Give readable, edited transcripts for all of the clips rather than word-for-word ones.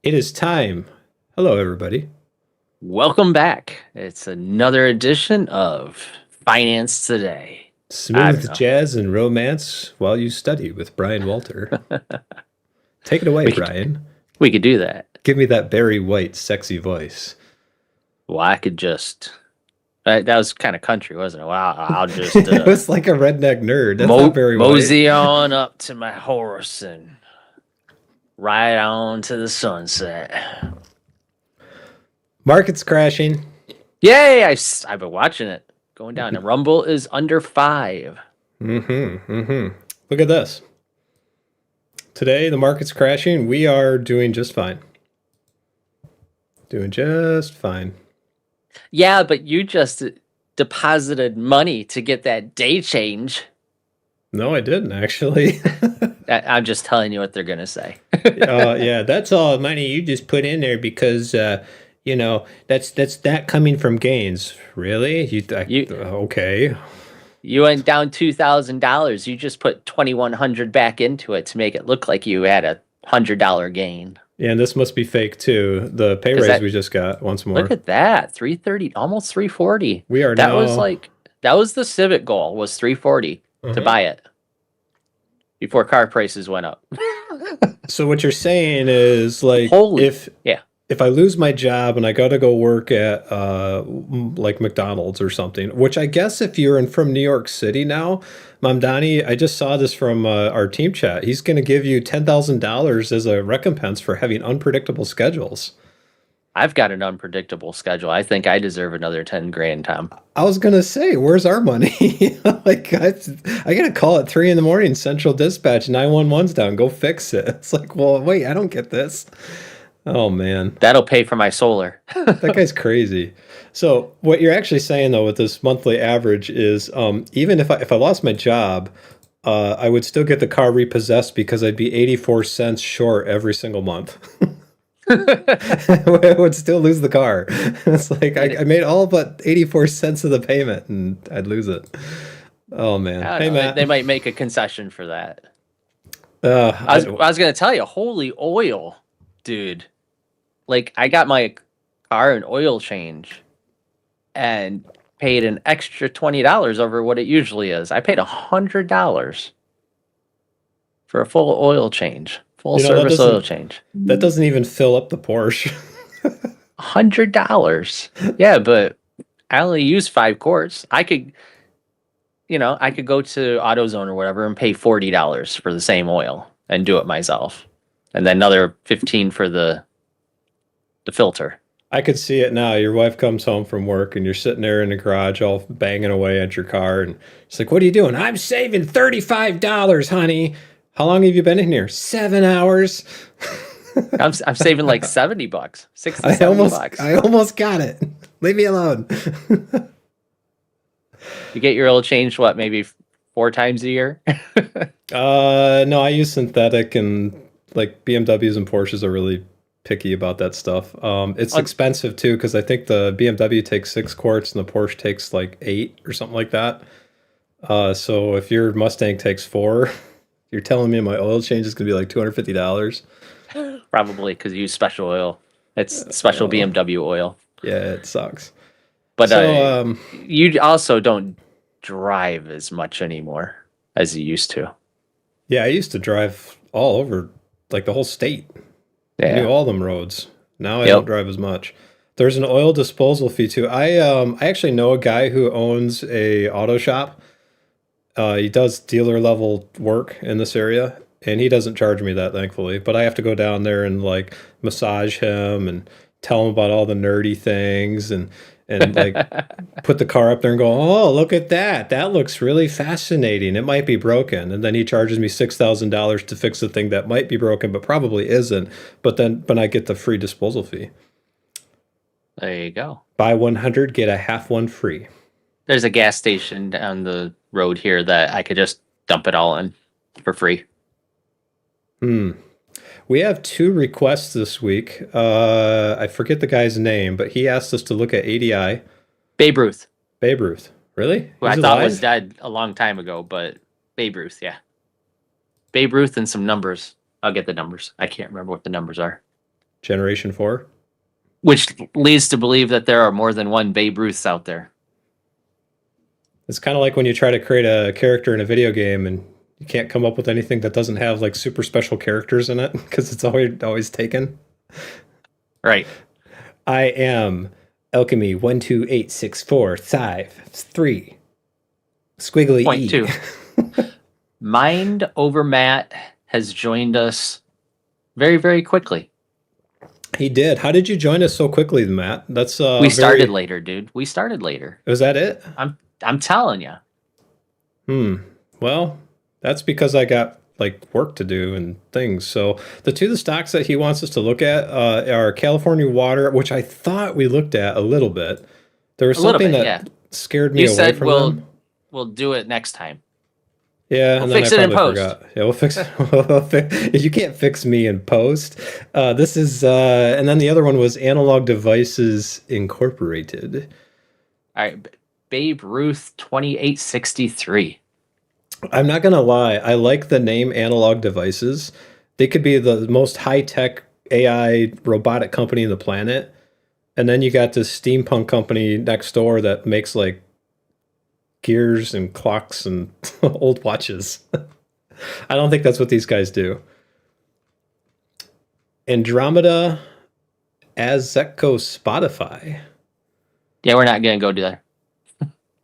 It is time. Hello, everybody. Welcome back. It's another edition of Finance Today. I don't Smooth know. jazz and romance while you study with Brian Walter. Take it away, We could Brian. we could do that. Give me that Barry White sexy voice. Well, I could just that was kind of country, wasn't it? Well, I'll just It was like a redneck nerd. That's not mo Barry White. mosey on up to my horse and ride on to the sunset. Market's crashing. Yay! I've been watching it going down. And Rumble is under 5. Look at this. Today, the market's crashing. We are doing just fine. Doing just fine. Yeah, but you just deposited money to get that day change. No, I didn't actually. I'm just telling you what they're gonna say. Yeah, that's all money you just put in there because that's that coming from gains. Really? You Okay. you went down $2,000. You just put 2,100 back into it to make it look like you had $100 gain. Yeah, and this must be fake too. The pay Because raise that we just got once look more. at that 330, almost 340. We are That was now. like that was the Civic goal was 340 to Mhm. buy it before car prices went up. So what you're saying is like Holy, if yeah. if I lose my job and I got to go work at like McDonald's or something, which I guess if you're in from New York City now, Mamdani, I just saw this from our team chat. He's going to give you $10,000 as a recompense for having unpredictable schedules. I've got an unpredictable schedule. I think I deserve another 10 grand, Tom. I was going to say, where's our money? Like I got to call at 3 in the morning, Central Dispatch, 911's down, go fix it. It's like, well, wait, I don't get this. Oh man. That'll pay for my solar. That guy's crazy. So what you're actually saying though with this monthly average is even if I lost my job, I would still get the car repossessed because I'd be 84 cents short every single month. I would still lose the car. It's like I made all but 84 cents of the payment and I'd lose it. Oh man. I Hey don't know. They Matt. might make a concession for that. Uh, I was, I, I was gonna tell you, holy oil, dude. Like I got my car an oil change and paid an extra $20 over what it usually is. I paid $100 for a full oil change, full that service oil doesn't change. that doesn't even fill up the Porsche. $100. Yeah, but I only use 5 quarts. I could go to AutoZone or whatever and pay $40 for the same oil and do it myself. And then another 15 for the filter. I could see it now. Your wife comes home from work and you're sitting there in the garage all banging away at your car. And she's like, what are you doing? I'm saving $35, honey. How long have you been in here? 7 hours. I'm saving like $70, 60, I 70 almost, bucks. I almost got it. Leave me alone. You get your oil changed, what, maybe 4 times a year? No, I use synthetic and like BMWs and Porsches are really picky about that stuff. It's On, expensive too because I think the BMW takes 6 quarts and the Porsche takes like 8 or something like that. So if your Mustang takes 4, you're telling me my oil change is gonna be like $250. probably because you use special oil. It's special Uh, BMW oil. yeah, it sucks. But So you also don't drive as much anymore as you used to. yeah, I used to drive all over like the whole state. I knew Yeah. all them roads. Now I don't Yep. drive as much. There's an oil disposal fee too. I actually know a guy who owns a auto shop. He does dealer level work in this area, and he doesn't charge me that, thankfully. But I have to go down there and like massage him and tell him about all the nerdy things and like put the car up there and go, oh, look at that. That looks really fascinating. It might be broken. And then he charges me $6,000 to fix the thing that might be broken, but probably isn't. But I get the free disposal fee. There you go. Buy 100, get a half one free. There's a gas station down the road here that I could just dump it all in for free. Hmm. We have 2 requests this week. I forget the guy's name, but he asked us to look at ADI. Babe Ruth, Babe Ruth. Really? who I He's thought was alive? dead a long time ago, but Babe Ruth, yeah. Babe Ruth and some numbers. I'll get the numbers. I can't remember what the numbers are. Generation 4. which leads to believe that there are more than one Babe Ruths out there. It's kind of like when you try to create a character in a video game and you can't come up with anything that doesn't have like super special characters in it because it's always taken. Right. I am Alchemy 128645 Squiggly Point E. 2. Mind Over Matt has joined us very, very quickly. He did. How did you join us so quickly, Matt? That's We started later, dude. We started later. Was that it? I'm telling you. Well, that's because I got like work to do and things. So the two of the stocks that he wants us to look at are California Water, which I thought we looked at a little bit. There was something that scared me away from them. We'll do it next time. Yeah, we'll and then fix it in post. Forgot. Yeah, we'll fix it. You can't fix me in post. This is, and then the other one was Analog Devices Incorporated. All right, Babe Ruth 2863. I'm not gonna lie. I like the name Analog Devices. They could be the most high-tech AI robotic company on the planet, and then you got this steampunk company next door that makes like gears and clocks and old watches. I don't think that's what these guys do. Andromeda Azekco Spotify. Yeah, we're not gonna go do that.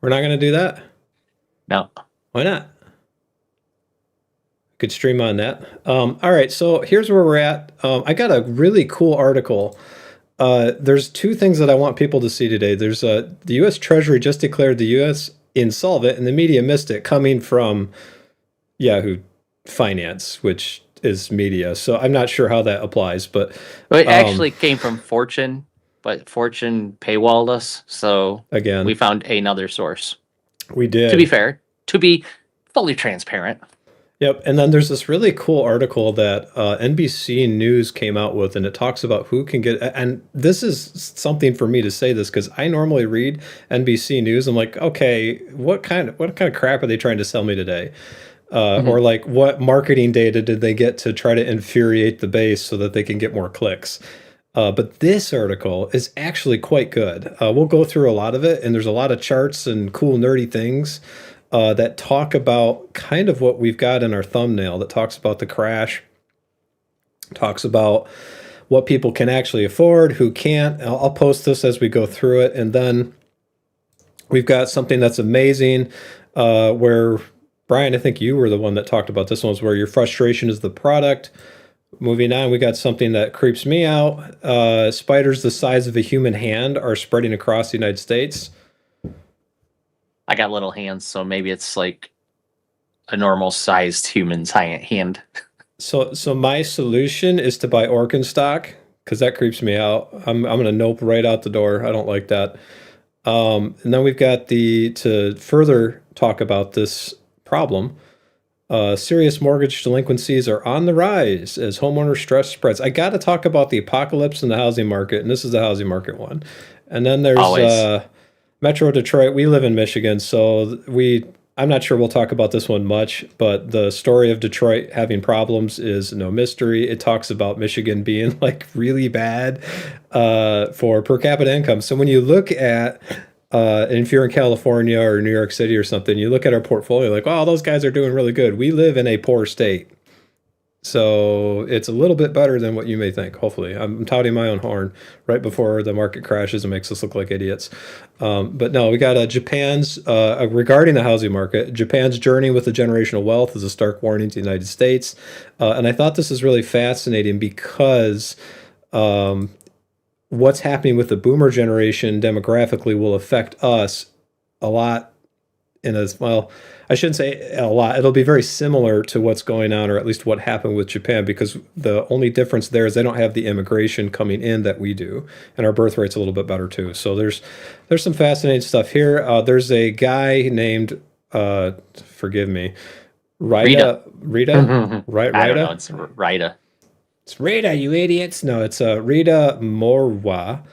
We're not gonna do that? No. Why not? Could stream on that. All right, so here's where we're at. I got a really cool article. There's two things that I want people to see today. There's the U.S. Treasury just declared the U.S. insolvent, and the media missed it, coming from Yahoo Finance, which is media. So I'm not sure how that applies, but it actually came from Fortune, but Fortune paywalled us. So again, we found another source. We did. To be fair, to be fully transparent. Yep. And then there's this really cool article that NBC News came out with, and it talks about who can get, and this is something for me to say this because I normally read NBC News. I'm like, okay, what kind of crap are they trying to sell me today? Or like, what marketing data did they get to try to infuriate the base so that they can get more clicks? But this article is actually quite good. We'll go through a lot of it, and there's a lot of charts and cool nerdy things that talk about kind of what we've got in our thumbnail, that talks about the crash, talks about what people can actually afford, who can't. I'll post this as we go through it. And then we've got something that's amazing where, Brian, I think you were the one that talked about this one, was where your frustration is the product. Moving on, we got something that creeps me out. Spiders the size of a human hand are spreading across the United States. I got little hands, so maybe it's like a normal sized human's hand. So my solution is to buy Orkin stock, because that creeps me out. I'm gonna nope right out the door. I don't like that. And then we've got to further talk about this problem. Serious mortgage delinquencies are on the rise as homeowner stress spreads. I got to talk about the apocalypse in the housing market, and this is the housing market one. And then there's Metro Detroit. We live in Michigan, so I'm not sure we'll talk about this one much, but the story of Detroit having problems is no mystery. It talks about Michigan being like really bad for per capita income. So when you look at, and if you're in California or New York City or something, you look at our portfolio like, oh, those guys are doing really good. We live in a poor state. So it's a little bit better than what you may think, hopefully. I'm touting my own horn right before the market crashes and makes us look like idiots. But no, we got Japan's, regarding the housing market, Japan's journey with the generational wealth is a stark warning to the United States. And I thought this is really fascinating because what's happening with the boomer generation demographically will affect us a lot I shouldn't say a lot. It'll be very similar to what's going on, or at least what happened with Japan, because the only difference there is they don't have the immigration coming in that we do, and our birth rate's a little bit better too. So there's some fascinating stuff here. There's a guy named, forgive me, Rita? Right, I don't know. It's Rita. It's Rita, you idiots. No, it's Rita Morwa.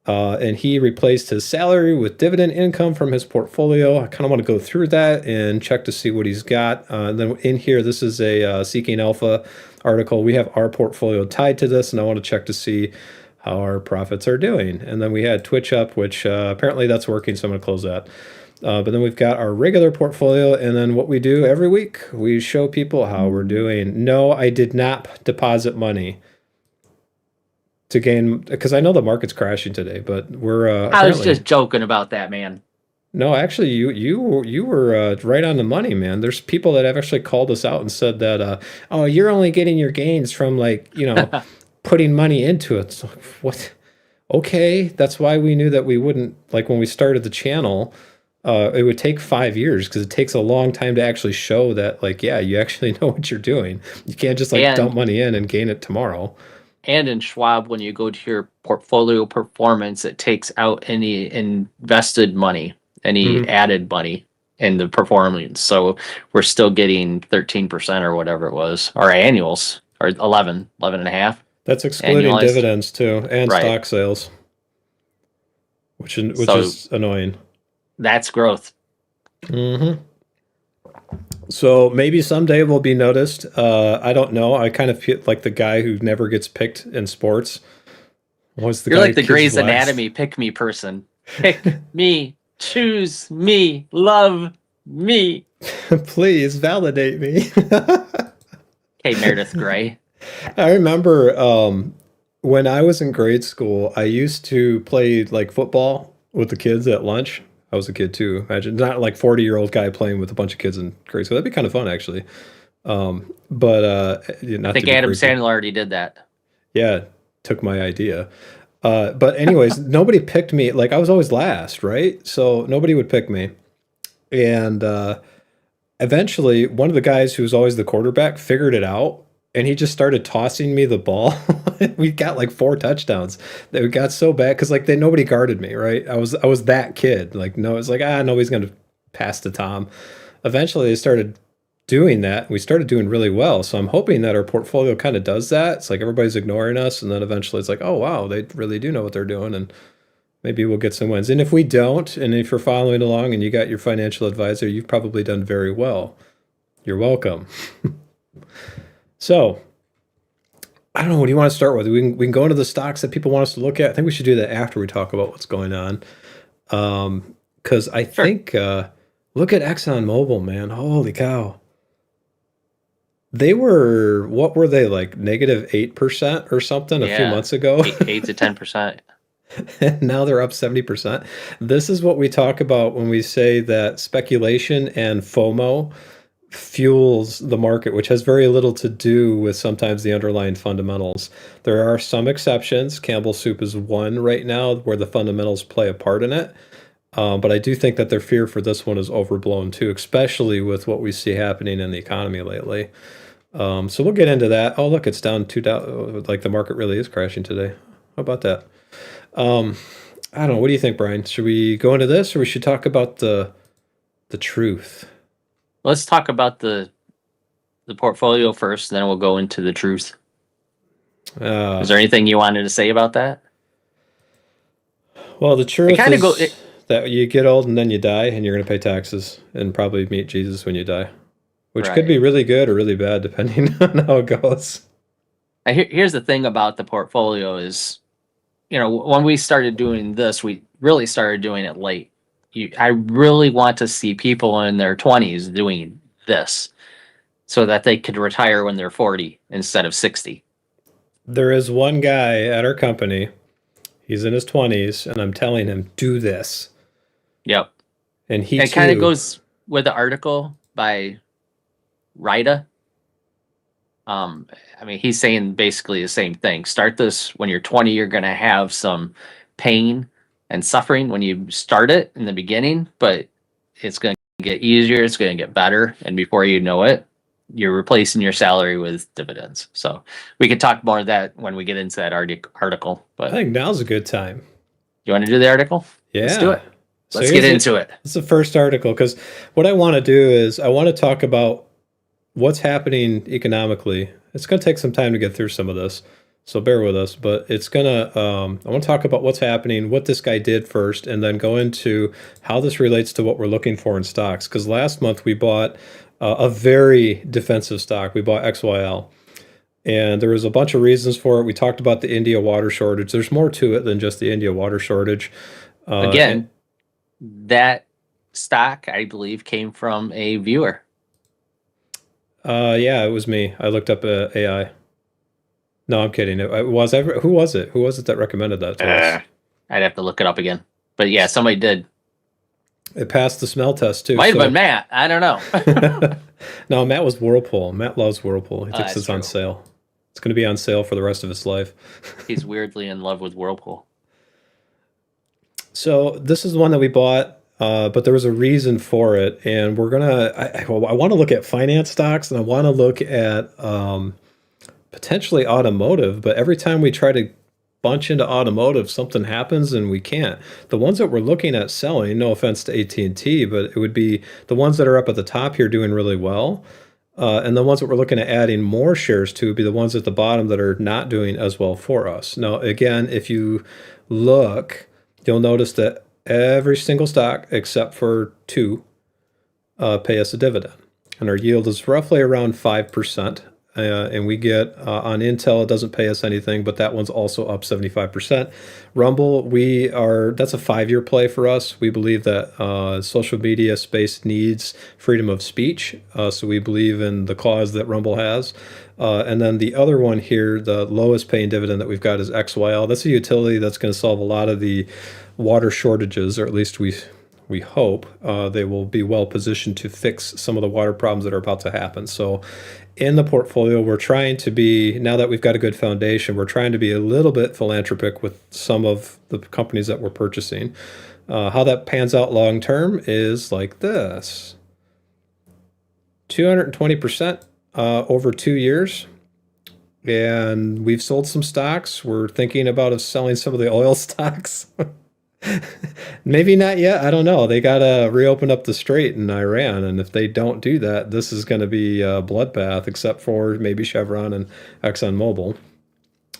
And he replaced his salary with dividend income from his portfolio. I kind of want to go through that and check to see what he's got. Then in here, this is a Seeking Alpha article. We have our portfolio tied to this, and I want to check to see how our profits are doing. And then we had Twitch up, which apparently that's working, so I'm going to close that. But then we've got our regular portfolio, and then what we do every week, we show people how we're doing. No, I did not deposit money to gain, because I know the market's crashing today, but we're I was just joking about that, man. no, actually, you were right on the money, man. There's people that have actually called us out and said that, oh, you're only getting your gains from like putting money into it. So, what? Okay, that's why we knew that we wouldn't, like when we started the channel. It would take 5 years because it takes a long time to actually show that, like, yeah, you actually know what you're doing. You can't just like dump And money in and gain it tomorrow. and in Schwab, when you go to your portfolio performance, it takes out any invested money, any Mhm. added money in the performance. So we're still getting 13% or whatever it was, or annuals, or 11 and a half That's excluding annualized. dividends too, and Right. stock sales, which So is annoying. that's growth. Hmm. So maybe someday we'll be noticed. I don't know. I kind of feel like the guy who never gets picked in sports. Was the You're guy like the who Grey's kisses last? Anatomy pick me person. Pick me, choose me, love me. Please validate me. Okay, Meredith Grey. I remember when I was in grade school, I used to play like football with the kids at lunch. I was a kid too. Imagine not like 40-year-old guy playing with a bunch of kids in grade school. That'd be kind of fun actually. But I not to think be Adam creepy. Sandler already did that. Yeah, took my idea. But anyways, nobody picked me. Like I was always last, right? So nobody would pick me. And eventually, one of the guys who was always the quarterback figured it out, and he just started tossing me the ball. We got like 4 touchdowns. They got so bad because like nobody guarded me, right? I was that kid. Like no, it's like nobody's gonna pass to Tom. Eventually, they started doing that. We started doing really well. So I'm hoping that our portfolio kind of does that. It's like everybody's ignoring us, and then eventually it's like, oh wow, they really do know what they're doing, and maybe we'll get some wins. And if we don't, and if you're following along and you got your financial advisor, you've probably done very well. You're welcome. So I don't know. What do you want to start with? We can go into the stocks that people want us to look at. I think we should do that after we talk about what's going on. Because I Sure. think look at ExxonMobil, man. Holy cow. They were, what were they, like -8% or something a few Yeah. months ago? 8 to 10%. And now they're up 70%. This is what we talk about when we say that speculation and FOMO fuels the market, which has very little to do with sometimes the underlying fundamentals. There are some exceptions. Campbell Soup is one right now where the fundamentals play a part in it. But I do think that their fear for this one is overblown too, especially with what we see happening in the economy lately. So we'll get into that. Oh, look, it's down $2. Like the market really is crashing today. How about that? I don't know. What do you think, Brian? Should we go into this, or we should talk about the truth? Let's talk about the portfolio first, and then we'll go into the truth. Is there anything you wanted to say about that? Well, the truth kinda is that you get old and then you die, and you're going to pay taxes and probably meet Jesus when you die, which could Right. be really good or really bad depending on how it goes. Here's the thing about the portfolio is, when we started doing this, we really started doing it late. I really want to see people in their 20s doing this so that they could retire when they're 40 instead of 60. There is one guy at our company. He's in his 20s, and I'm telling him, do this. Yep. And he It kind of too. goes with the article by Rida. I mean, he's saying basically the same thing. Start this when you're 20. You're going to have some pain and suffering when you start it in the beginning, but it's going to get easier. It's going to get better. And before you know it, you're replacing your salary with dividends. So we could talk more of that when we get into that article. I But think now's a good time. you want to do the article? Yeah. Let's do it. So Let's here's get into it. This is the first article, because what I want to do is I want to talk about what's happening economically. It's going to take some time to get through some of this, So bear with us, but it's gonna. I want to talk about what's happening, what this guy did first, and then go into how this relates to what we're looking for in stocks. Because last month we bought a very defensive stock. We bought XYL, and there was a bunch of reasons for it. We talked about the India water shortage. There's more to it than just the India water shortage. Again, that stock, I believe, came from a viewer. Yeah, it was me. I looked up AI. No, I'm kidding. It was who was it? Who was it that recommended that to us? I'd have to look it up again. But yeah, somebody did. It passed the smell test too. Might have been Matt. I don't know. No, Matt was Whirlpool. Matt loves Whirlpool. He thinks that's it's on true. sale. It's going to be on sale for the rest of his life. He's weirdly in love with Whirlpool. So this is the one that we bought, but there was a reason for it, and we're gonna. I want to look at finance stocks, and I want to look at potentially automotive. But every time we try to bunch into automotive, something happens, and we can't. The ones that we're looking at selling, no offense to AT&T, but it would be the ones that are up at the top here doing really well. And the ones that we're looking at adding more shares to would be the ones at the bottom that are not doing as well for us. Now, again, if you look, you'll notice that every single stock except for two pay us a dividend. And our yield is roughly around 5%. And we get on Intel, it doesn't pay us anything, but that one's also up 75%. Rumble, that's a 5-year play for us. We believe that social media space needs freedom of speech. So we believe in the cause that Rumble has. And then the other one here, the lowest paying dividend that we've got is XYL. That's a utility that's going to solve a lot of the water shortages, or at least we hope they will be well positioned to fix some of the water problems that are about to happen. So in the portfolio, we're trying to be, now that we've got a good foundation, we're trying to be a little bit philanthropic with some of the companies that we're purchasing. How that pans out long term is like this: 220% over 2 years. And we've sold some stocks. We're thinking about selling some of the oil stocks. Maybe not yet. I don't know. They got to reopen up the strait in Iran. And if they don't do that, this is going to be a bloodbath, except for maybe Chevron and ExxonMobil.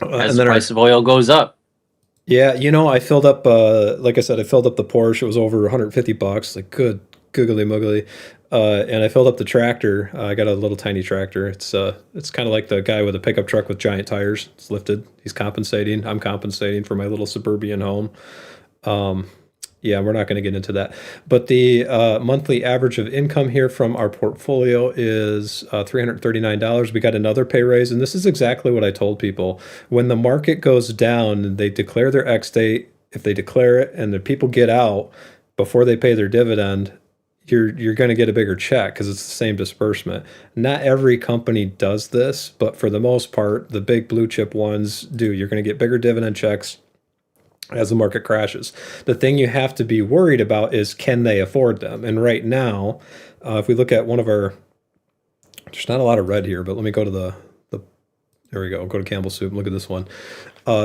As the price of oil goes up. Yeah, I filled up, like I said, I filled up the Porsche. It was over 150 bucks. Like, good, googly muggly. And I filled up the tractor. I got a little tiny tractor. It's kind of like the guy with a pickup truck with giant tires. It's lifted. He's compensating. I'm compensating for my little suburban home. Yeah, we're not going to get into that. But the monthly average of income here from our portfolio is $339. We got another pay raise, and this is exactly what I told people. When the market goes down, they declare their X date. If they declare it and the people get out before they pay their dividend, you're going to get a bigger check because it's the same disbursement. Not every company does this, but for the most part, the big blue chip ones do. You're going to get bigger dividend checks as the market crashes. The thing you have to be worried about is, can they afford them? And right now, if we look at one of our, there's not a lot of red here, but let me go to there we go. Go to Campbell Soup. Look at this one.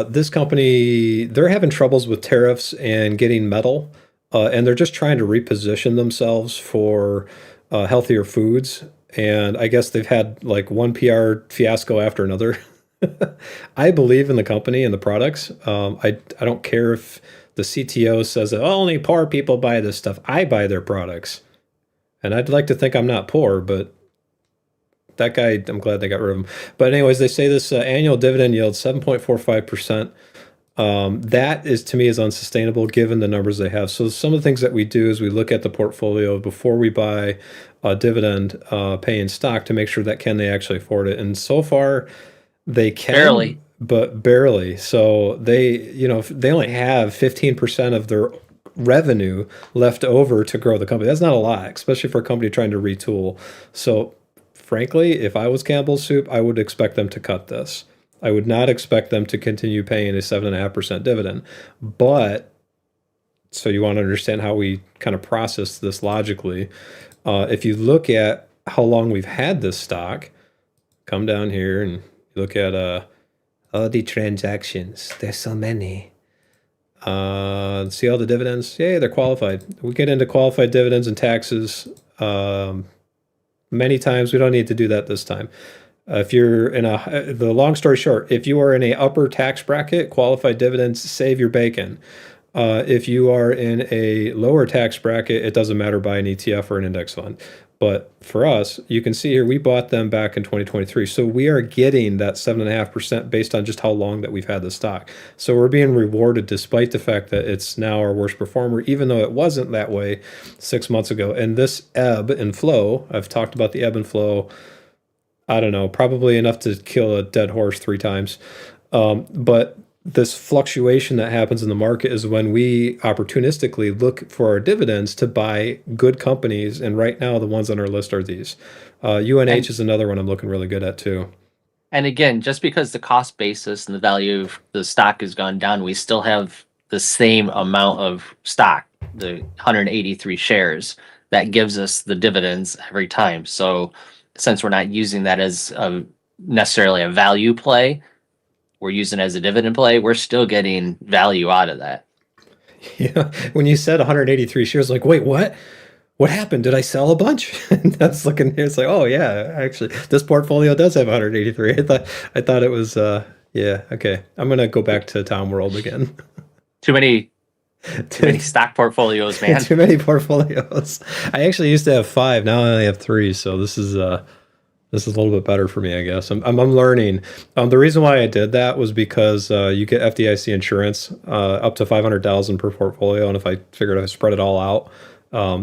This company, they're having troubles with tariffs and getting metal, and they're just trying to reposition themselves for healthier foods. And I guess they've had like one PR fiasco after another. I believe in the company and the products. I don't care if the CTO says that only poor people buy this stuff. I buy their products, and I'd like to think I'm not poor, but that guy, I'm glad they got rid of him. But anyways, they say this annual dividend yield 7.45%. That is, to me, is unsustainable given the numbers they have. So some of the things that we do is we look at the portfolio before we buy a dividend paying stock to make sure that can they actually afford it. And so far, they can, Barely. but barely. So they only have 15% of their revenue left over to grow the company. That's not a lot, especially for a company trying to retool. So frankly, if I was Campbell Soup, I would expect them to cut this. I would not expect them to continue paying a 7.5% dividend. But so you want to understand how we kind of process this logically. If you look at how long we've had this stock, come down here and look at all the transactions. There's so many. See all the dividends? Yeah, they're qualified. We get into qualified dividends and taxes many times. We don't need to do that this time. If you're in the long story short, if you are in a upper tax bracket, qualified dividends save your bacon. If you are in a lower tax bracket, it doesn't matter, buy an ETF or an index fund. But for us, you can see here, we bought them back in 2023. So we are getting that 7.5% based on just how long that we've had the stock. So we're being rewarded despite the fact that it's now our worst performer, even though it wasn't that way 6 months ago. And this ebb and flow, I've talked about the ebb and flow, I don't know, probably enough to kill a dead horse 3 times. But this fluctuation that happens in the market is when we opportunistically look for our dividends to buy good companies. And right now, the ones on our list are these. UNH And is another one I'm looking really good at too. and again, just because the cost basis and the value of the stock has gone down, we still have the same amount of stock, the 183 shares, that gives us the dividends every time. So since we're not using that as necessarily a value play, we're using it as a dividend play, we're still getting value out of that. Yeah, when you said 183 shares, like, wait, what? What happened? Did I sell a bunch? And that's looking here. It's like, oh yeah, actually, this portfolio does have 183. I thought it was, yeah, okay. I'm gonna go back to Tom World again. Too many stock portfolios, man. Too many portfolios. I actually used to have 5. Now I only have 3. So this is a little bit better for me, I guess. I'm learning. The reason why I did that was because you get FDIC insurance up to 500,000 per portfolio, and if I figured I spread it all out,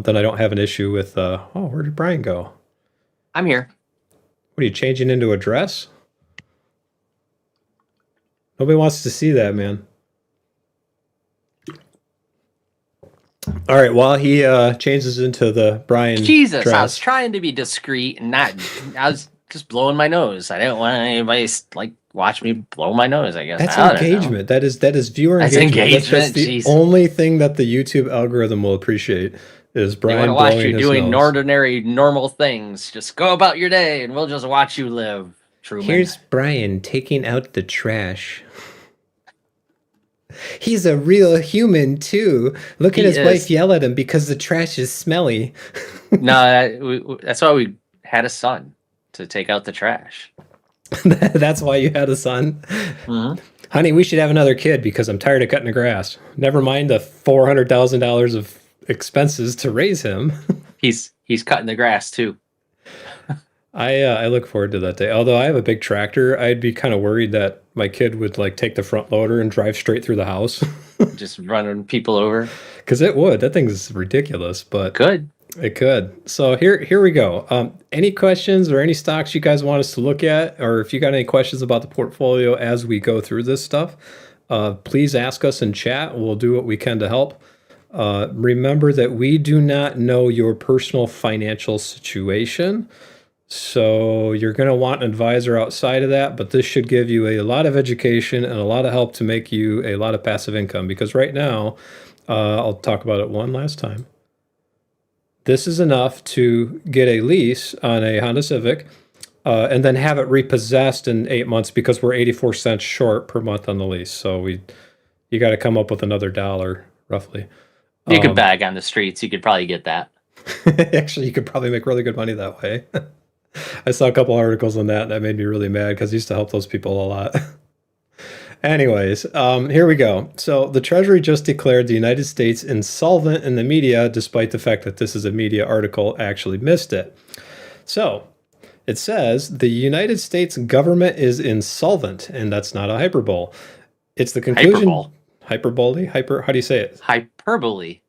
then I don't have an issue with. Oh, where did Brian go? I'm here. What are you changing into a dress? Nobody wants to see that, man. All right, while he changes into the Brian Jesus, I was dress. trying to be discreet and not. I was just blowing my nose. I didn't want anybody like watch me blow my nose. I guess That's I don't know. engagement. That is viewer That's engagement. That's engagement, the jeez. only thing that the YouTube algorithm will appreciate is They want Brian to watch blowing you his doing nose. ordinary, normal things. Just go about your day, and we'll just watch you live. Truman. Here's Brian taking out the trash. He's a real human too. Look at He his is. wife yell at him because the trash is smelly. No, that's why we had a son to take out the trash. That's why you had a son. Mhm. Honey, we should have another kid because I'm tired of cutting the grass. Never mind the $400,000 of expenses to raise him. He's cutting the grass too. I look forward to that day. Although I have a big tractor, I'd be kind of worried that my kid would like take the front loader and drive straight through the house. Just running people over. Because it would. That thing's ridiculous, but Good. it could. So here we go. Any questions or any stocks you guys want us to look at, or if you got any questions about the portfolio as we go through this stuff, please ask us in chat. We'll do what we can to help. Remember that we do not know your personal financial situation. So you're going to want an advisor outside of that, but this should give you a lot of education and a lot of help to make you a lot of passive income. Because right now, I'll talk about it one last time. This is enough to get a lease on a Honda Civic and then have it repossessed in 8 months because we're 84 cents short per month on the lease. So you got to come up with another dollar roughly. You could bag on the streets. You could probably get that. Actually, you could probably make really good money that way. I saw a couple articles on that, and that made me really mad because I used to help those people a lot. Anyways, here we go. So the Treasury just declared the United States insolvent, and the media, despite the fact that this is a media article, actually missed it. So it says the United States government is insolvent, and that's not a hyperbole. It's the conclusion. Hyperbole. How do you say it? Hyperbole.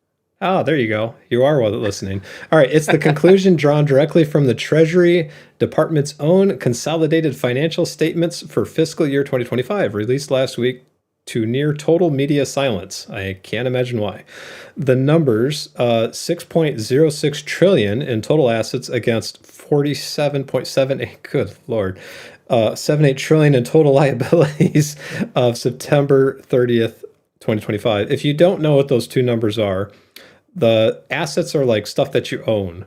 Oh, there you go. You are well listening. All right. It's the conclusion drawn directly from the Treasury Department's own consolidated financial statements for fiscal year 2025, released last week to near total media silence. I can't imagine why. The numbers, 6.06 trillion in total assets against 47.78, good Lord, 78 trillion in total liabilities of September 30th, 2025. If you don't know what those two numbers are, the assets are like stuff that you own.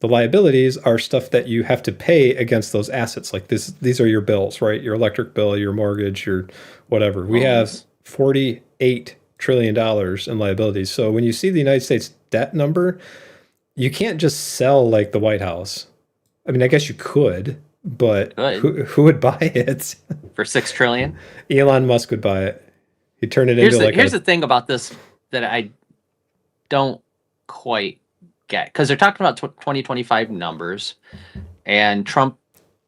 The liabilities are stuff that you have to pay against those assets. Like these are your bills, right? Your electric bill, your mortgage, your whatever. We have $48 trillion in liabilities. So when you see the United States debt number, you can't just sell like the White House. I mean, I guess you could, but Good. who would buy it? For 6 trillion. Elon Musk would buy it. He'd turn it Here's into the like here's a the thing about this that I don't quite get, because they're talking about 2025 numbers, and Trump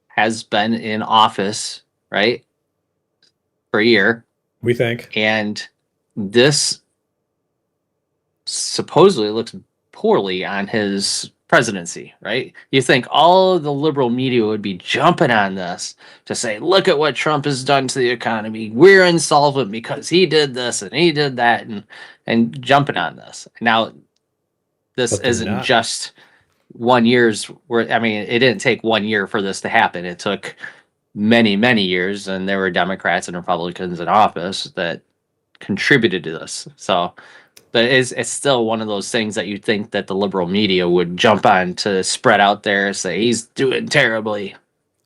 has been in office, right, for a year, we think. and this supposedly looks poorly on his presidency, right? You think all of the liberal media would be jumping on this to say, look at what Trump has done to the economy. We're insolvent because he did this and he did that, and jumping on this. Now, this But they're isn't not. just 1 year's worth. I mean, it didn't take 1 year for this to happen. It took many, many years, and there were Democrats and Republicans in office that contributed to this. So, but it's still one of those things that you'd think that the liberal media would jump on to spread out there and say he's doing terribly.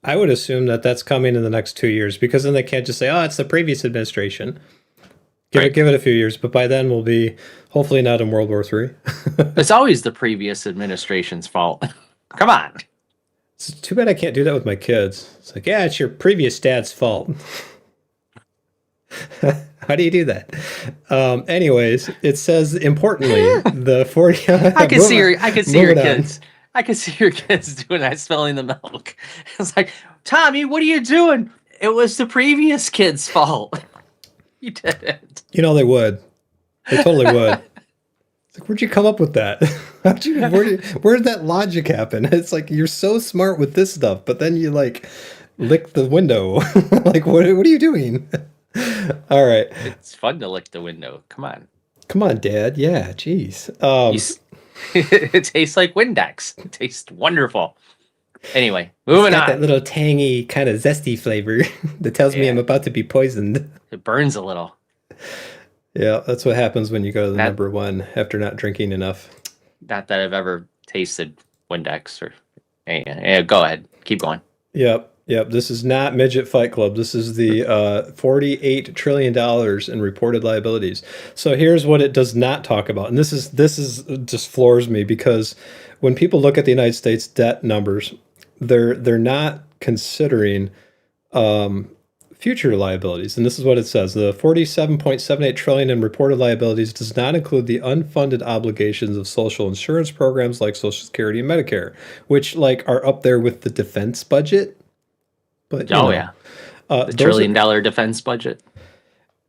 I would assume that that's coming in the next 2 years, because then they can't just say, "Oh, it's the previous administration." Give it a few years, but by then we'll be hopefully not in World War III. It's always the previous administration's fault. Come on. It's too bad I can't do that with my kids. It's like, yeah, it's your previous dad's fault. How do you do that? Anyways, it says importantly, the 40. I can see your Moving on. kids. I can see your kids doing that, spilling the milk. It's like, Tommy, what are you doing? It was the previous kid's fault. You did it. You know they would. They totally would. It's like, where'd you come up with that? Where did that logic happen? It's like you're so smart with this stuff, but then you like lick the window. Like what are you doing? All right. It's fun to lick the window. Come on. Come on, Dad. Yeah, jeez. It tastes like Windex. It tastes wonderful. Anyway, It's moving got that on. little tangy kind of zesty flavor that tells me Yeah. I'm about to be poisoned. It burns a little. Yeah, that's what happens when you go to the That- number one after not drinking enough. Not that I've ever tasted Windex or. Yeah, go ahead. Keep going. Yep. This is not Midget Fight Club. This is the $48 trillion in reported liabilities. So here's what it does not talk about, and this is just floors me, because when people look at the United States debt numbers, they're not considering future liabilities. And this is what it says: the 47.78 trillion in reported liabilities does not include the unfunded obligations of social insurance programs like Social Security and Medicare, which like are up there with the defense budget. But Oh, yeah. The those $1 trillion defense budget.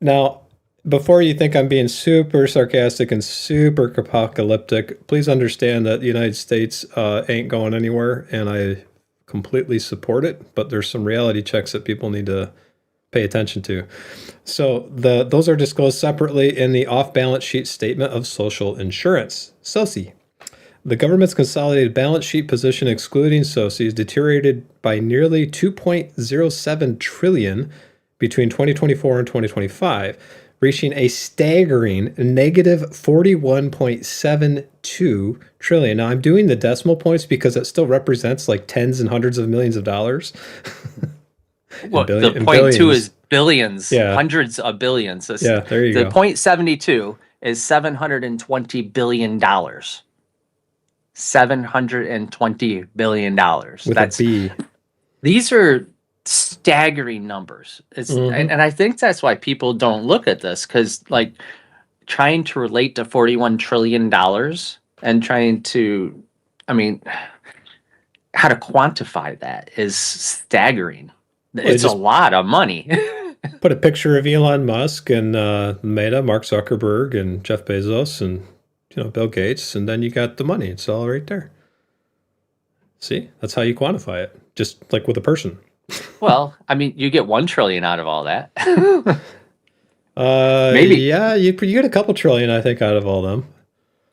now, before you think I'm being super sarcastic and super apocalyptic, please understand that the United States ain't going anywhere, and I completely support it. But there's some reality checks that people need to pay attention to. So those are disclosed separately in the off-balance sheet statement of social insurance, SOCI. The government's consolidated balance sheet position, excluding SOCIs, deteriorated by nearly 2.07 trillion between 2024 and 2025, reaching a staggering negative 41.72 trillion. Now, I'm doing the decimal points because it still represents like tens and hundreds of millions of dollars. Well, billion- the in point two billions. is billions, Yeah. hundreds of billions. Yeah, there you The go. point 72 is $720 billion. $720 billion. With That's a B. These are staggering numbers. Mhm. And I think that's why people don't look at this, because like trying to relate to $41 trillion and trying to, I mean, how to quantify that is staggering. It's just- a lot of money. Put a picture of Elon Musk and Meta, Mark Zuckerberg, and Jeff Bezos, and Bill Gates, and then you got the money. It's all right there. See, that's how you quantify it, just like with a person. Well, I mean, you get 1 trillion out of all that. Maybe. Yeah, you get a couple trillion, I think, out of all them.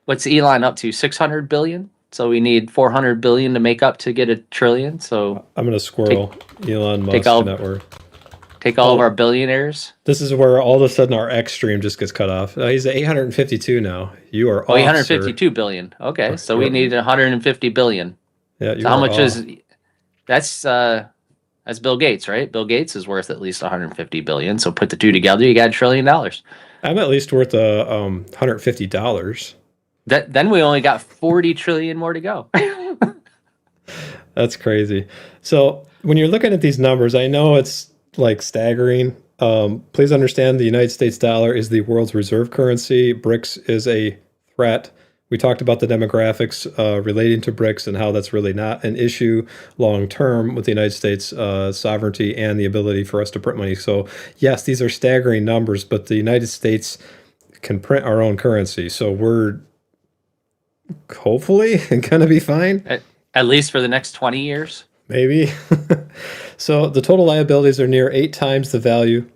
What's Elon up to? 600 billion? So we need 400 billion to make up to get a trillion. So I'm gonna squirrel Elon Musk take all- net worth. take all of our billionaires. This is where all of a sudden our X stream just gets cut off. He's at 852 now. You are Oh, off, 852 billion. Okay, so we need 150 billion. Sir. Yeah, you So how are much off. is that's Bill Gates, right? Bill Gates is worth at least 150 billion. So put the two together, you got $1 trillion. I'm at least worth $150. Then we only got 40 trillion more to go. That's crazy. So when you're looking at these numbers, I know it's like staggering. Please understand the United States dollar is the world's reserve currency. BRICS is a threat. We talked about the demographics relating to BRICS and how that's really not an issue long term with the United States sovereignty and the ability for us to print money. So, yes, these are staggering numbers, but the United States can print our own currency. So, we're hopefully going to be fine. At least for the next 20 years. Maybe. So the total liabilities are near 8 times the value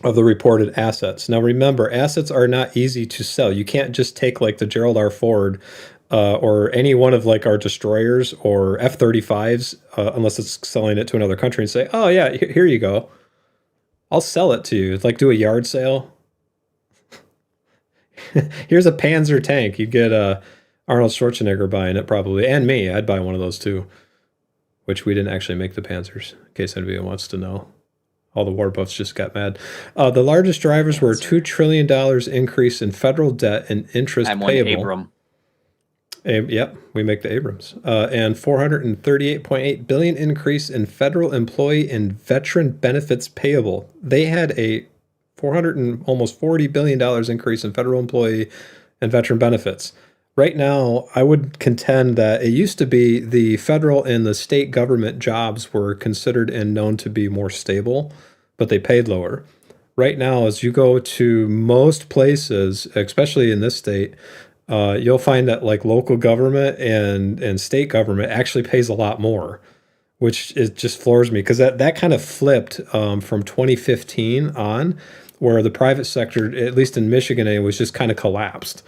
of the reported assets. Now remember, assets are not easy to sell. You can't just take like the Gerald R. Ford or any one of like our destroyers or F-35s, unless it's selling it to another country and say, oh yeah, here you go. I'll sell it to you. It's like do a yard sale. Here's a Panzer tank. You'd get Arnold Schwarzenegger buying it probably, and me. I'd buy one of those too. Which we didn't actually make the Panzers, in case anybody wants to know. All the war buffs just got mad. The largest drivers were $2 trillion increase in federal debt and interest I'm payable. one Abram. Yep, we make the Abrams. And 438.8 billion increase in federal employee and veteran benefits payable. They had a 400 and almost $40 billion increase in federal employee and veteran benefits. Right now, I would contend that it used to be the federal and the state government jobs were considered and known to be more stable, but they paid lower. Right now, as you go to most places, especially in this state, you'll find that like local government and state government actually pays a lot more, which is just floors me because that kind of flipped from 2015 on, where the private sector, at least in Michigan, it was just kind of collapsed.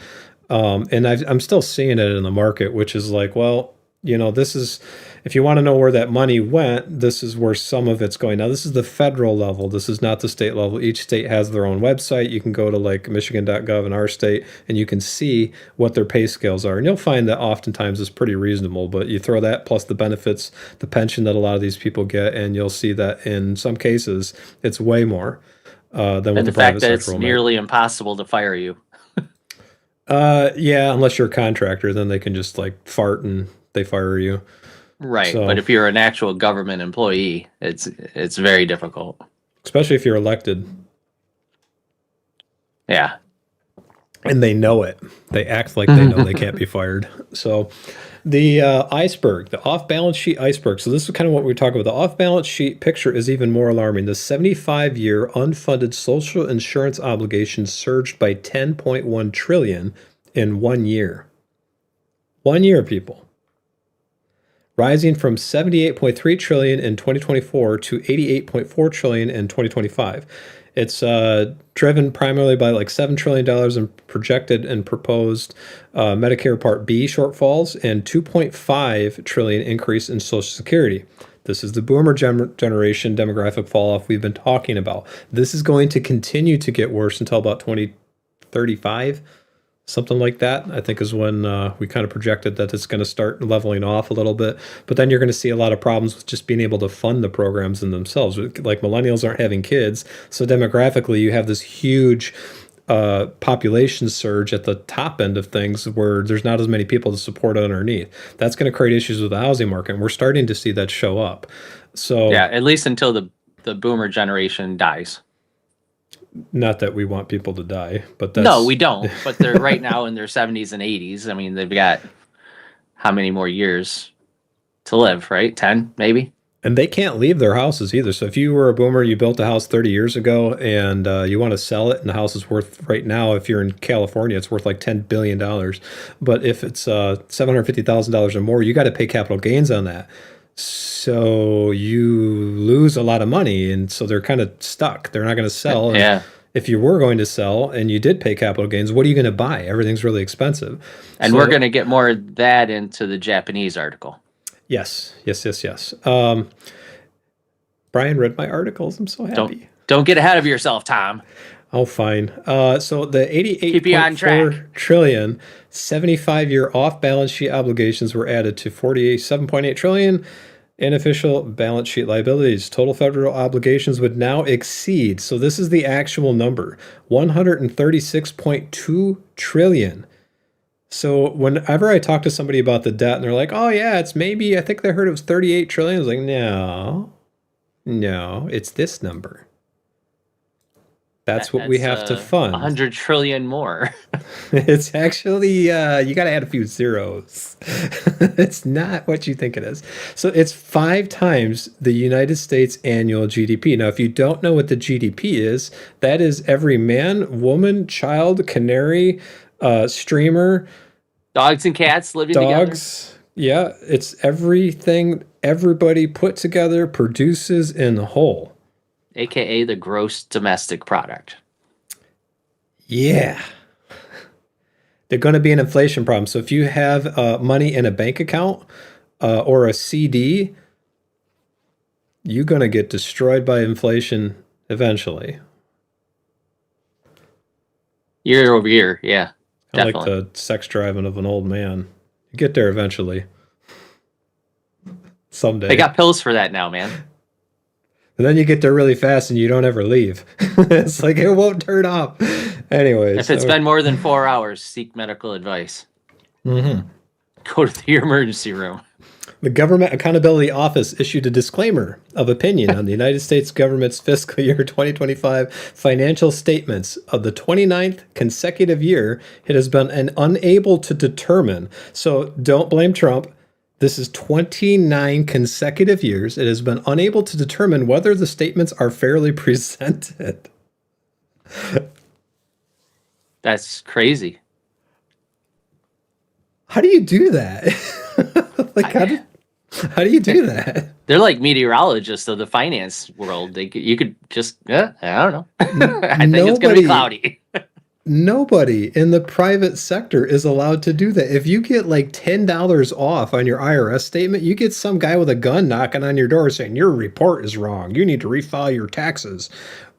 And I'm still seeing it in the market, which is like, well, this is, if you want to know where that money went, this is where some of it's going. Now, this is the federal level. This is not the state level. Each state has their own website. You can go to like michigan.gov in our state and you can see what their pay scales are. And you'll find that oftentimes it's pretty reasonable, but you throw that plus the benefits, the pension that a lot of these people get, and you'll see that in some cases it's way more than what And the the fact private that sector it's will make. nearly impossible to fire you. Yeah, unless you're a contractor, then they can just like fart and they fire you. Right. So, But if you're an actual government employee, it's very difficult. especially if you're elected Yeah. and they know it, they act like they know they can't be fired. So, the iceberg, the off-balance sheet iceberg. So this is kind of what we talk about. The off-balance sheet picture is even more alarming. The 75-year unfunded social insurance obligations surged by 10.1 trillion in 1 year. 1 year, people. Rising from 78.3 trillion in 2024 to 88.4 trillion in 2025. It's driven primarily by like $7 trillion in projected and proposed Medicare Part B shortfalls and 2.5 trillion increase in Social Security. This is the boomer generation demographic fall off we've been talking about. This is going to continue to get worse until about 2035. Something like that, I think, is when we kind of projected that it's going to start leveling off a little bit. But then you're going to see a lot of problems with just being able to fund the programs in themselves. Like millennials aren't having kids. So demographically, you have this huge population surge at the top end of things where there's not as many people to support underneath. That's going to create issues with the housing market. And we're starting to see that show up. So Yeah, at least until the boomer generation dies. not that we want people to die, but that's... No, we don't. But they're right now in their 70s and 80s. I mean, they've got how many more years to live, right? 10, maybe? And they can't leave their houses either. So if you were a boomer, you built a house 30 years ago and you want to sell it, and the house is worth right now, if you're in California, it's worth like $10 billion. But if it's $750,000 or more, you got to pay capital gains on that. So you lose a lot of money, and so they're kind of stuck. They're not going to sell. Yeah. And if you were going to sell and you did pay capital gains, what are you going to buy? Everything's really expensive. And So- we're going to get more of that into the Japanese article. Yes. Brian read my articles. I'm so happy. Don't get ahead of yourself, Tom. Oh, fine. So the Keep you on track. 88.4 trillion 75-year off-balance sheet obligations were added to 47.8 trillion in official balance sheet liabilities. Total federal obligations would now exceed, so this is the actual number, 136.2 trillion. So whenever I talk to somebody about the debt and they're like, "Oh yeah, it's maybe I think they heard it was 38 trillion." I was like, "No. No, it's this number. That's what we That's have to a fund." 100 trillion more. It's actually you got to add a few zeros. It's not what you think it is. So it's 5 times the United States annual GDP. Now, if you don't know what the GDP is, that is every man, woman, child, canary, streamer, Dogs and cats living together, dogs. Yeah, it's everything everybody put together produces in the whole. aka the gross domestic product. Yeah. They're going to be an inflation problem. So if you have money in a bank account or a CD, you're going to get destroyed by inflation eventually. Year over year, yeah, Kind of like definitely. the sex driving of an old man. You get there eventually, They someday. got pills for that now, man. And then you get there really fast and you don't ever leave. It's like it won't turn off. Anyways, If it's been more than 4 hours, seek medical advice. mhm. Go to the emergency room. The Government Accountability Office issued a disclaimer of opinion on the United States government's fiscal year 2025 financial statements of the 29th consecutive year it has been unable to determine. So don't blame Trump. This is 29 consecutive years. It has been unable to determine whether the statements are fairly presented. That's crazy. How do you do that? Like, I, how do you do that? they're like meteorologists of the finance world. You could just, I don't know. I think it's gonna be Nobody cloudy. Nobody in the private sector is allowed to do that. If you get like $10 off on your IRS statement, you get some guy with a gun knocking on your door saying your report is wrong. You need to refile your taxes.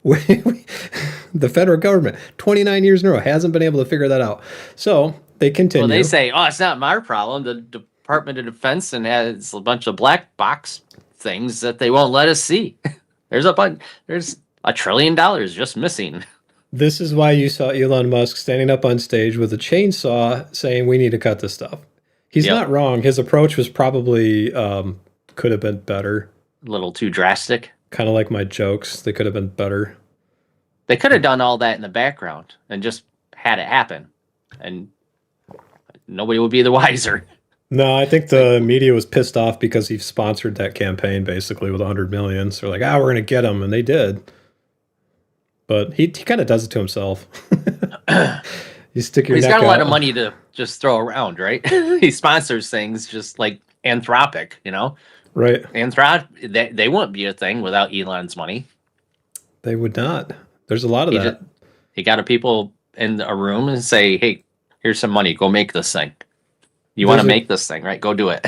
The federal government, 29 years in a row, hasn't been able to figure that out. So they Well, they continue. say, oh, it's not my problem. The Department of Defense and has a bunch of black box things that they won't let us see. There's a bunch. There's $1 trillion just missing. This is why you saw Elon Musk standing up on stage with a chainsaw saying we need to cut this stuff. He's Yep, not wrong. His approach was probably could have been better. a little too drastic. Kind of like my jokes, they could have been better. They could have done all that in the background and just had it happen, and nobody would be the wiser. No, I think Like, the media was pissed off because he sponsored that campaign basically with 100 million. So they're like, we're going to get him. And they did. But he kind of does it to himself. You stick your he's neck got a lot of out. money to just throw around, right? He sponsors things just like Anthropic, Right. Anthropic, they wouldn't be a thing without Elon's money. They would not. There's a lot of He just that. he got a people in a room and say, "Hey, here's some money. Go make this thing. You want There's to a make this thing, right? Go do it."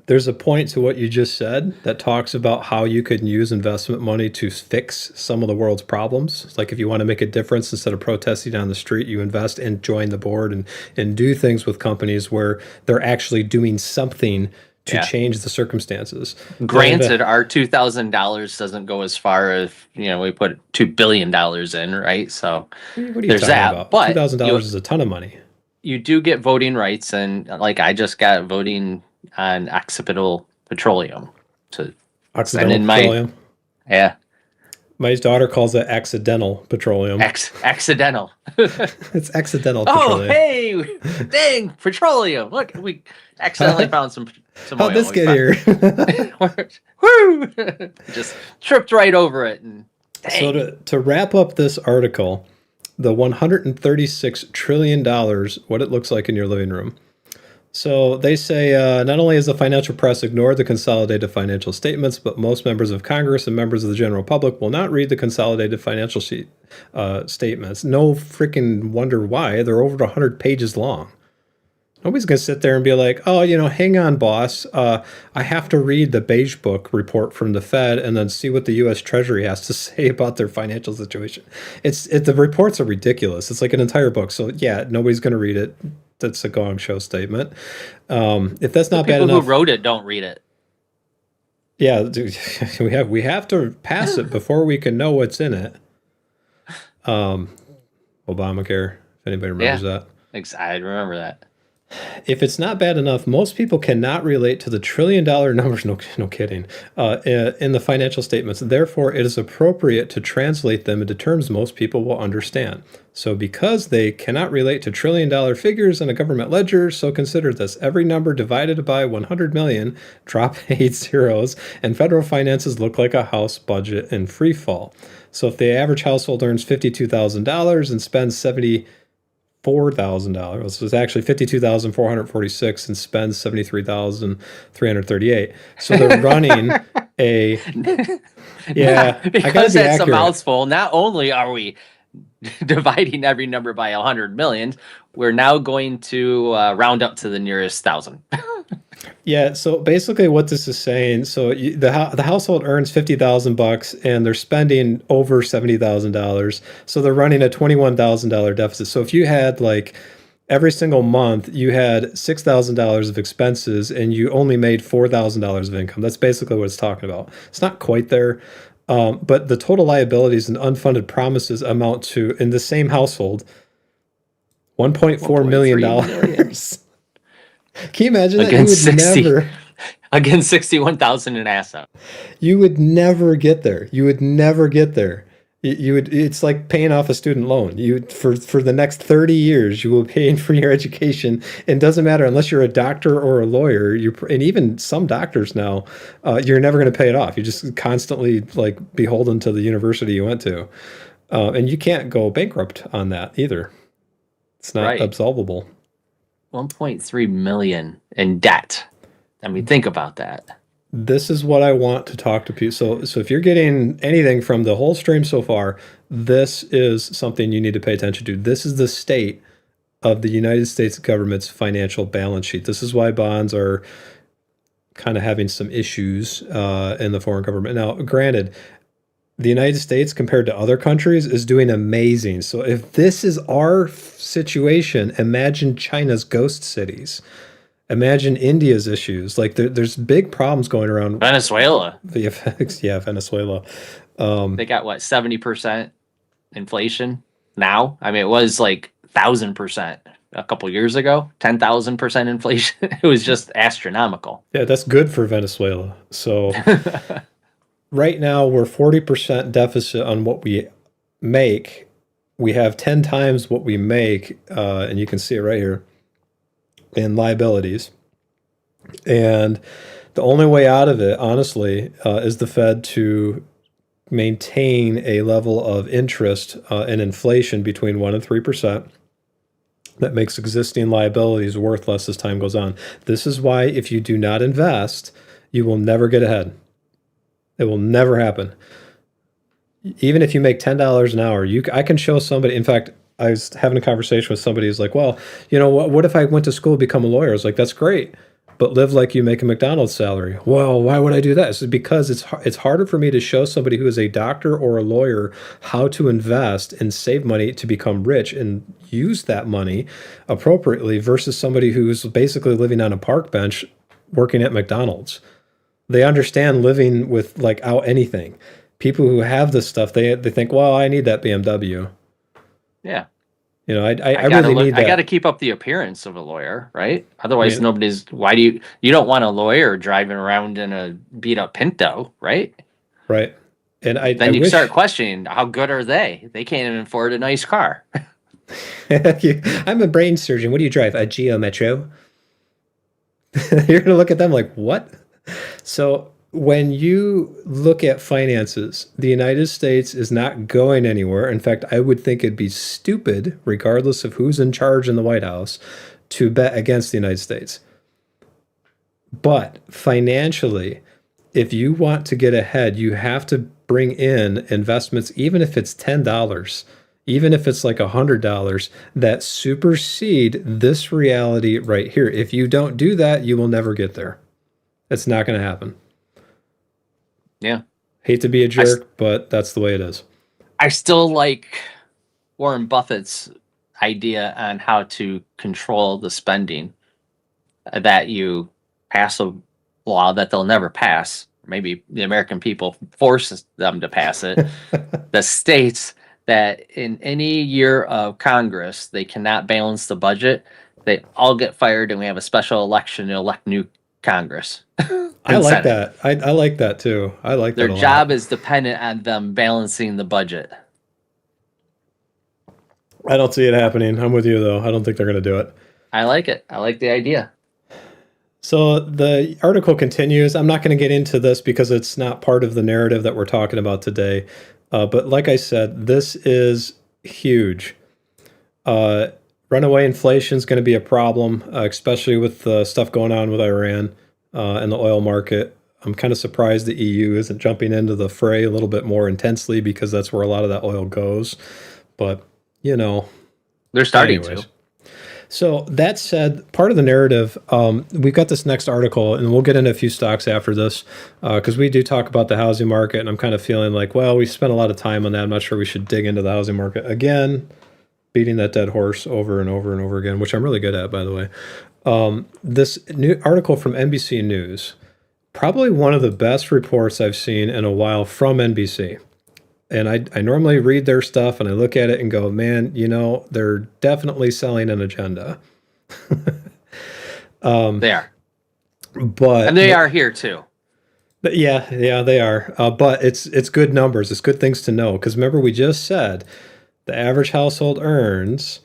there's a point to what you just said that talks about how you could use investment money to fix some of the world's problems. It's like if you want to make a difference instead of protesting on the street, you invest and join the board and do things with companies where they're actually doing something to Yeah. change the circumstances. Granted, our $2,000 doesn't go as far as we put $2 billion in, right? So What are you there's talking that. about? But $2,000 is a ton of money. you do get voting rights, and like I just got voting on Occidental Petroleum to send Occidental in my petroleum. yeah My daughter calls it accidental petroleum. accidental. It's accidental Oh, petroleum. hey, dang, petroleum! Look, we accidentally found some How'd oil. this We get found- here? Woo! Just tripped right over it, and So dang. to wrap up this article, the $136 trillion, what it looks like in your living room. So they say not only has the financial press ignored the consolidated financial statements, but most members of Congress and members of the general public will not read the consolidated financial statements. No freaking wonder why. They're over 100 pages long. Nobody's going to sit there and be like, oh, hang on, boss. I have to read the Beige Book report from the Fed and then see what the U.S. Treasury has to say about their financial situation. The reports are ridiculous. It's like an entire book. So, yeah, nobody's going to read it. That's a gong show statement. If that's The not bad people who enough, wrote it don't read it. yeah, dude, we have to pass it before we can know what's in it. Obamacare, if anybody remembers that. I remember that. If it's not bad enough, most people cannot relate to the $1 trillion numbers. No, no kidding. In the financial statements. Therefore, it is appropriate to translate them into terms most people will understand. So, because they cannot relate to $1 trillion figures in a government ledger, so consider this: every number divided by 100 million, drop 8 zeros, and federal finances look like a house budget in free fall. So, if the average household earns $52,000 and spends $74,000. It's actually 52,446 and spends 73,338. So they're running a yeah. I gotta Because be that's a accurate. mouthful. Not only are we dividing every number by 100 million, we're now going to round up to the nearest thousand. Yeah, so basically what this is saying, so the household earns 50,000 bucks and they're spending over $70,000. So they're running a $21,000 deficit. So if you had like every single month you had $6,000 of expenses and you only made $4,000 of income. That's basically what it's talking about. It's not quite there. But the total liabilities and unfunded promises amount to, in the same household, $1.4 million. 1.3 million. Can you imagine that? Against 60. Never, Against 61,000 in asset. you would never get there. You would never get there. You would. It's like paying off a student loan. You for the next 30 years, you will be paying for your education. And it doesn't matter unless you're a doctor or a lawyer. And even some doctors now, you're never going to pay it off. You're just constantly like beholden to the university you went to, and you can't go bankrupt on that either. It's not Right. absolvable. 1.3 million in debt. I mean, think about that. This is what I want to talk to people. So if you're getting anything from the whole stream so far, this is something you need to pay attention to. This is the state of the United States government's financial balance sheet. This is why bonds are kind of having some issues in the foreign government. Now, granted, the United States compared to other countries is doing amazing. So if this is our situation, imagine China's ghost cities. Imagine India's issues. Like there's big problems going around. Venezuela, The effects, yeah, Venezuela. they got what, 70% inflation now? I mean, it was like 1,000% a couple years ago, 10,000% inflation. It was just astronomical. Yeah, that's good for Venezuela. So right now we're 40% deficit on what we make. We have 10 times what we make, and you can see it right here in liabilities. And the only way out of it, honestly, is the Fed to maintain a level of interest and inflation between 1% and 3%. That makes existing liabilities worth less as time goes on. This is why if you do not invest, you will never get ahead. It will never happen. Even if you make $10 an hour, I can show somebody. In fact, I was having a conversation with somebody who's like, well, you know, what if I went to school to become a lawyer? I was like, that's great, but live like you make a McDonald's salary. Well, why would I do that? It's because it's harder for me to show somebody who is a doctor or a lawyer how to invest and save money to become rich and use that money appropriately versus somebody who's basically living on a park bench working at McDonald's. They understand living with like out anything. People who have this stuff, they think, well, I need that BMW. Yeah. You know, I gotta really need I that. got to keep up the appearance of a lawyer, right? Otherwise, Yeah. nobody's. Why do you don't want a lawyer driving around in a beat up Pinto, right? Right. And I Then you wish start questioning how good are they? They can't even afford a nice car. I'm a brain surgeon. What do you drive? A Geo Metro? You're gonna look at them like, what? So when you look at finances, the United States is not going anywhere. In fact, I would think it'd be stupid, regardless of who's in charge in the White House, to bet against the United States. But financially, if you want to get ahead, you have to bring in investments, even if it's $10, even if it's like $100, that supersede this reality right here. If you don't do that, you will never get there. It's not going to happen. Yeah. Hate to be a jerk, but that's the way it is. I still like Warren Buffett's idea on how to control the spending, that you pass a law that they'll never pass. Maybe the American people forces them to pass it. That states that in any year of Congress, they cannot balance the budget They all get fired, and we have a special election to elect new Congress. I and like Senate. that. I like that too. I like Their that a lot. job is dependent on them balancing the budget. I don't see it happening. I'm with you though. I don't think they're going to do it. I like it. I like the idea. So the article continues. I'm not going to get into this because it's not part of the narrative that we're talking about today. But like I said, this is huge. Uh, Runaway inflation is going to be a problem, especially with the stuff going on with Iran and the oil market. I'm kind of surprised the EU isn't jumping into the fray a little bit more intensely because that's where a lot of that oil goes. But, you know, They're starting anyways. to. So that said, part of the narrative, we've got this next article, and we'll get into a few stocks after this because we do talk about the housing market, and I'm kind of feeling like, well, we spent a lot of time on that. I'm not sure we should dig into the housing market again, beating that dead horse over and over and over again, which I'm really good at, by the way. This new article from NBC News, probably one of the best reports I've seen in a while from NBC. And I normally read their stuff and I look at it and go, man, they're definitely selling an agenda. They are. But And they are here too. yeah, they are. But it's good numbers. It's good things to know because remember we just said the average household earns.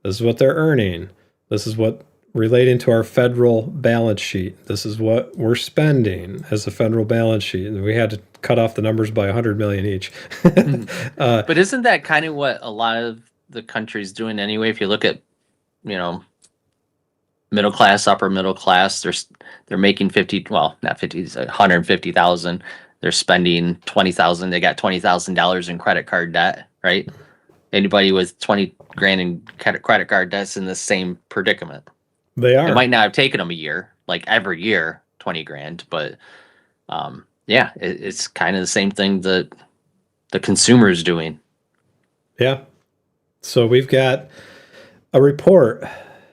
This is what they're earning. This is what relating to our federal balance sheet. This is what we're spending as a federal balance sheet, and we had to cut off the numbers by 100 million each. But isn't that kind of what a lot of the country's doing anyway? If you look at, middle class, upper middle class, they're making 50, well, not 50, it's 150,000. They're spending 20,000. They got $20,000 in credit card debt, right? Anybody with 20 grand in credit card debt's in the same predicament. They are. It might not have taken them a year, like every year, 20 grand, but it's kind of the same thing that the consumer is doing. Yeah. So we've got a report.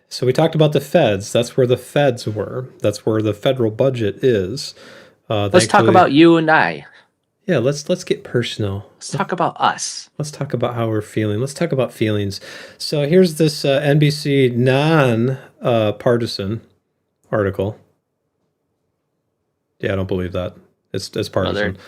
So we talked about the feds. That's where the feds were. That's where the federal budget is. Let's talk about you and I. Yeah, let's get personal. Let's talk about us. Let's talk about how we're feeling. Let's talk about feelings. So here's this NBC non-partisan article. Yeah, I don't believe that. It's partisan.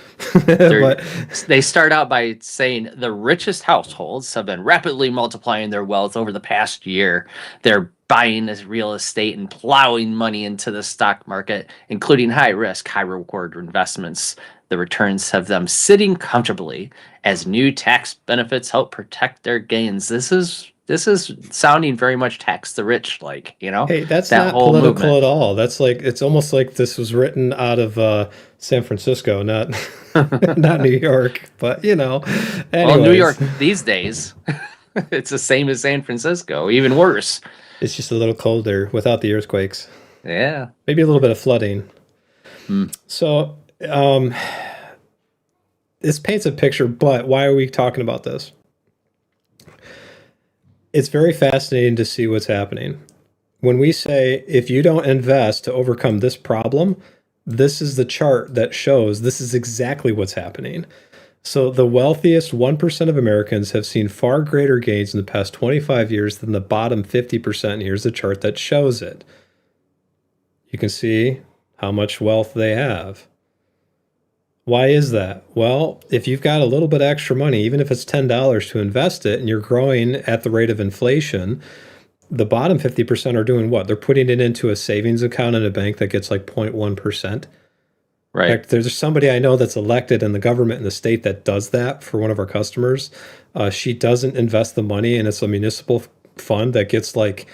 But they start out by saying the richest households have been rapidly multiplying their wealth over the past year. They're buying this real estate and plowing money into the stock market, including high risk, high reward investments. The returns have them sitting comfortably as new tax benefits help protect their gains. This is sounding very much tax the rich, Hey, that's that not whole political movement. at all. That's like it's almost like this was written out of San Francisco, not not New York. But Well, New anyways, York these days, it's the same as San Francisco, even worse. it's just a little colder without the earthquakes. Yeah. Maybe a little bit of flooding. So this paints a picture. But why are we talking about this? It's very fascinating to see what's happening. When we say, if you don't invest to overcome this problem, this is the chart that shows this is exactly what's happening. So the wealthiest 1% of Americans have seen far greater gains in the past 25 years than the bottom 50%. Here's the chart that shows it. You can see how much wealth they have. Why is that? Well, if you've got a little bit extra money, even if it's $10 to invest it and you're growing at the rate of inflation, the bottom 50% are doing what? They're putting it into a savings account in a bank that gets like 0.1%. Right. In fact, there's somebody I know that's elected in the government in the state that does that for one of our customers. She doesn't invest the money and it's a municipal fund that gets like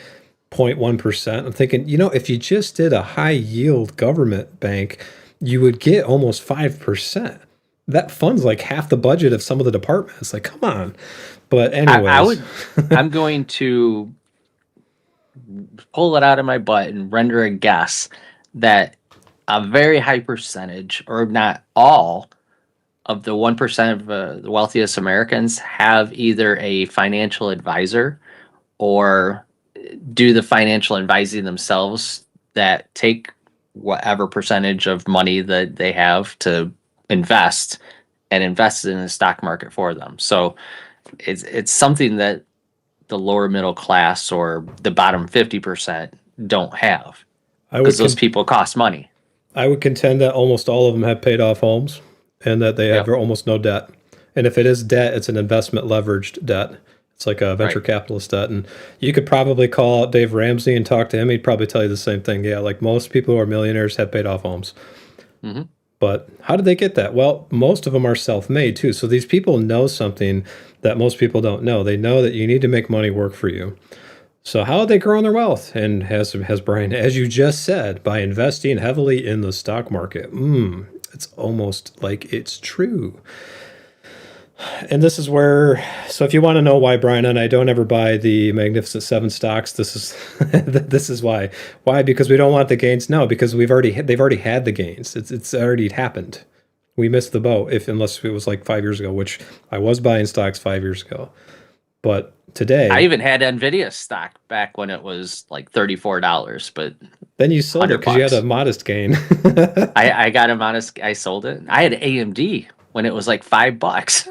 0.1%. I'm thinking, if you just did a high yield government bank, you would get almost 5%. That fund's like half the budget of some of the departments. Like, come on. But anyways, I'm going to pull it out of my butt and render a guess that a very high percentage, or not all, of the 1% of the wealthiest Americans have either a financial advisor or do the financial advising themselves that take whatever percentage of money that they have to invest and invest in the stock market for them. So it's something that the lower middle class or the bottom 50% don't have, I because would those people cost money. I would contend that almost all of them have paid off homes and that they have Yep. almost no debt. And if it is debt, it's an investment leveraged debt. It's like a venture Right. capitalist debt. And you could probably call Dave Ramsey and talk to him. He'd probably tell you the same thing. Yeah, like most people who are millionaires have paid off homes. Hmm. But how did they get that? Well, most of them are self made too. So these people know something that most people don't know. They know that you need to make money work for you. So how have they grown their wealth? And has Brian, as you just said, by investing heavily in the stock market. It's almost like it's true. And this is where, so if you want to know why Brian and I don't ever buy the Magnificent Seven stocks, this is this is why. Why? Because we don't want the gains. No, because they've already had the gains. It's already happened. We missed the boat if unless it was like 5 years ago, which I was buying stocks 5 years ago. But I today, even had Nvidia stock back when it was like $34, but then you sold it because you had a $100. modest gain. I got him honest. I sold it. I had AMD when it was like $5,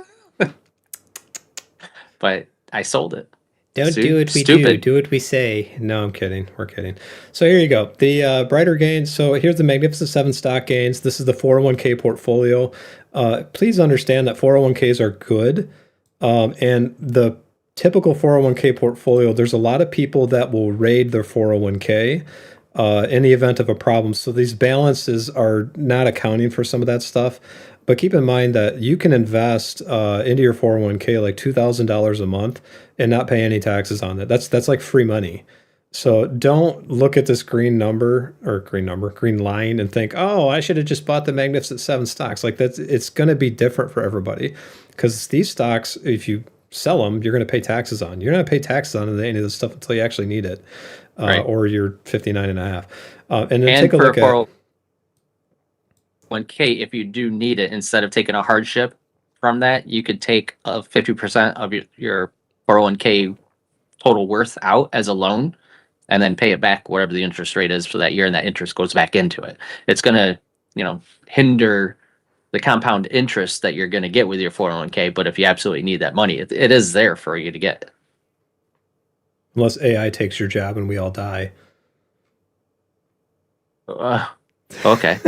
but I sold it. Don't See? do what we do. Stupid. Do what we say. No, I'm kidding. We're kidding. So here you go. The brighter gains. So here's the Magnificent Seven stock gains. This is the 401k portfolio. Please understand that 401ks are good. And the typical 401k portfolio, there's a lot of people that will raid their 401k in the event of a problem. So these balances are not accounting for some of that stuff. But keep in mind that you can invest into your 401k like $2,000 a month and not pay any taxes on it. That's like free money. So don't look at this green line and think, oh, I should have just bought the Magnificent Seven stocks. Like that's it's going to be different for everybody because these stocks, if you sell them, you're going to pay taxes on. You're not going to pay taxes on any of this stuff until you actually need it, Right. or you're 59 and a half. And then And take a for look at 401k, if you do need it, instead of taking a hardship from that, you could take a 50% of your 401k total worth out as a loan and then pay it back whatever the interest rate is for that year, and that interest goes back into it. It's going to, hinder the compound interest that you're going to get with your 401k, but if you absolutely need that money, it is there for you to get. unless AI takes your job and we all die. Okay.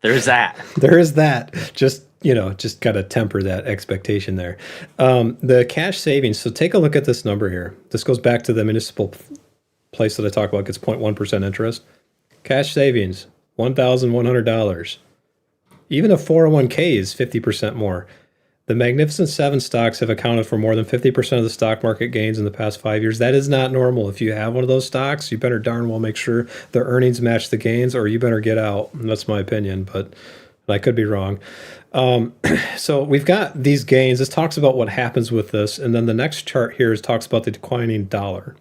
There's that. There is that. Just got to temper that expectation there. The cash savings. So take a look at this number here. This goes back to the municipal place that I talk about gets 0.1% interest. Cash savings, $1,100. Even a 401k is 50% more. The Magnificent Seven stocks have accounted for more than 50% of the stock market gains in the past 5 years. That is not normal. If you have one of those stocks, you better darn well make sure the earnings match the gains, or you better get out. That's my opinion, but I could be wrong. So we've got these gains. This talks about what happens with this. And then the next chart here talks about the declining dollar.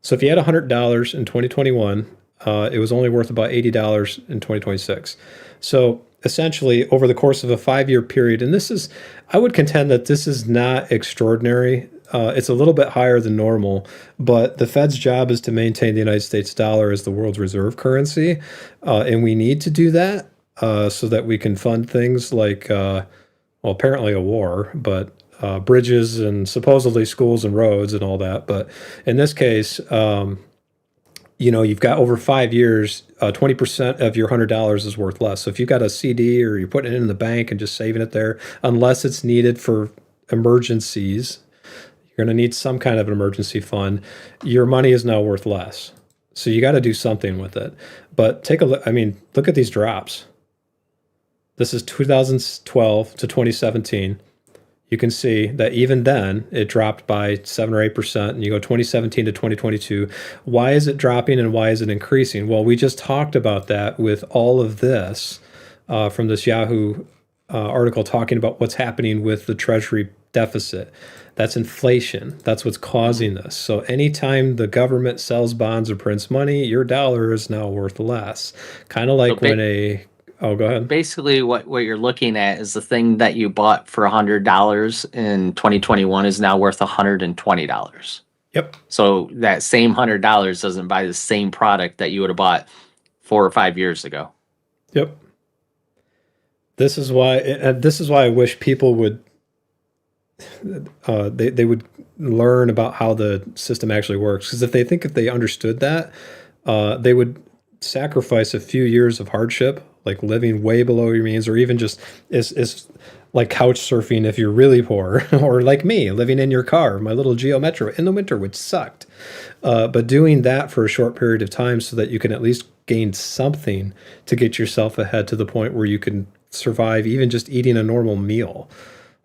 So if you had $100 in 2021, it was only worth about $80 in 2026. So essentially, over the course of a 5-year period, and I would contend that this is not extraordinary. It's a little bit higher than normal, but the Fed's job is to maintain the United States dollar as the world's reserve currency, and we need to do that so that we can fund things like, apparently a war, but bridges and supposedly schools and roads and all that. But in this case, you've got over 5 years, 20% of your $100 is worth less. So if you've got a CD or you're putting it in the bank and just saving it there, unless it's needed for emergencies, you're going to need some kind of an emergency fund. Your money is now worth less. So you got to do something with it. But take a look. I mean, look at these drops. This is 2012 to 2017. You can see that even then it dropped by 7 or 8%. And you go 2017 to 2022. Why is it dropping and why is it increasing? Well, we just talked about that with all of this from this Yahoo article talking about what's happening with the Treasury deficit. That's inflation. That's what's causing this. So anytime the government sells bonds or prints money, your dollar is now worth less. Kind of like Oh, go ahead. Basically, what you're looking at is the thing that you bought for $100 in 2021 is now worth $120. Yep. So that same $100 doesn't buy the same product that you would have bought 4 or 5 years ago. Yep. This is why I wish people would they would learn about how the system actually works. Because if they understood that, they would sacrifice a few years of hardship, like living way below your means, or even just is like couch surfing if you're really poor, or like me, living in your car, my little Geo Metro in the winter, which sucked. But doing that for a short period of time so that you can at least gain something to get yourself ahead to the point where you can survive even just eating a normal meal.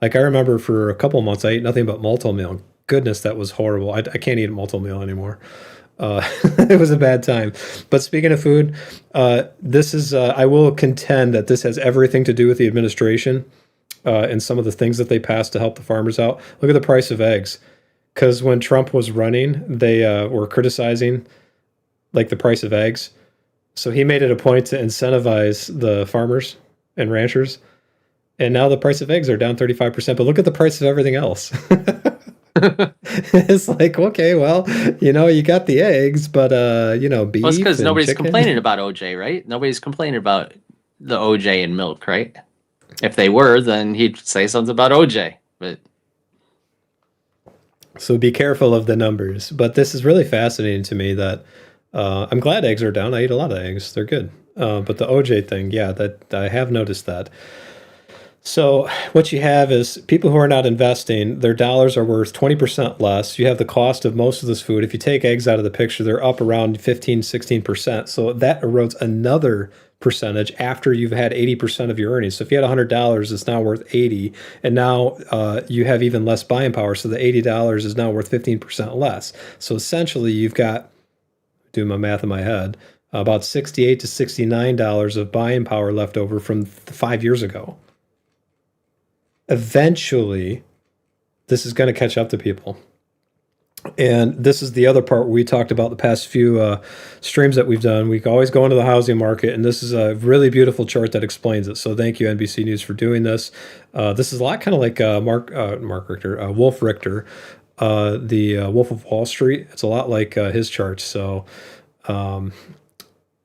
Like I remember for a couple of months, I ate nothing but Multi-Meal. Goodness, that was horrible. I can't eat Multi-Meal anymore. It was a bad time. But speaking of food, this is, I will contend that this has everything to do with the administration and some of the things that they passed to help the farmers out. Look at the price of eggs. Because when Trump was running, they were criticizing like the price of eggs. So he made it a point to incentivize the farmers and ranchers. And now the price of eggs are down 35%. But look at the price of everything else. It's like, okay, well, you got the eggs, but beef. Well, it's because and nobody's chicken. complaining about OJ, right? Nobody's complaining about the OJ and milk, right? If they were, then he'd say something about OJ. But So be careful of the numbers. But this is really fascinating to me that I'm glad eggs are down. I eat a lot of eggs. They're good. But the OJ thing, yeah, that I have noticed that. So what you have is people who are not investing, their dollars are worth 20% less. You have the cost of most of this food. If you take eggs out of the picture, they're up around 15, 16%. So that erodes another percentage after you've had 80% of your earnings. So if you had $100, it's now worth 80. And now you have even less buying power. So the $80 is now worth 15% less. So essentially you've got, doing my math in my head, about $68 to $69 of buying power left over from 5 years ago. Eventually, this is going to catch up to people. And this is the other part we talked about the past few streams that we've done. We always go into the housing market, and this is a really beautiful chart that explains it. So thank you, NBC News, for doing this. This is a lot kind of like Wolf Richter, the Wolf of Wall Street. It's a lot like his charts. So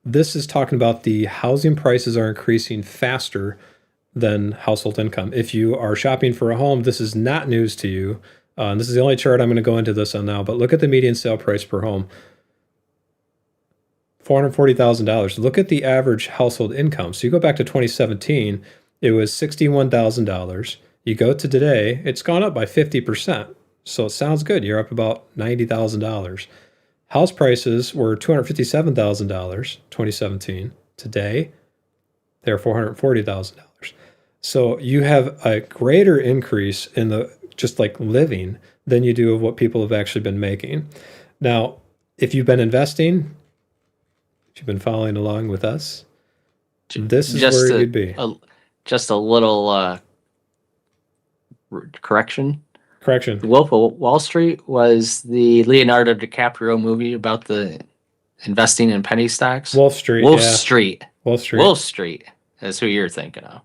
this is talking about the housing prices are increasing faster than household income. If you are shopping for a home, this is not news to you. And this is the only chart I'm going to go into this on now, but look at the median sale price per home. $440,000. Look at the average household income. So you go back to 2017, it was $61,000. You go to today, it's gone up by 50%. So it sounds good. You're up about $90,000. House prices were $257,000, 2017. Today, they're $440,000. So you have a greater increase in the just like living than you do of what people have actually been making. Now, if you've been investing, if you've been following along with us, this is where you'd be. Just a little correction. Correction. Wolf of Wall Street was the Leonardo DiCaprio movie about the investing in penny stocks. Wolf Street. Wolf yeah. Street. Wall Street. Wolf Street is who you're thinking of.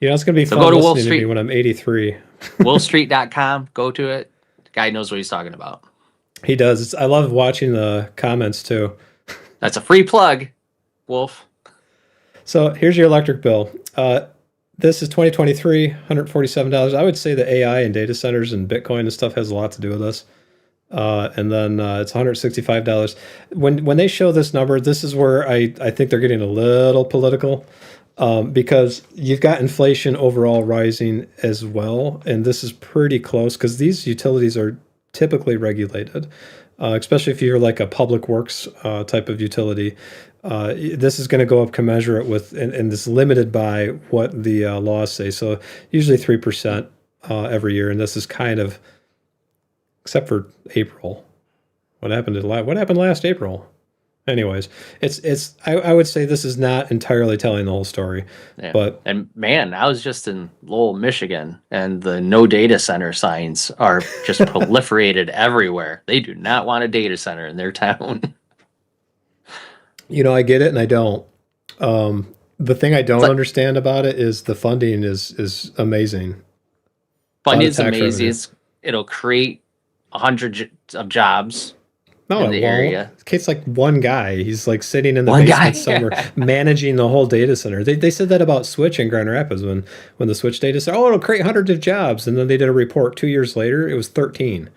It's going to be So fun go to listening Wolf to Street. me when I'm 83. Wolfstreet.com. Go to it. The guy knows what he's talking about. He does. I love watching the comments too. That's a free plug, Wolf. So here's your electric bill. This is 2023, $147. I would say the AI and data centers and Bitcoin and stuff has a lot to do with this. And then it's $165. When they show this number, this is where I think they're getting a little political. Because you've got inflation overall rising as well, and this is pretty close because these utilities are typically regulated, especially if you're like a public works type of utility. This is going to go up commensurate with, and it's limited by what the laws say. So usually 3% every year, and this is kind of, except for April. What happened last April? Anyways, I would say this is not entirely telling the whole story, Yeah. but And man, I was just in Lowell, Michigan, and the no data center signs are just proliferated everywhere. They do not want a data center in their town. I get it and I don't. The thing I don't understand about it is the funding is amazing. Funding of is tax amazing. revenue. It'll create 100 of jobs. No, in the it won't. area. It's like one guy. He's like sitting in the One basement guy. somewhere managing the whole data center. They said that about Switch in Grand Rapids when the Switch data center, it'll create hundreds of jobs. And then they did a report 2 years later, it was 13.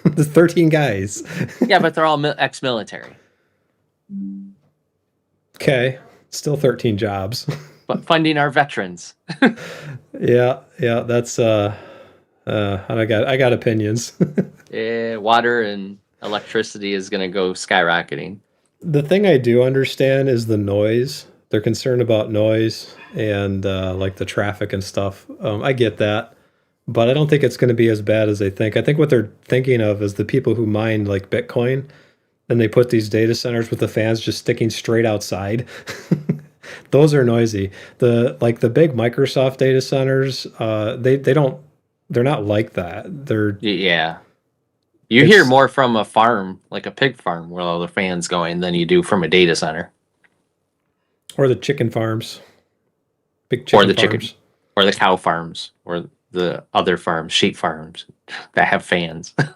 There's 13 guys. Yeah, but they're all ex-military. Okay, still 13 jobs. But funding our veterans. Yeah, yeah, that's I got opinions. Water and electricity is going to go skyrocketing. The thing I do understand is the noise. They're concerned about noise and like the traffic and stuff. I get that, but I don't think it's going to be as bad as they think. I think what they're thinking of is the people who mine like Bitcoin and they put these data centers with the fans just sticking straight outside. Those are noisy. The big Microsoft data centers, they don't they're not like that. Yeah. You hear It's more from a farm, like a pig farm, where all the fans going, than you do from a data center or the chicken farms, big or chicken the chicken farms. or the cow farms or the other farms, sheep farms that have fans. Can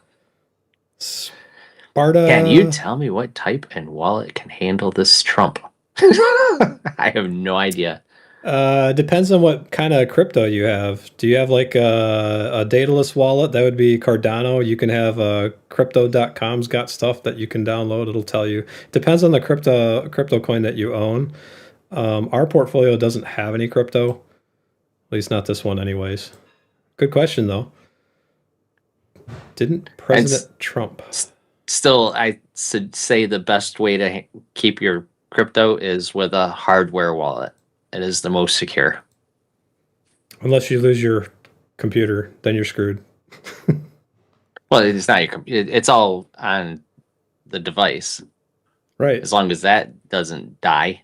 you Sparta. tell me what type and wallet can handle this Trump? I have no idea. Depends on what kind of crypto you have. Do you have like a dataless wallet? That would be Cardano. You can have crypto.com's got stuff that you can download. It'll tell you. Depends on the crypto coin that you own. Our portfolio doesn't have any crypto, at least not this one, anyways. Good question though. Didn't And President Trump? still, I should say the best way to keep your crypto is with a hardware wallet. It is the most secure. Unless you lose your computer, then you're screwed. Well, it's not it's all on the device, Right. as long as that doesn't die.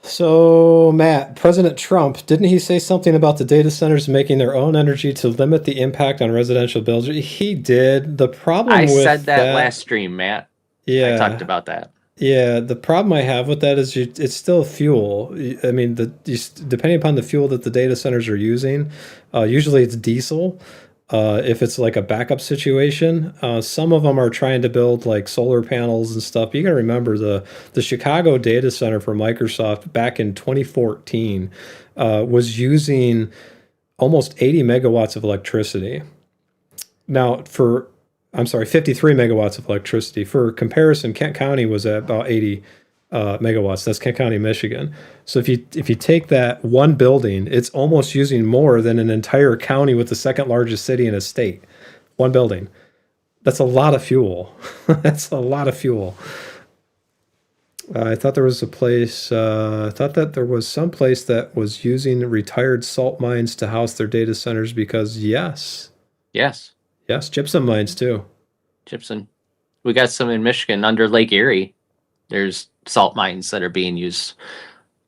So, Matt, President Trump, didn't he say something about the data centers making their own energy to limit the impact on residential bills? He did. The problem I with said that that, last stream, Matt. I talked yeah, about that. yeah, the problem I have with that is it's still fuel. I mean, depending upon the fuel that the data centers are using, usually it's diesel. If it's like a backup situation, some of them are trying to build like solar panels and stuff. You got to remember the Chicago data center for Microsoft back in 2014 was using almost 80 megawatts of electricity. Now, I'm sorry, 53 megawatts of electricity. For comparison, Kent County was at about 80 megawatts. That's Kent County, Michigan. So if you take that one building, it's almost using more than an entire county with the second largest city in a state. One building. That's a lot of fuel. That's a lot of fuel. I thought there was a place. I thought that there was some place that was using retired salt mines to house their data centers because yes, Yes, yes, gypsum mines too. gypsum. We got some in Michigan under Lake Erie. There's salt mines that are being used.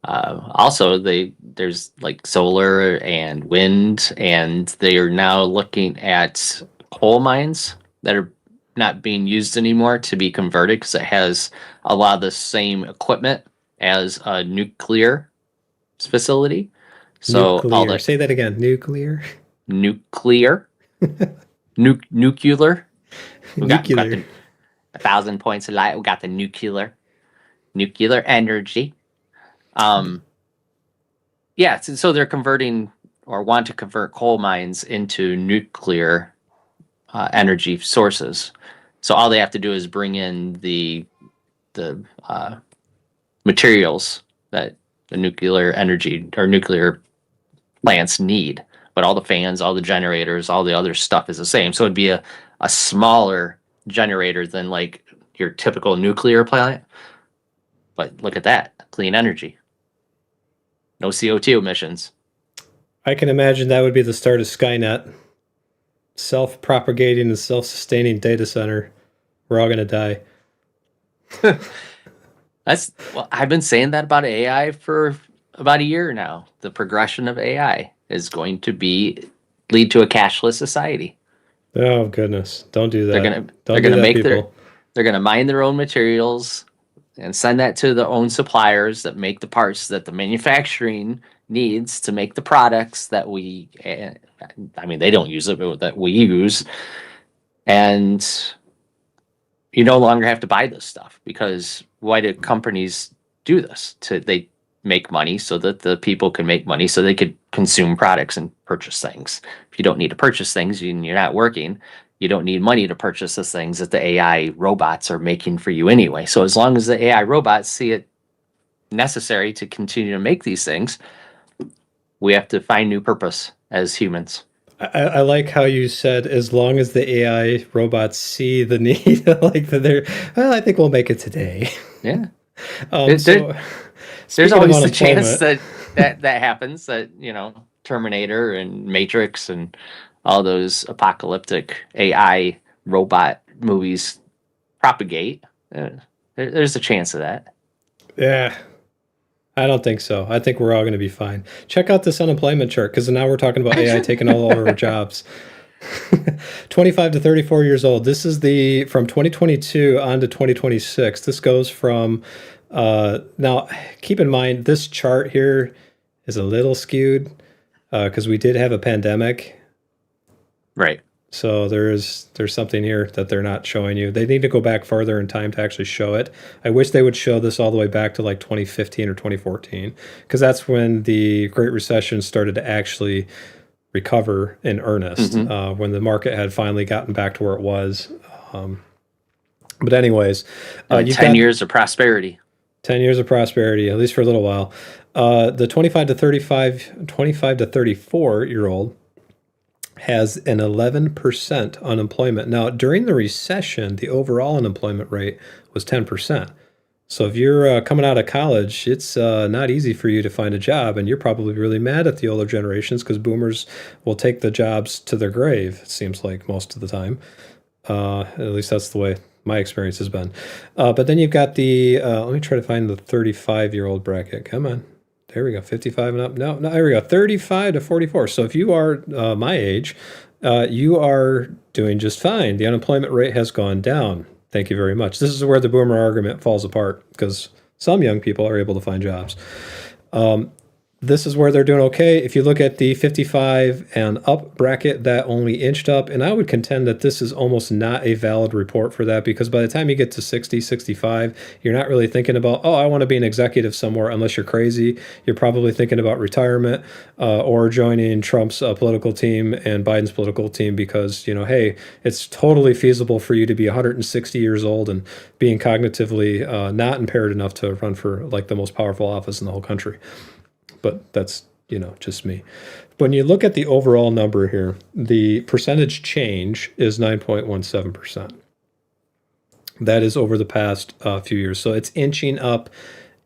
Also, there's like solar and wind, and they are now looking at coal mines that are not being used anymore to be converted because it has a lot of the same equipment as a nuclear facility. So all Nuclear. the Say that again. Nuclear. nuclear, nuclear. We got Nuclear. the 1,000 points of light. We got the nuclear energy. Yeah, so they're converting or want to convert coal mines into nuclear energy sources. So all they have to do is bring in the materials that the nuclear energy or nuclear plants need. But all the fans, all the generators, all the other stuff is the same. So it'd be a smaller generator than like your typical nuclear plant. But look at that, clean energy. No CO2 emissions. I can imagine that would be the start of Skynet. Self-propagating and self-sustaining data center. We're all gonna die. I've been saying that about AI for about a year now. The progression of AI is going to lead to a cashless society. Oh goodness! Don't do They're that. gonna they're Don't do gonna that, make people. they're gonna mine their own materials and send that to their own suppliers that make the parts that the manufacturing needs to make the products that I mean, they don't use it, but that we use. And you no longer have to buy this stuff because why do companies do this? They make money so that the people can make money so they could consume products and purchase things. If you don't need to purchase things and you're not working, you don't need money to purchase the things that the AI robots are making for you anyway. So as long as the AI robots see it necessary to continue to make these things, we have to find new purpose as humans. I like how you said as long as the AI robots see the need, like that they're, well, I think we'll make it today. Yeah. Um, There, so there's speaking of always the chance unemployment, that happens, that, Terminator and Matrix and all those apocalyptic AI robot movies propagate. Uh, there's a chance of that. yeah, I don't think so. I think we're all going to be fine. Check out this unemployment chart because now we're talking about AI taking all our jobs. 25 to 34 years old. This is the from 2022 on to 2026. This goes from now keep in mind this chart here is a little skewed because we did have a pandemic. Right. So there's something here that they're not showing you. They need to go back farther in time to actually show it. I wish they would show this all the way back to like 2015 or 2014 because that's when the Great Recession started to actually recover in earnest, Hmm. when the market had finally gotten back to where it was. Um, but anyways, And you've 10 got years of prosperity. 10 years of prosperity, at least for a little while. The 25 to 34-year-old has an 11% unemployment. Now, during the recession, the overall unemployment rate was 10%. So if you're coming out of college, it's not easy for you to find a job, and you're probably really mad at the older generations because boomers will take the jobs to their grave, it seems like most of the time. At least that's the way my experience has been. But then you've got let me try to find the 35-year-old bracket. Come on. There we go. 55 and up. No, no, there we go. 35 to 44. So if you are my age, you are doing just fine. The unemployment rate has gone down. Thank you very much. This is where the boomer argument falls apart because some young people are able to find jobs. This is where they're doing okay. If you look at the 55 and up bracket, that only inched up. And I would contend that this is almost not a valid report for that because by the time you get to 60, 65, you're not really thinking about, oh, I want to be an executive somewhere unless you're crazy. You're probably thinking about retirement or joining Trump's political team and Biden's political team because, hey, it's totally feasible for you to be 160 years old and being cognitively not impaired enough to run for like the most powerful office in the whole country. But that's, just me. When you look at the overall number here, the percentage change is 9.17%. That is over the past few years. So it's inching up.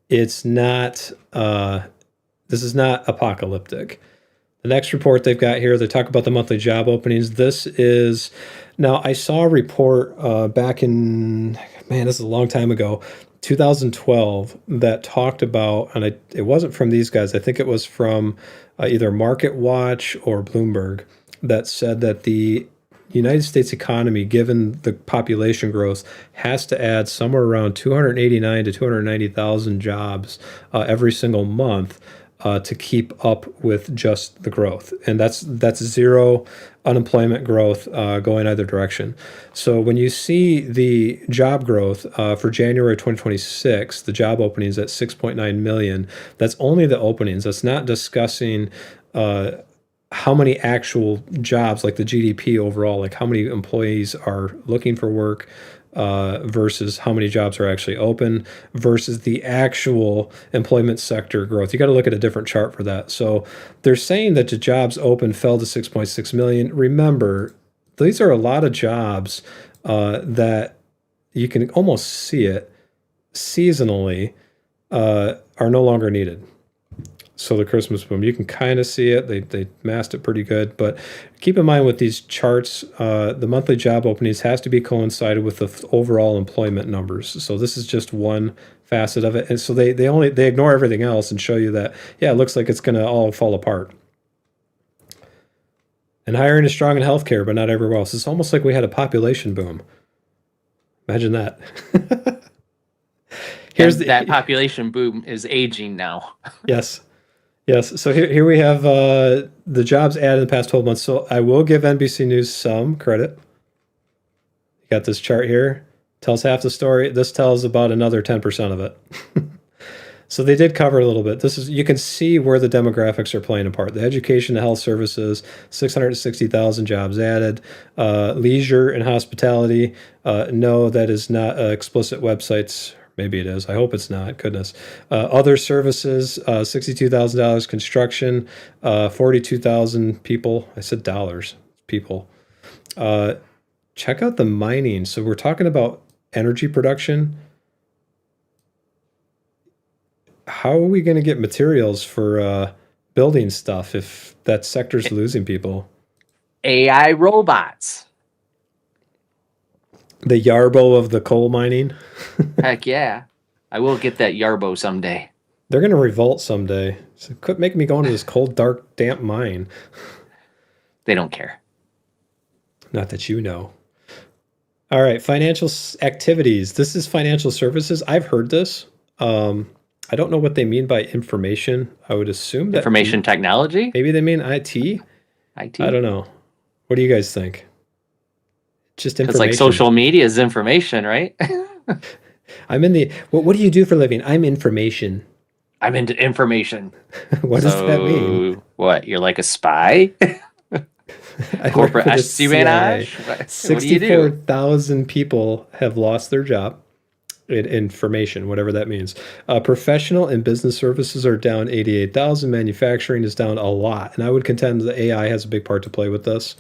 It's not, this is not apocalyptic. The next report they've got here, they talk about the monthly job openings. This is, now I saw a report back in, man, this is a long time ago, 2012, that talked about, and it wasn't from these guys, I think it was from either Market Watch or Bloomberg, that said that the United States economy, given the population growth, has to add somewhere around 289 to 290,000 jobs every single month to keep up with just the growth, and that's zero unemployment growth going either direction. So when you see the job growth for January 2026, the job openings at 6.9 million, that's only the openings. That's not discussing how many actual jobs, like the GDP overall, like how many employees are looking for work versus how many jobs are actually open versus the actual employment sector growth. You got to look at a different chart for that. So they're saying that the jobs open fell to 6.6 million. Remember, these are a lot of jobs that you can almost see it seasonally are no longer needed. So the Christmas boom, you can kind of see it. They masked it pretty good, but keep in mind with these charts, the monthly job openings has to be coincided with the overall employment numbers. So this is just one facet of it, and so they ignore everything else and show you that it looks like it's going to all fall apart. And hiring is strong in healthcare, but not everywhere else. It's almost like we had a population boom. Imagine that. That population boom is aging now. Yes. Yes. So here we have the jobs added in the past 12 months. So I will give NBC News some credit. You got this chart here. Tells half the story. This tells about another 10% of it. So they did cover a little bit. This is, you can see where the demographics are playing a part. The education, the health services, 660,000 jobs added. Leisure and hospitality. No, that is not explicit websites. Maybe it is. I hope it's not. Goodness. Other services, $62,000. Construction, 42,000 people. I said dollars. People. Check out the mining. So we're talking about energy production. How are we going to get materials for building stuff if that sector's losing people? AI robots. The Yarbo of the coal mining. Heck yeah. I will get that Yarbo someday. They're going to revolt someday. So quit making me go into this cold, dark, damp mine. They don't care. Not that you know. All right, financial activities. This is financial services. I've heard this. I don't know what they mean by information. I would assume that Information technology? maybe they mean IT. IT? I don't know. What do you guys think? Just It's information. like social media is information, right? I'm in the. What do you do for a living? I'm information. I'm into information. What does that mean? So, what? You're like a spy? I work Corporate for the espionage? CIA. What do you do? 64,000 people have lost their job in information, whatever that means. Professional and business services are down 88,000. Manufacturing is down a lot. And I would contend that AI has a big part to play with this.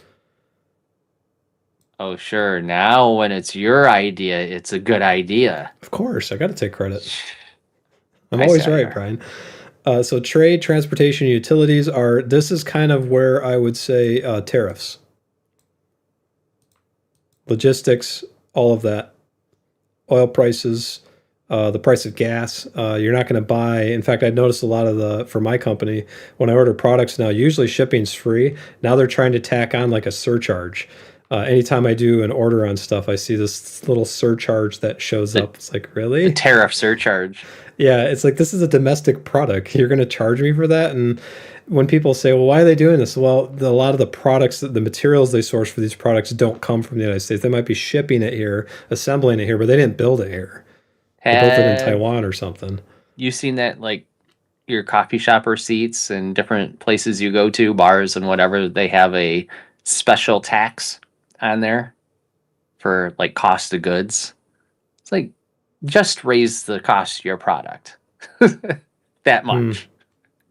Oh, sure. Now, when it's your idea, it's a good idea. Of course, I got to take credit. I'm I always see how you right, are. Brian. So trade, transportation, utilities are, this is kind of where I would say tariffs, logistics, all of that. Oil prices, the price of gas. You're not going to buy. In fact, I noticed a lot of for my company, when I order products now, usually shipping's free. Now they're trying to tack on like a surcharge. Anytime I do an order on stuff, I see this little surcharge that shows up. It's like, The really? tariff surcharge. Yeah, it's like, this is a domestic product. You're going to charge me for that? And when people say, well, why are they doing this? Well, a lot of the products, the materials they source for these products don't come from the United States. They might be shipping it here, assembling it here, but they didn't build it here. They built it in Have Taiwan or something. you seen that, like your coffee shop receipts and different places you go to, bars and whatever, they have a special tax on there for like cost of goods? It's like, just raise the cost of your product that Hmm. much.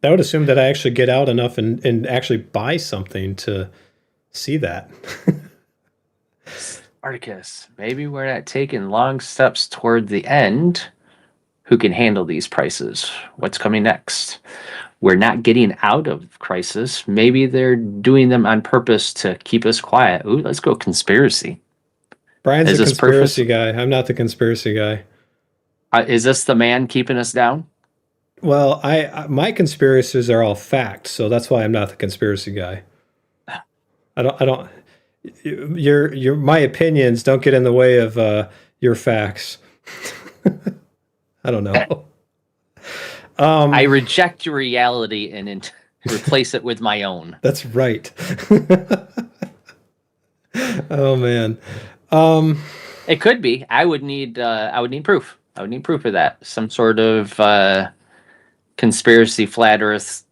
I would assume that I actually get out enough and actually buy something to see that. Spartacus, maybe we're not taking long steps toward the end. Who can handle these prices? What's coming next? We're not getting out of crisis. Maybe they're doing them on purpose to keep us quiet. Ooh, let's go conspiracy. Brian's Is the this conspiracy guy. I'm not the conspiracy guy. Is this the man keeping us down? Well, my conspiracies are all facts, so that's why I'm not the conspiracy guy. I don't. My opinions don't get in the way of your facts. I don't know. I reject your reality and replace it with my own. That's right. Oh man. It could be. I would need proof. I would need proof of that. Some sort of conspiracy flat earth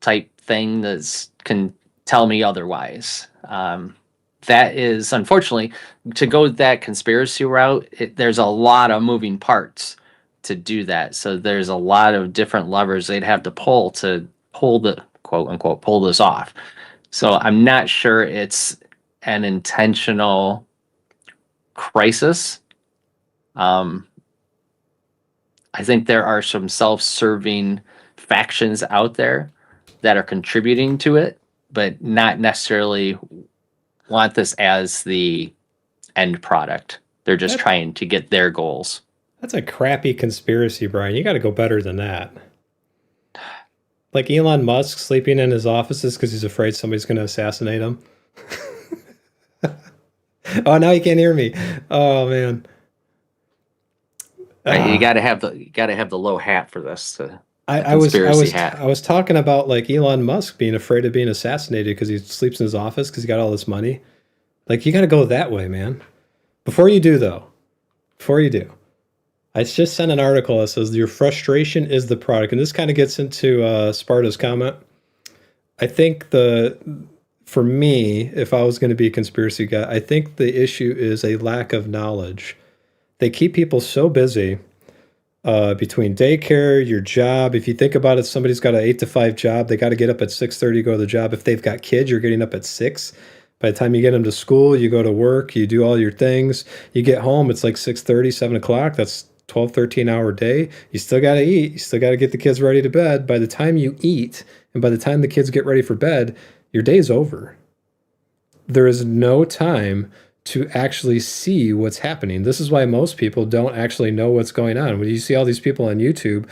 type thing that can tell me otherwise. That is, unfortunately, to go that conspiracy route, there's a lot of moving parts to do that. So there's a lot of different levers they'd have to pull to pull the quote unquote pull this off. So I'm not sure it's an intentional crisis. I think there are some self-serving factions out there that are contributing to it, but not necessarily want this as the end product. They're just That- trying to get their goals. That's a crappy conspiracy, Brian. You got to go better than that. Like Elon Musk sleeping in his offices because he's afraid somebody's going to assassinate him. Oh, now you can't hear me. Oh man. Right? You Ah. got to have the low hat for this. I was conspiracy hat. I was talking about like Elon Musk being afraid of being assassinated because he sleeps in his office because he got all this money. Like you got to go that way, man. Before you do, I just sent an article that says your frustration is the product, and this kind of gets into Sparta's comment. I think for me, if I was going to be a conspiracy guy, I think the issue is a lack of knowledge. They keep people so busy between daycare, your job. If you think about it, somebody's got an 8 to 5 job. They got to get up at 6:30 to go to the job. If they've got kids, you're getting up at 6. By the time you get them to school, you go to work, you do all your things. You get home, it's like 6:30, 7 o'clock. That's 12, 13 hour day. You still got to eat. You still got to get the kids ready to bed. By the time you eat and by the time the kids get ready for bed, your day's over. There is no time to actually see what's happening. This is why most people don't actually know what's going on. When you see all these people on YouTube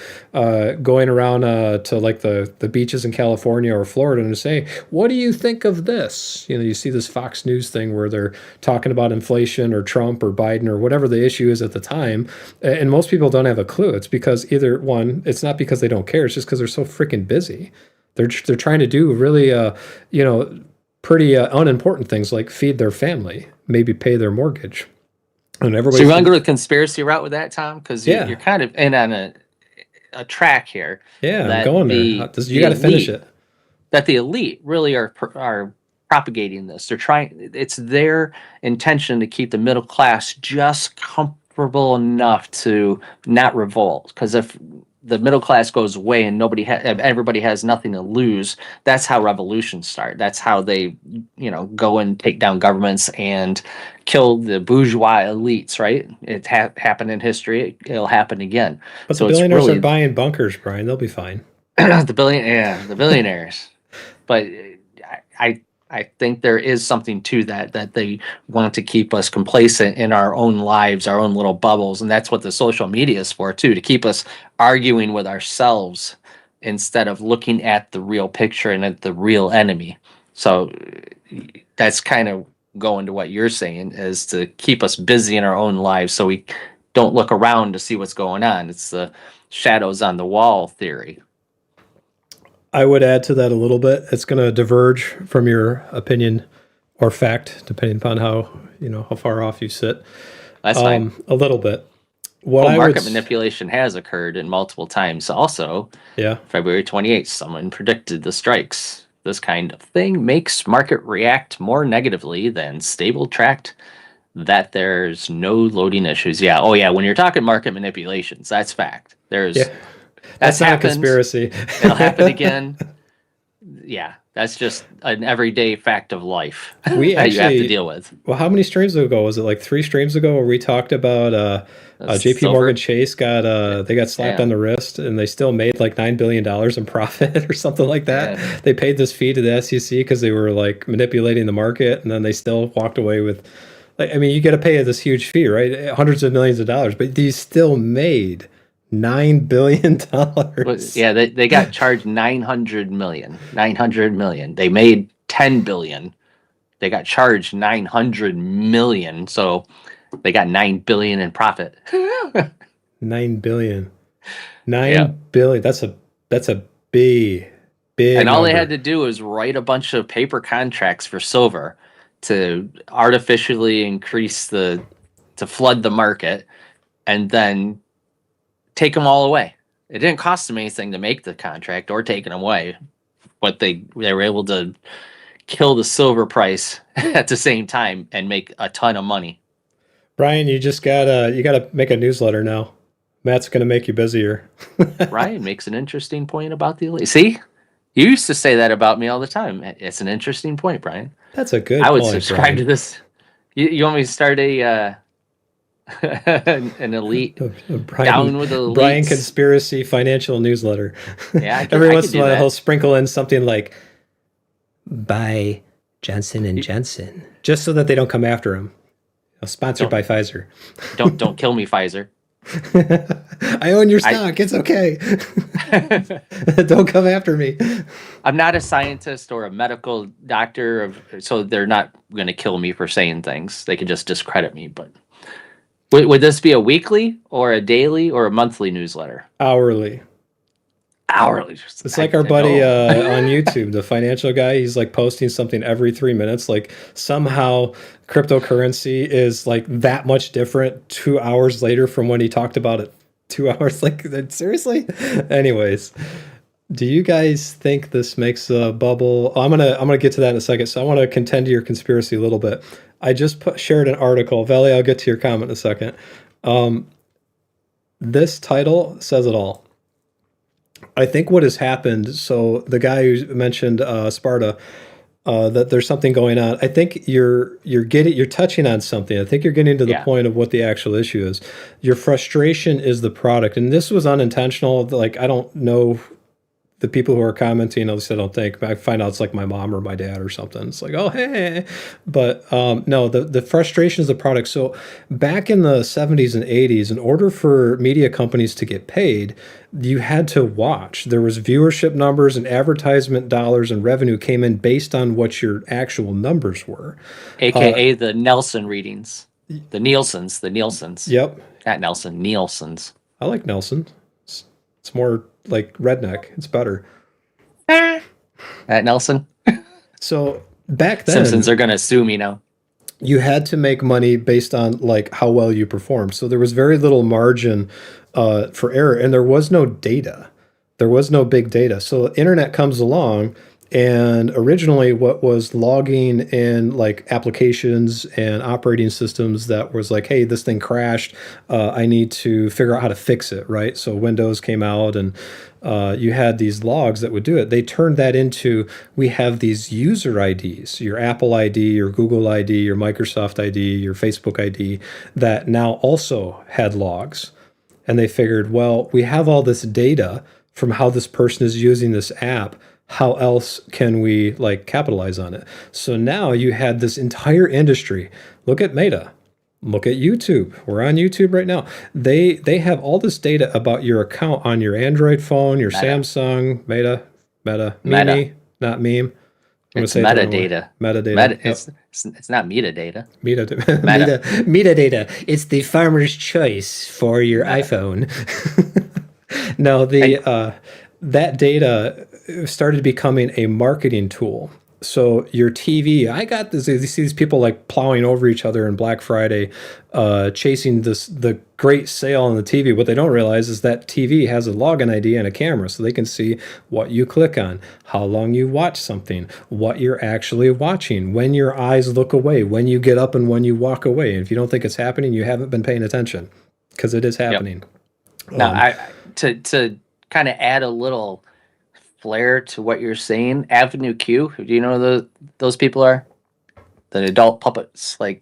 going around to like the beaches in California or Florida and say, "What do you think of this?" You see this Fox News thing where they're talking about inflation or Trump or Biden or whatever the issue is at the time, and most people don't have a clue. It's because either one, it's not because they don't care. It's just because they're so freaking busy. They're trying to do really, pretty unimportant things like feed their family, maybe pay their mortgage, and So you want to go to the conspiracy route with that, Tom? Because Yeah. you're kind of in on a track here Yeah, I'm that going there. the You got to finish elite it. that the elite really are propagating this. They're trying. It's their intention to keep the middle class just comfortable enough to not revolt. Because if the middle class goes away and everybody has nothing to lose, that's how revolutions start. That's how they, go and take down governments and kill the bourgeois elites. Right? It happened in history. It'll happen again. But So the it's billionaires really are buying bunkers, Brian. They'll be fine. the billionaires. But I I think there is something to that they want to keep us complacent in our own lives, our own little bubbles, and that's what the social media is for too, to keep us arguing with ourselves instead of looking at the real picture and at the real enemy. So that's kind of going to what you're saying, is to keep us busy in our own lives so we don't look around to see what's going on. It's the shadows on the wall theory. I would add to that a little bit. It's going to diverge from your opinion or fact, depending upon how far off you sit. That's fine. A little bit. What Well, I market would, manipulation has occurred in multiple times. Also, yeah, February 28th, someone predicted the strikes. This kind of thing makes market react more negatively than stable tracked that there's no loading issues. Yeah. Oh, yeah. When you're talking market manipulations, that's fact. yeah, That's that's not a happened. conspiracy. It'll happen again. Yeah. That's just an everyday fact of life We that you have to actually, deal with. well, how many streams ago was it? Like 3 streams ago, where we talked about That's J.P. silver. Morgan Chase they got slapped Yeah. on the wrist, and they still made like $9 billion in profit or something like that. Yeah. They paid this fee to the SEC because they were like manipulating the market, and then they still walked away with. Like, I mean, you got to pay this huge fee, right? Hundreds of millions of dollars, but these still made $9 billion. But yeah, they got charged 900 million. 900 million. They made 10 billion. They got charged 900 million. So they got 9 billion in profit. 9 billion. Nine Yeah. billion. That's a big And all they number. had to do was write a bunch of paper contracts for silver to artificially to flood the market and then take them all away. It didn't cost them anything to make the contract or take them away, but they were able to kill the silver price at the same time and make a ton of money. Brian, you gotta make a newsletter now. Matt's gonna make you busier. Ryan makes an interesting point about the elite. See, you used to say that about me all the time. It's an interesting point, Brian. That's a good I would point, subscribe Brian. to this. You want me to start an elite Brian, down with the Brian elites? Conspiracy Financial Newsletter. Yeah, Every I once could in a do while, he'll that. sprinkle in something like by Jensen and Jensen, just so that they don't come after him. Sponsored by Pfizer. Don't kill me, Pfizer. I own your I- stock. It's okay. Don't come after me. I'm not a scientist or a medical doctor, so they're not going to kill me for saying things. They can just discredit me. But would this be a weekly or a daily or a monthly newsletter? Hourly. hourly. It's like our buddy on YouTube, the financial guy. He's like posting something every 3 minutes. Like somehow cryptocurrency is like that much different 2 hours later from when he talked about it 2 hours. Like seriously. Anyways, do you guys think this makes a bubble? I'm gonna get to that in a second. So I want to contend to your conspiracy a little bit. I just shared an article. Valley, I'll get to your comment in a second. This title says it all. I think what has happened. So the guy who mentioned Sparta, that there's something going on. I think you're touching on something. I think you're getting to the Yeah. point of what the actual issue is. Your frustration is the product, and this was unintentional. Like I don't know the people who are commenting, at least I don't think. I find out it's like my mom or my dad or something. It's like, oh hey, but no, the frustration is the product. So back in the 70s and 80s, in order for media companies to get paid, you had to watch. There was viewership numbers and advertisement dollars and revenue came in based on what your actual numbers were. AKA the Nelson readings. The Nielsen's. Yep, Not Nelson, Nielsen's. I like Nelson. It's more like redneck. It's better. At Nelson. So back then, Simpsons are gonna sue me now. you had to make money based on like how well you performed. So there was very little margin for error, and there was no data. There was no big data. So internet comes along, and originally what was logging in like applications and operating systems that was like, hey, this thing crashed. I need to figure out how to fix it, right? So Windows came out and you had these logs that would do it. They turned that into, we have these user IDs, your Apple ID, your Google ID, your Microsoft ID, your Facebook ID, that now also had logs. And they figured, well, we have all this data from how this person is using this app. How else can we like capitalize on it? So now you had this entire industry. Look at Meta. Look at YouTube. We're on YouTube right now. They have all this data about your account on your Android phone, your Meta. Samsung, Meta, Meta. Mimi, not meme. I'm It's gonna say it the wrong way. metadata. Metadata. Meta, Yep. it's not metadata. Meta. Metadata. It's the farmer's choice for your iPhone. No, that data started becoming a marketing tool. So your TV, I got this. You see these people like plowing over each other in Black Friday, chasing the great sale on the TV. What they don't realize is that TV has a login ID and a camera, so they can see what you click on, how long you watch something, what you're actually watching, when your eyes look away, when you get up, and when you walk away. And if you don't think it's happening, you haven't been paying attention, because it is happening. Now, to kind of add a little flair to what you're saying, Avenue Q. Do you know who those people are? The adult puppets. Like,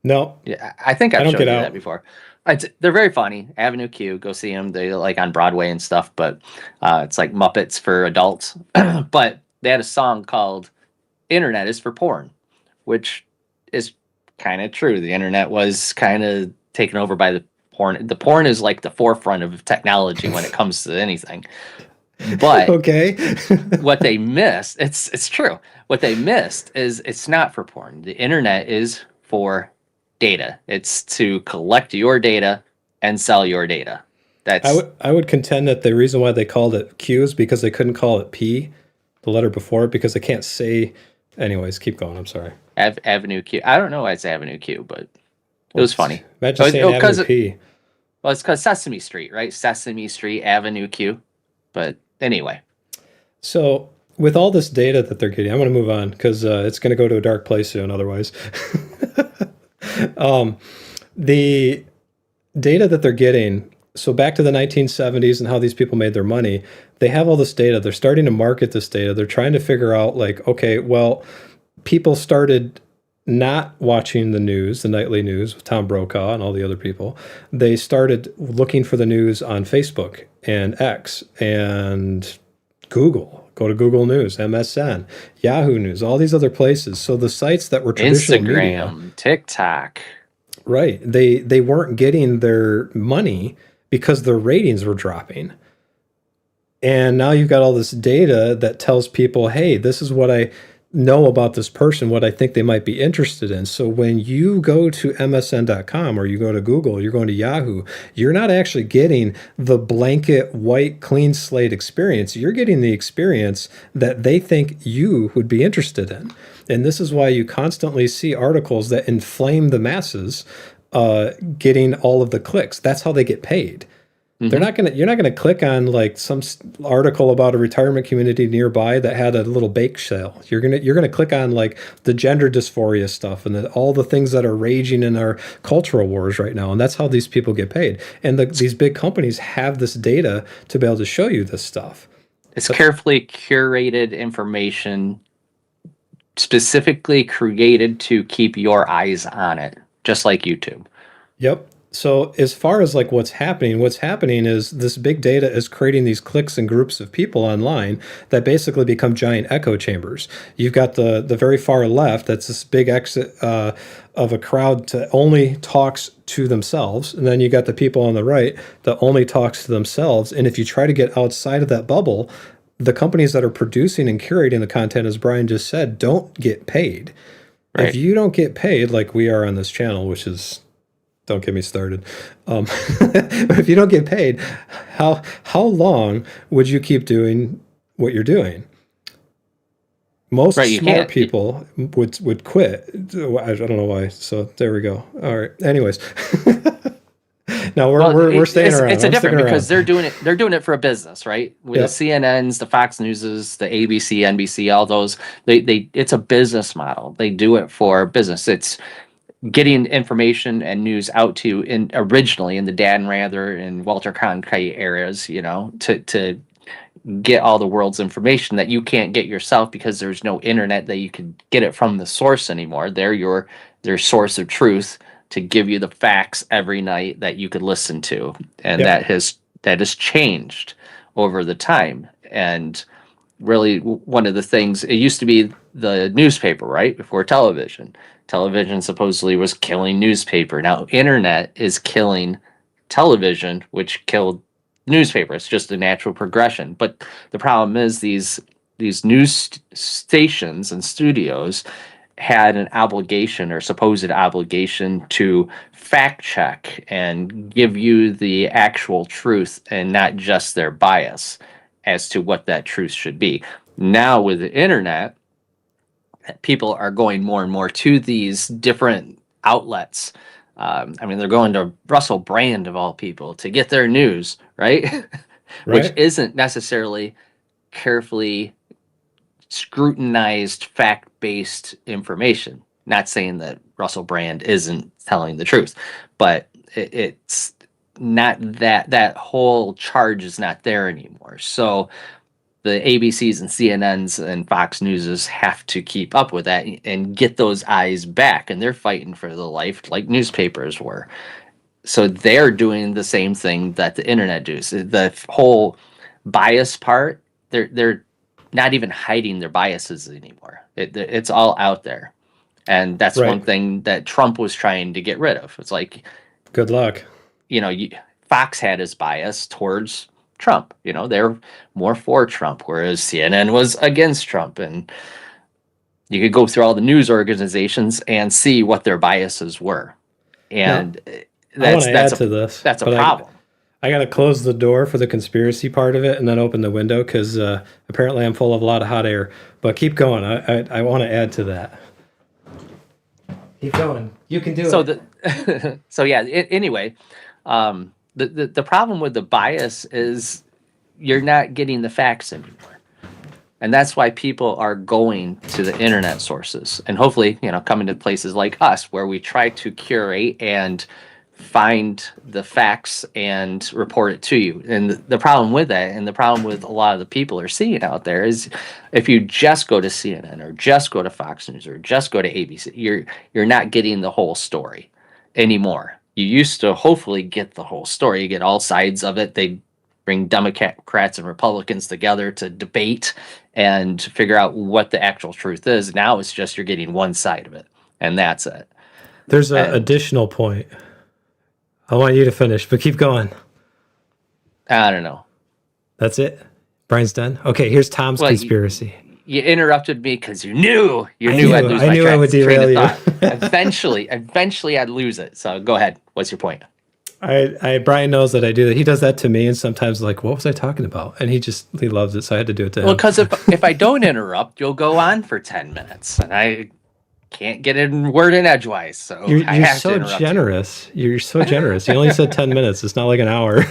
No, yeah, I think I I've don't showed get you out. that before. They're very funny. Avenue Q. Go see them. They like on Broadway and stuff. But it's like Muppets for adults. But they had a song called "Internet is for Porn," which is kind of true. The internet was kind of taken over by the porn. The porn is like the forefront of technology when it comes to anything. But okay. what they missed, it's true. What they missed is it's not for porn. The internet is for data. It's to collect your data and sell your data. That's I would contend that the reason why they called it Q is because they couldn't call it P, the letter before it, because they can't say. Anyways, keep going. I'm sorry. Avenue Q. I don't know why it's Avenue Q, but it was funny. Imagine saying Oh, 'cause Avenue P. Well, it's because Sesame Street, right? Sesame Street, Avenue Q. But anyway, So with all this data that they're getting, I'm going to move on because it's going to go to a dark place soon. Otherwise, the data that they're getting. So back to the 1970s and how these people made their money, they have all this data. They're starting to market this data. They're trying to figure out like, okay, well, people started not watching the news, the nightly news with Tom Brokaw and all the other people. They started looking for the news on Facebook and X and Google. Go to Google News, MSN, Yahoo News, all these other places. So the sites that were traditional media, Instagram, TikTok. right? They weren't getting their money because their ratings were dropping. And now you've got all this data that tells people, hey, this is what I know about this person, what I think they might be interested in. So when you go to MSN.com or you go to Google, you're going to Yahoo, you're not actually getting the blanket white clean slate experience. You're getting the experience that they think you would be interested in. And this is why you constantly see articles that inflame the masses getting all of the clicks. That's how they get paid. They're not gonna. You're not gonna click on like some article about a retirement community nearby that had a little bake sale. You're gonna click on like the gender dysphoria stuff and all the things that are raging in our cultural wars right now. And that's how these people get paid. And these big companies have this data to be able to show you this stuff. It's carefully curated information, specifically created to keep your eyes on it, just like YouTube. Yep. So as far as like what's happening is this big data is creating these cliques and groups of people online that basically become giant echo chambers. You've got the very far left, that's this big exit of a crowd that only talks to themselves. And then you got the people on the right that only talks to themselves. And if you try to get outside of that bubble, the companies that are producing and curating the content, as Brian just said, don't get paid. Right. If you don't get paid like we are on this channel, which is, don't get me started. If you don't get paid, how long would you keep doing what you're doing? Most smart people would quit. I don't know why. So there we go. All right. Anyways, now we're staying around. It's a different because they're doing it for a business, right? With the CNNs, the Fox Newses, the ABC, NBC, all those. It's a business model. They do it for business. It's getting information and news out to originally in the Dan Rather and Walter Cronkite eras, to get all the world's information that you can't get yourself because there's no internet that you can get it from the source anymore. They're their source of truth to give you the facts every night that you could listen to. And that has changed over the time. And really one of the things, it used to be the newspaper, right? Before television. Television supposedly was killing newspaper. Now internet is killing television, which killed newspaper. It's just a natural progression. But the problem is these news stations and studios had an obligation or supposed obligation to fact check and give you the actual truth and not just their bias as to what that truth should be. Now with the internet, people are going more and more to these different outlets. They're going to Russell Brand of all people to get their news, right? Which isn't necessarily carefully scrutinized, fact-based information. Not saying that Russell Brand isn't telling the truth, but it's not that whole charge is not there anymore. So the ABCs and CNNs and Fox Newses have to keep up with that and get those eyes back. And they're fighting for the life like newspapers were. So they're doing the same thing that the internet does. The whole bias part, they're not even hiding their biases anymore. It's all out there. And that's one thing that Trump was trying to get rid of. It's like, good luck. Fox had his bias towards Trump. They're more for Trump, whereas CNN was against Trump. And you could go through all the news organizations and see what their biases were. And that's a problem. I got to close the door for the conspiracy part of it and then open the window because apparently I'm full of a lot of hot air. But keep going. I want to add to that. Keep going. You can do it. Anyway, the problem with the bias is you're not getting the facts anymore. And that's why people are going to the internet sources and hopefully, coming to places like us where we try to curate and find the facts and report it to you. And the problem with that, and the problem with a lot of the people are seeing out there, is if you just go to CNN or just go to Fox News or just go to ABC, you're not getting the whole story anymore. You used to hopefully get the whole story. You get all sides of it. They bring Democrats and Republicans together to debate and figure out what the actual truth is. Now it's just you're getting one side of it, and that's it. There's an additional point. I want you to finish, but keep going. I don't know. That's it? Brian's done? Okay, here's Tom's conspiracy. You interrupted me because you knew I'd lose I my knew I would train derail of you. thought. Eventually I'd lose it. So go ahead. What's your point? Brian knows that I do that. He does that to me, and sometimes like, what was I talking about? And he loves it, so I had to do it to Well, him. because if I don't interrupt, you'll go on for 10 minutes, and I can't get in word in edgewise. So I You're have to so interrupt generous. You're so generous. You only said 10 minutes. It's not like an hour.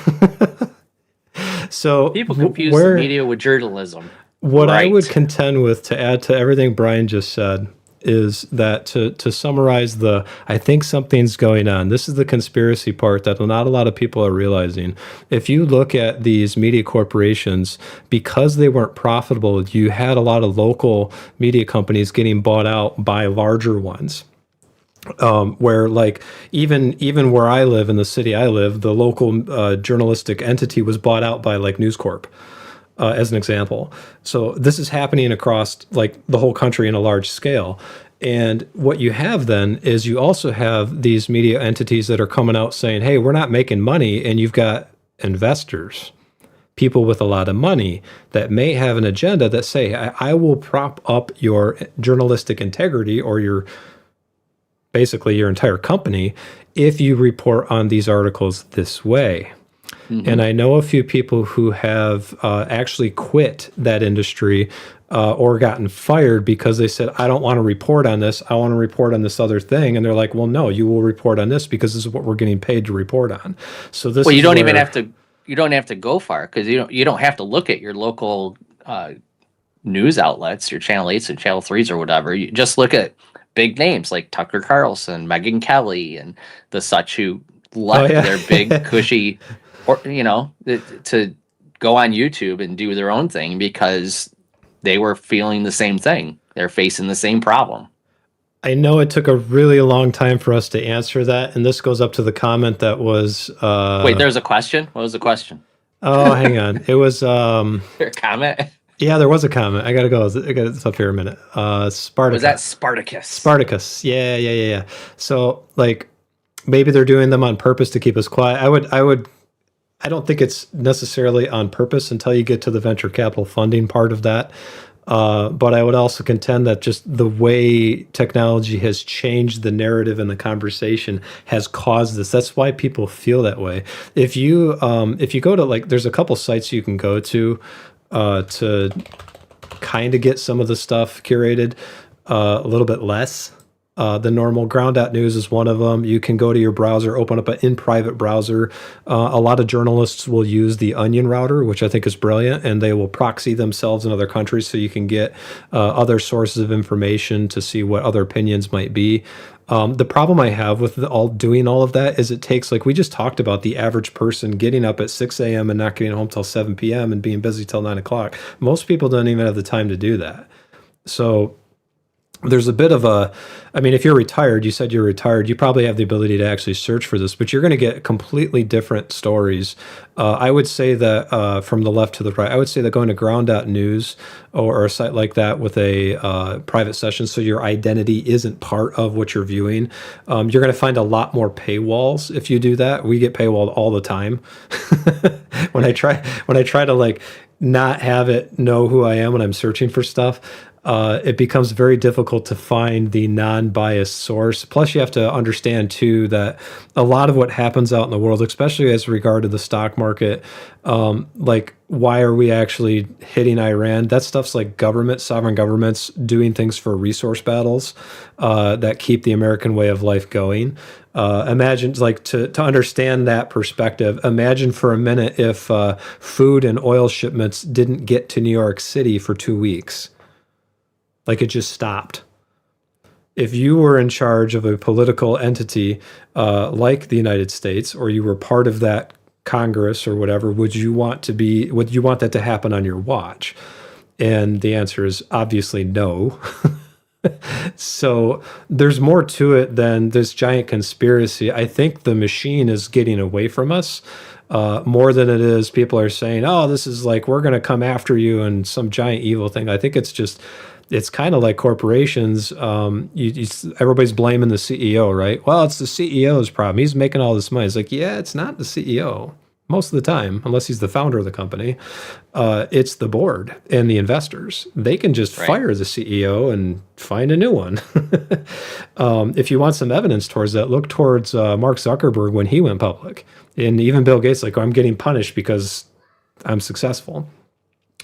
So People confuse the where media with journalism. what I would Right. contend with to add to everything Brian just said is that to summarize I think something's going on. This is the conspiracy part that not a lot of people are realizing. If you look at these media corporations, because they weren't profitable, you had a lot of local media companies getting bought out by larger ones. Where like even where I live in the city I live, the local journalistic entity was bought out by like News Corp, as an example. So this is happening across like the whole country in a large scale. And what you have then is you also have these media entities that are coming out saying, hey, we're not making money. And you've got investors, people with a lot of money that may have an agenda that say, I will prop up your journalistic integrity or basically your entire company if you report on these articles this way. And I know a few people who have actually quit that industry or gotten fired because they said, I don't want to report on this. I want to report on this other thing. And they're like, well, no, you will report on this because this is what we're getting paid to report on. So this Well, is you don't even where- have to. You don't have to go far because you don't have to look at your local news outlets, your Channel 8s and Channel 3s or whatever. You just look at big names like Tucker Carlson, Megyn Kelly, and the such who left yeah. their big cushy, or to go on YouTube and do their own thing because they were feeling the same thing. They're facing the same problem. I know it took a really long time for us to answer that. And this goes up to the comment that was. Wait, there's a question. What was the question? Oh, hang on. It was. There a comment? Yeah, there was a comment. I gotta go. It's up here a minute. Spartacus. Was that Spartacus? Spartacus. Yeah. So like maybe they're doing them on purpose to keep us quiet. I don't think it's necessarily on purpose until you get to the venture capital funding part of that. But I would also contend that just the way technology has changed the narrative and the conversation has caused this. That's why people feel that way. If you go to like, there's a couple sites you can go to kind of get some of the stuff curated a little bit less. The normal ground.news is one of them. You can go to your browser, open up an in private browser. A lot of journalists will use the Onion router, which I think is brilliant, and they will proxy themselves in other countries so you can get other sources of information to see what other opinions might be. The problem I have with doing all of that is it takes, like we just talked about, the average person getting up at 6 a.m. and not getting home till 7 p.m. and being busy till 9 o'clock. Most people don't even have the time to do that. So there's a bit of if you're retired, you said you're retired, you probably have the ability to actually search for this, but you're going to get completely different stories. I would say that from the left to the right, I would say that going to ground.news or a site like that with a private session so your identity isn't part of what you're viewing, you're going to find a lot more paywalls if you do that. We get paywalled all the time. when I try to like not have it know who I am when I'm searching for stuff, it becomes very difficult to find the non-biased source. Plus, you have to understand, too, that a lot of what happens out in the world, especially as regard to the stock market, like why are we actually hitting Iran? That stuff's like sovereign governments doing things for resource battles that keep the American way of life going. Imagine, like, to understand that perspective, imagine for a minute if food and oil shipments didn't get to New York City for 2 weeks. Like it just stopped. If you were in charge of a political entity like the United States, or you were part of that Congress or whatever, would you want that to happen on your watch? And the answer is obviously no. So there's more to it than this giant conspiracy. I think the machine is getting away from us more than it is people are saying, oh, this is like, we're going to come after you and some giant evil thing. I think it's kind of like corporations. Everybody's blaming the CEO, right? Well, it's the CEO's problem. He's making all this money. It's like, yeah, it's not the CEO. most of the time, unless he's the founder of the company, it's the board and the investors. They can just Right. fire the CEO and find a new one. If you want some evidence towards that, look towards Mark Zuckerberg when he went public. And even Bill Gates, like, I'm getting punished because I'm successful.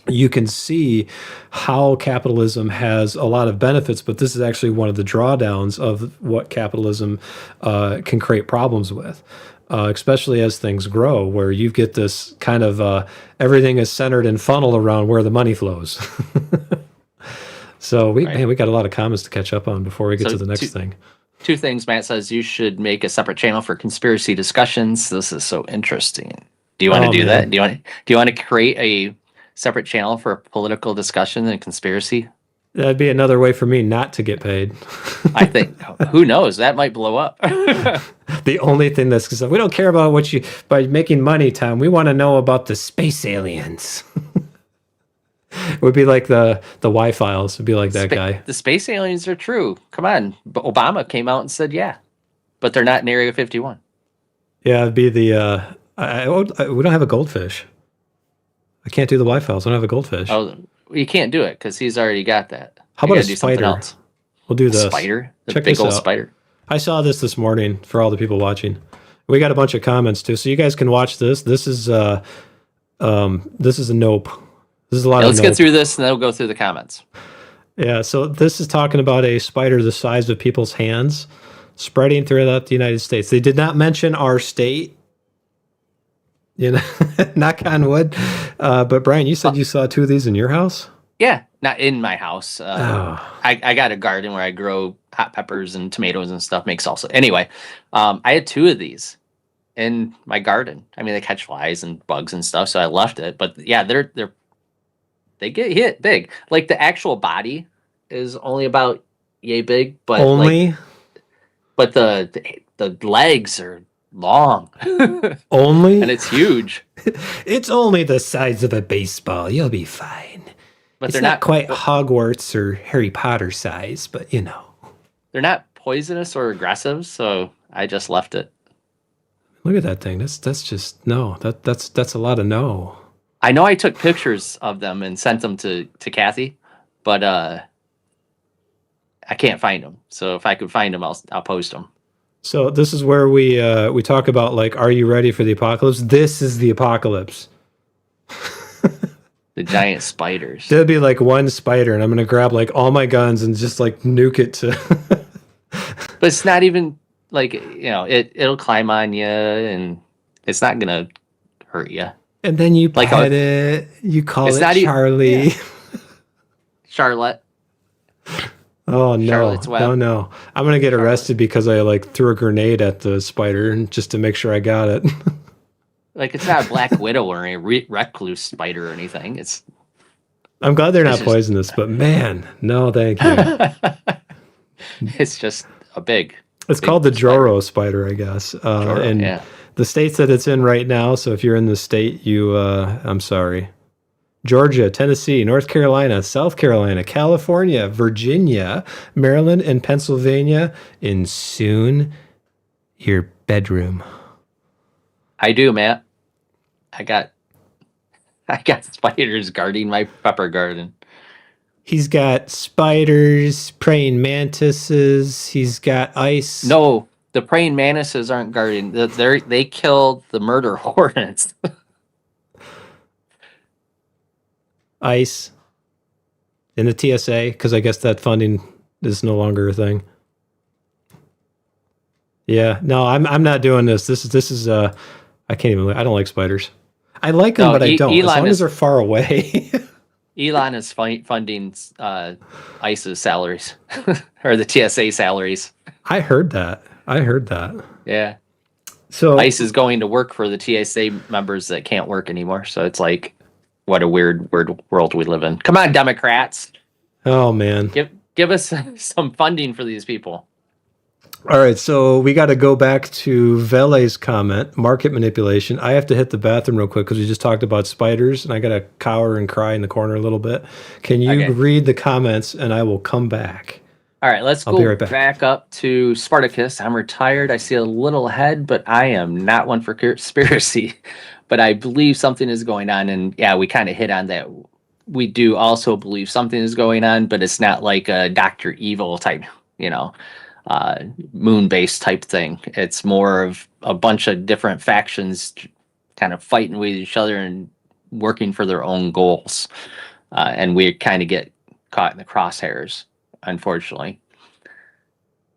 You can see how capitalism has a lot of benefits, but this is actually one of the drawdowns of what capitalism can create problems with, especially as things grow, where you get this kind of everything is centered and funneled around where the money flows. So Right. man, we got a lot of comments to catch up on before we get So to the next thing. Two things. Matt says you should make a separate channel for conspiracy discussions. This is so interesting. Do you want to Oh, do man. that? Do you want to create a separate channel for political discussion and conspiracy? That'd be another way for me not to get paid. I think who knows, that might blow up. The only thing that's because we don't care about what you by making money, Tom. We want to know about the space aliens. It would be like the Y files. It'd be like that guy. The space aliens are true. Come on, but Obama came out and said yeah, but they're not in Area 51. Yeah, it'd be the. We don't have a goldfish. I can't do the Y files. I don't have a goldfish. Oh, you can't do it because he's already got that. How You about a gotta do something spider? else. We'll do A this. spider, the Check big this old out. spider. I saw this morning for all the people watching. We got a bunch of comments too, so you guys can watch this. This is a nope. This is a lot Yeah, of let's nope. get through this and then we'll go through the comments. Yeah, so this is talking about a spider the size of people's hands spreading throughout the United States. They did not mention our state. You know, knock on wood. But Brian, you said you saw two of these in your house? Yeah, not in my house. Oh. I got a garden where I grow hot peppers and tomatoes and stuff, make salsa. Anyway, I had two of these in my garden. I mean, they catch flies and bugs and stuff, so I left it. But yeah, they get hit big. Like the actual body is only about yay big, but Only? but the legs are long Only? and it's huge. It's only the size of a baseball. You'll be fine. But It's they're not quite Hogwarts or Harry Potter size, but you know. they're not poisonous or aggressive, so I just left it. Look at that thing. That's just no. That's a lot of no. I know I took pictures of them and sent them to Kathy, but I can't find them. So if I could find them, I'll post them. So this is where we talk about, like, are you ready for the apocalypse? This is the apocalypse. The giant spiders. There'll be like one spider, and I'm gonna grab like all my guns and just like nuke it to. But it's not even like, it'll climb on you and it's not gonna hurt you. And then you Like pet it. You call it's it not even- Charlie. Charlotte. Oh no! Charlotte's Web. No! I'm gonna get arrested because I like threw a grenade at the spider and just to make sure I got it. Like it's not a black widow or a recluse spider or anything. It's I'm glad they're not It's just- poisonous, but man, no, thank you. it's just a big. It's big called the spider. Joro spider, I guess. Joro, And yeah. the states that it's in right now. So if you're in the state, I'm sorry. Georgia, Tennessee, North Carolina, South Carolina, California, Virginia, Maryland, and Pennsylvania, and soon your bedroom. I do, Matt. I got spiders guarding my pepper garden. He's got spiders, praying mantises. He's got ice. No, the praying mantises aren't guarding. They killed the murder hornets. Ice in the TSA, because I guess that funding is no longer a thing. Yeah, no, I'm not doing this. This is I can't even. I don't like spiders. I like them, No, but I don't. As Elon long is- as they're far away. Elon is funding ICE's salaries or the TSA salaries. I heard that. Yeah, So ICE is going to work for the TSA members that can't work anymore. So it's like, what a weird world we live in. Come on, Democrats, oh man. give us some funding for these people. All right, so we got to go back to Vele's comment, market manipulation. I have to hit the bathroom real quick because we just talked about spiders, and I got to cower and cry in the corner a little bit. Can you Okay. read the comments, and I will come back? All right, let's I'll go be right back. up to Spartacus. I'm retired. I see a little ahead, but I am not one for conspiracy. but I believe something is going on. And yeah, we kind of hit on that. We do also believe something is going on, but it's not like a Dr. Evil type, you know, moon-based type thing. It's more of a bunch of different factions kind of fighting with each other and working for their own goals. And we kind of get caught in the crosshairs, unfortunately.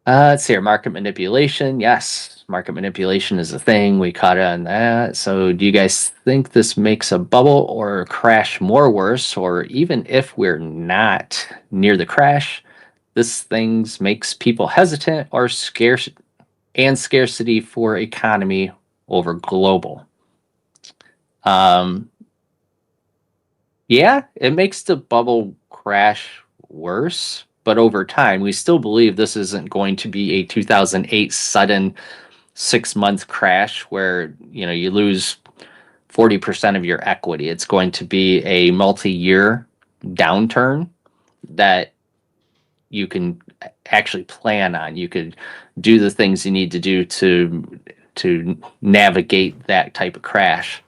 Let's see here. Market manipulation. Yes, market manipulation is a thing. We caught on that. So do you guys think this makes a bubble or crash more worse? Or even if we're not near the crash, this things makes people hesitant or scarce and scarcity for economy over global. Yeah, it makes the bubble crash worse, but over time, we still believe this isn't going to be a 2008 sudden 6-month crash where, you know, you lose 40% of your equity. It's going to be a multi-year downturn that you can actually plan on. You could do the things you need to do to navigate that type of crash.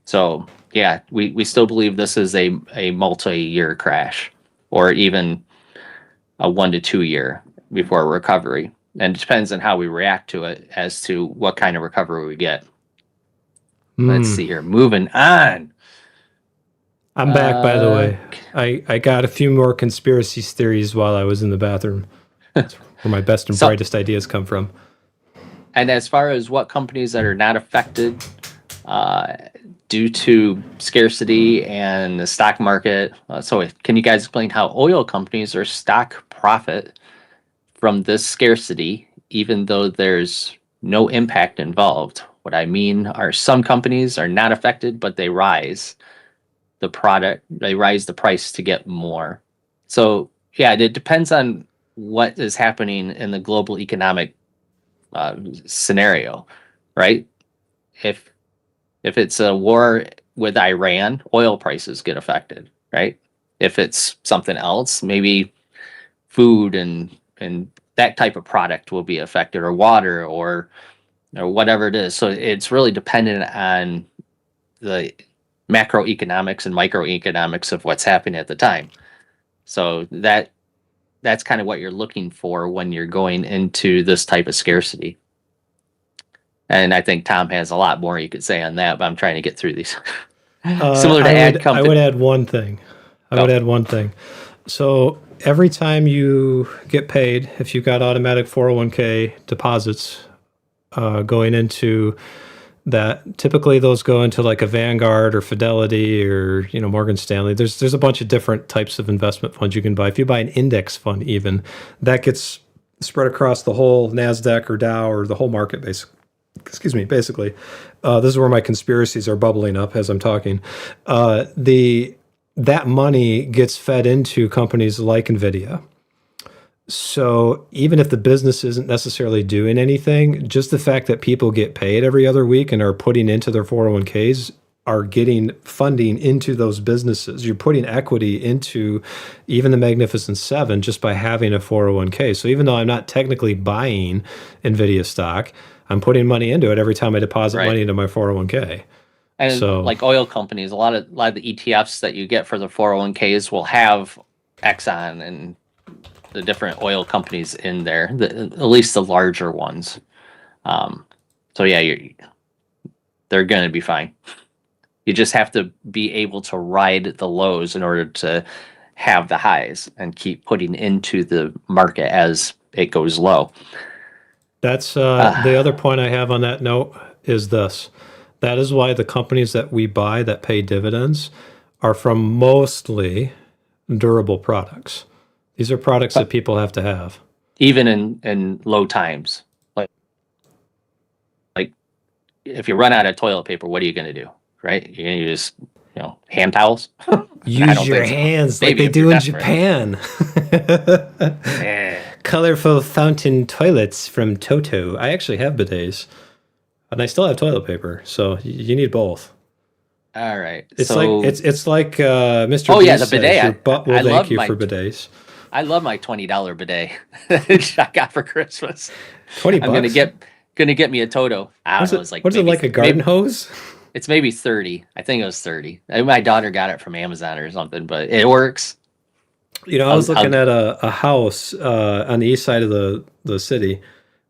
So yeah, we still believe this is a multi-year crash, or even a 1 to 2 year before recovery. And it depends on how we react to it as to what kind of recovery we get. Let's see here. Moving on. I'm back, by the way. I got a few more conspiracy theories while I was in the bathroom. That's where my best and brightest ideas come from. And as far as what companies that are not affected due to scarcity and the stock market, so can you guys explain how oil companies are stock profit from this scarcity, even though there's no impact involved? What I mean are some companies are not affected, but they rise the price to get more. So yeah, it depends on what is happening in the global economic scenario, right? If it's a war with Iran, oil prices get affected, right? If it's something else, maybe food and that type of product will be affected, or water, or whatever it is. So it's really dependent on the macroeconomics and microeconomics of what's happening at the time. So that's kind of what you're looking for when you're going into this type of scarcity. And I think Tom has a lot more you could say on that, but I'm trying to get through these. Similar to ad company. I would add one thing. So every time you get paid, if you've got automatic 401k deposits going into that, typically those go into like a Vanguard or Fidelity or Morgan Stanley. There's a bunch of different types of investment funds you can buy. If you buy an index fund, even that gets spread across the whole NASDAQ or Dow or the whole market, basically. This is where my conspiracies are bubbling up as I'm talking. That money gets fed into companies like NVIDIA. So even if the business isn't necessarily doing anything, just the fact that people get paid every other week and are putting into their 401ks are getting funding into those businesses. You're putting equity into even the Magnificent Seven just by having a 401k. So even though I'm not technically buying NVIDIA stock, I'm putting money into it every time I deposit money into my 401k. And so, like oil companies, a lot of the ETFs that you get for the 401ks will have Exxon and the different oil companies in there, at least the larger ones. So yeah, they're going to be fine. You just have to be able to ride the lows in order to have the highs and keep putting into the market as it goes low. That's the other point I have on that note is this. That is why the companies that we buy that pay dividends are from mostly durable products. These are products that people have to have. Even in low times. Like if you run out of toilet paper, what are you going to do? Right? You're going to use, hand towels? Use your hands like they do in Japan. Colorful fountain toilets from Toto. I actually have bidets. And I still have toilet paper, so you need both. All right. It's like Mr. Oh yeah, the bidet. Your butt will thank you for bidets. I love my $20 bidet that I got for Christmas. $20. I'm gonna get me a Toto. I don't know. It's like what is it like a garden hose? It's maybe 30. I think it was 30. My daughter got it from Amazon or something, but it works. You know, I I'll, was I'll, looking at a house on the east side of the city,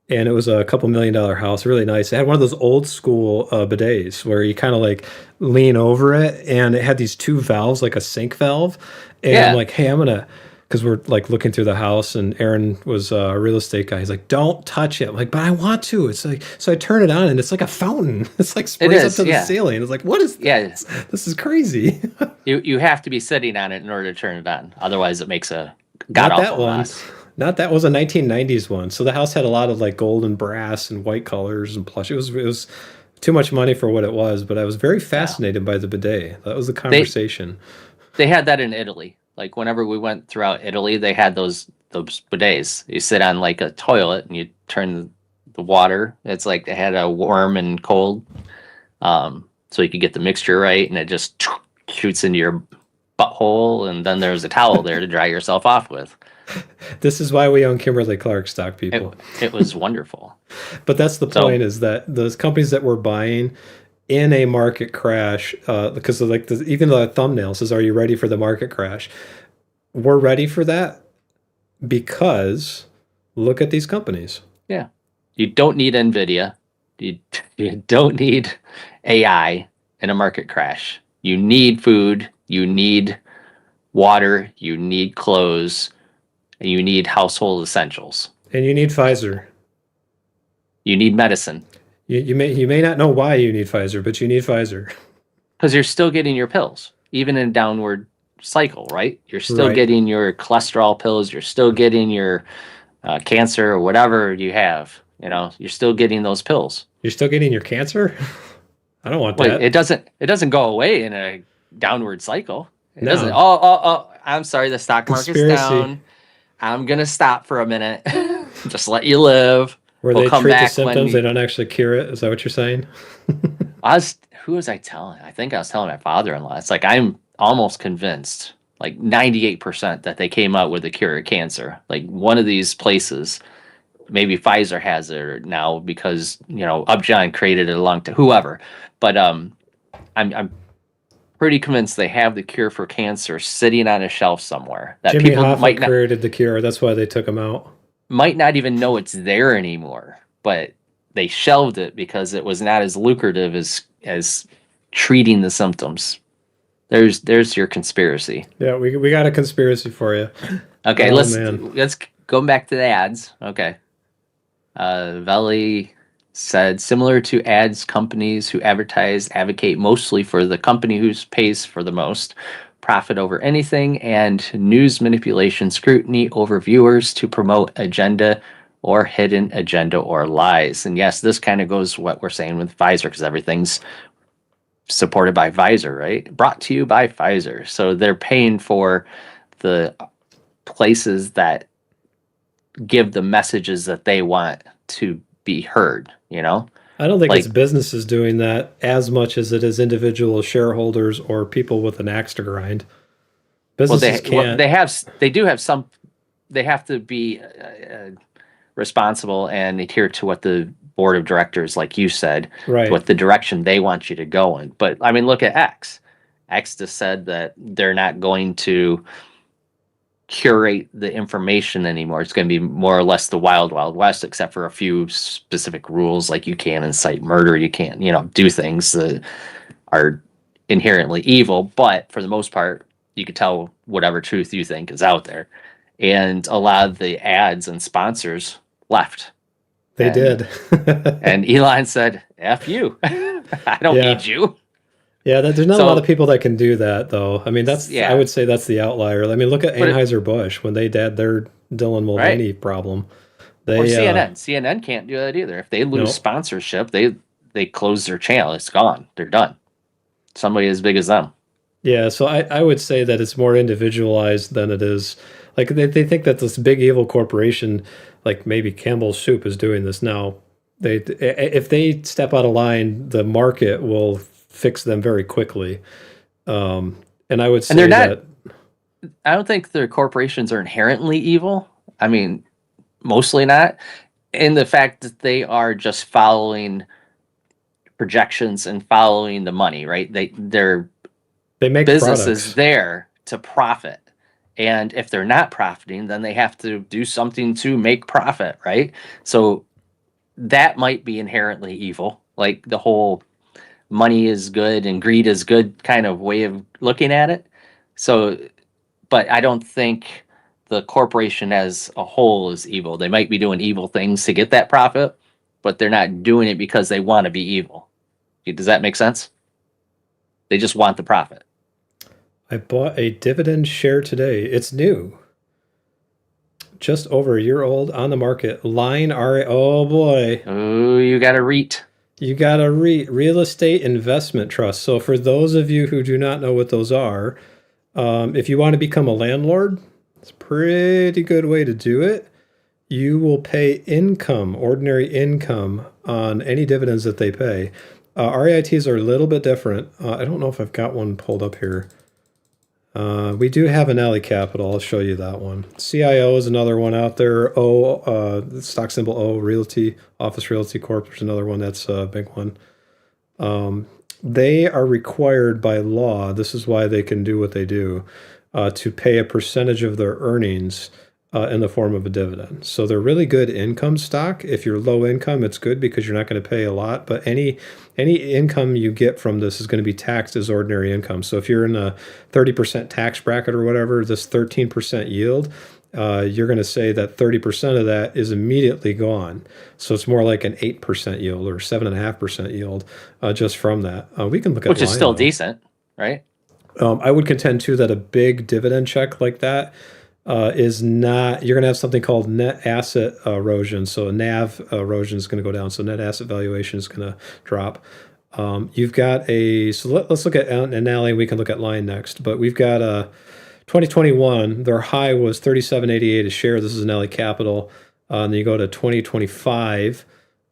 and it was a couple $1 million house, really nice. It had one of those old school bidets where you kind of like lean over it, and it had these two valves, like a sink valve. And I'm yeah, like, hey, I'm gonna, because we're like looking through the house, and Aaron was a real estate guy. He's like, don't touch it. I'm like, but I want to. It's like, so I turn it on, and it's like a fountain. It's like it sprays up is. to the Yeah, ceiling. It's like, what is yeah. this? This is crazy. You have to be sitting on it in order to turn it on. Otherwise, it makes a god Not that awful one. mess. Not that was a 1990s one. So the house had a lot of like gold and brass and white colors and plush. It was too much money for what it was, but I was very Yeah, fascinated by the bidet. That was the they conversation. they had that in Italy. Like whenever we went throughout Italy, they had those bidets. You sit on like a toilet and you turn the water. It's like they had a warm and cold, so you could get the mixture right, and it just shoots into your butthole, and then there's a towel there to dry yourself off with. This is why we own Kimberly Clark stock, It people. it was wonderful. But that's the So point, is that those companies that we're buying in a market crash, because of like even the thumbnail says, "Are you ready for the market crash?" We're ready for that because look at these companies. yeah, you don't need Nvidia. You you don't need AI in a market crash. You need food. You need water. You need clothes. And you need household essentials. And you need Pfizer. You need medicine You may not know why you need Pfizer, but you need Pfizer. because you're still getting your pills, even in a downward cycle, right? You're still Right. getting your cholesterol pills. You're still getting your cancer or whatever you have. You know, you're still getting those pills. You're still getting your cancer? I don't want Well, that. it doesn't go away in a downward cycle. It doesn't. No. Oh. I'm sorry. The stock market's Conspiracy. down. I'm gonna stop for a minute. Just let you live. Where We'll they come treat the back when symptoms, they don't actually cure it. Is that what you're saying? who was I telling? I think I was telling my father-in-law. It's like I'm almost convinced, like 98%, that they came out with a cure of cancer. Like one of these places, maybe Pfizer has it now because Upjohn created it along to whoever. But I'm pretty convinced they have the cure for cancer sitting on a shelf somewhere that Jimmy people Hoffa might not created the cure. That's why they took him out. even know it's there anymore. But they shelved it because it was not as lucrative as treating the symptoms. There's your conspiracy. Yeah, we got a conspiracy for you. Okay, Oh let's man. let's go back to the ads. Okay. Veli said similar to ads companies who advocate mostly for the company who pays for the most profit over anything, and news manipulation scrutiny over viewers to promote agenda or hidden agenda or lies. And yes, this kind of goes what we're saying with Pfizer because everything's supported by Pfizer, right? Brought to you by Pfizer. So they're paying for the places that give the messages that they want to be heard, I don't think it's Like, businesses doing that as much as it is individual shareholders or people with an axe to grind. well, Businesses can't. they do have some, they have to be responsible and adhere to what the board of directors, like you said, Right. what the direction they want you to go in. But I mean, look at X. X just said that they're not going to curate the information anymore. It's going to be more or less the wild, wild west, except for a few specific rules, like you can't incite murder, you can't, do things that are inherently evil. But for the most part, you can tell whatever truth you think is out there. And a lot of the ads and sponsors left. They And did. and Elon said, "F you, I don't Yeah. need you." Yeah, there's not a lot So of people that can do that, though. I mean, I yeah, would say that's the outlier. I mean, look at but it, Anheuser-Busch when they had their Dylan right. Mulvaney problem. Or They, CNN can't do that either. If they lose no. sponsorship, they close their channel. It's gone. They're done. Somebody as big as them. Yeah, so I would say that it's more individualized than it is. Like they think that this big evil corporation, like maybe Campbell's Soup is doing this now. If they step out of line, the market will fix them very quickly. And I would And they're say not. that I don't think their corporations are inherently evil. I mean, mostly not. In the fact that they are just following projections and following the money, right? Their They make business products. is there to profit. And if they're not profiting, then they have to do something to make profit, right? So that might be inherently evil, like the whole money is good and greed is good kind of way of looking at it. So, but I don't think the corporation as a whole is evil. They might be doing evil things to get that profit, but they're not doing it because they want to be evil. Does that make sense? They just want the profit. I bought a dividend share today. It's new. Just over a year old, on the market. Line RA. Oh boy. Oh, you got a REIT. You got a real estate investment trust. So for those of you who do not know what those are, if you want to become a landlord, it's a pretty good way to do it. You will pay income, ordinary income, on any dividends that they pay. REITs are a little bit different. I don't know if I've got one pulled up here. We do have an Alley Capital. I'll show you that one. CIO is another one out there. Stock symbol O, Realty, Office Realty Corp. There's another one that's a big one. They are required by law, this is why they can do what they do, to pay a percentage of their earnings in the form of a dividend. So they're really good income stock. If you're low income, it's good because you're not going to pay a lot. But any income you get from this is going to be taxed as ordinary income. So if you're in a 30% tax bracket or whatever, this 13% yield, you're going to say that 30% of that is immediately gone. So it's more like an 8% yield or 7.5% yield just from that. We can look at Which is still though. decent, right? I would contend too that a big dividend check like that is not, you're going to have something called net asset erosion. So NAV erosion is going to go down. So net asset valuation is going to drop. You've got let's look at an Alley. We can look at Line next, but we've got 2021, their high was 37.88 a share. This is an Alley Capital. And then you go to 2025,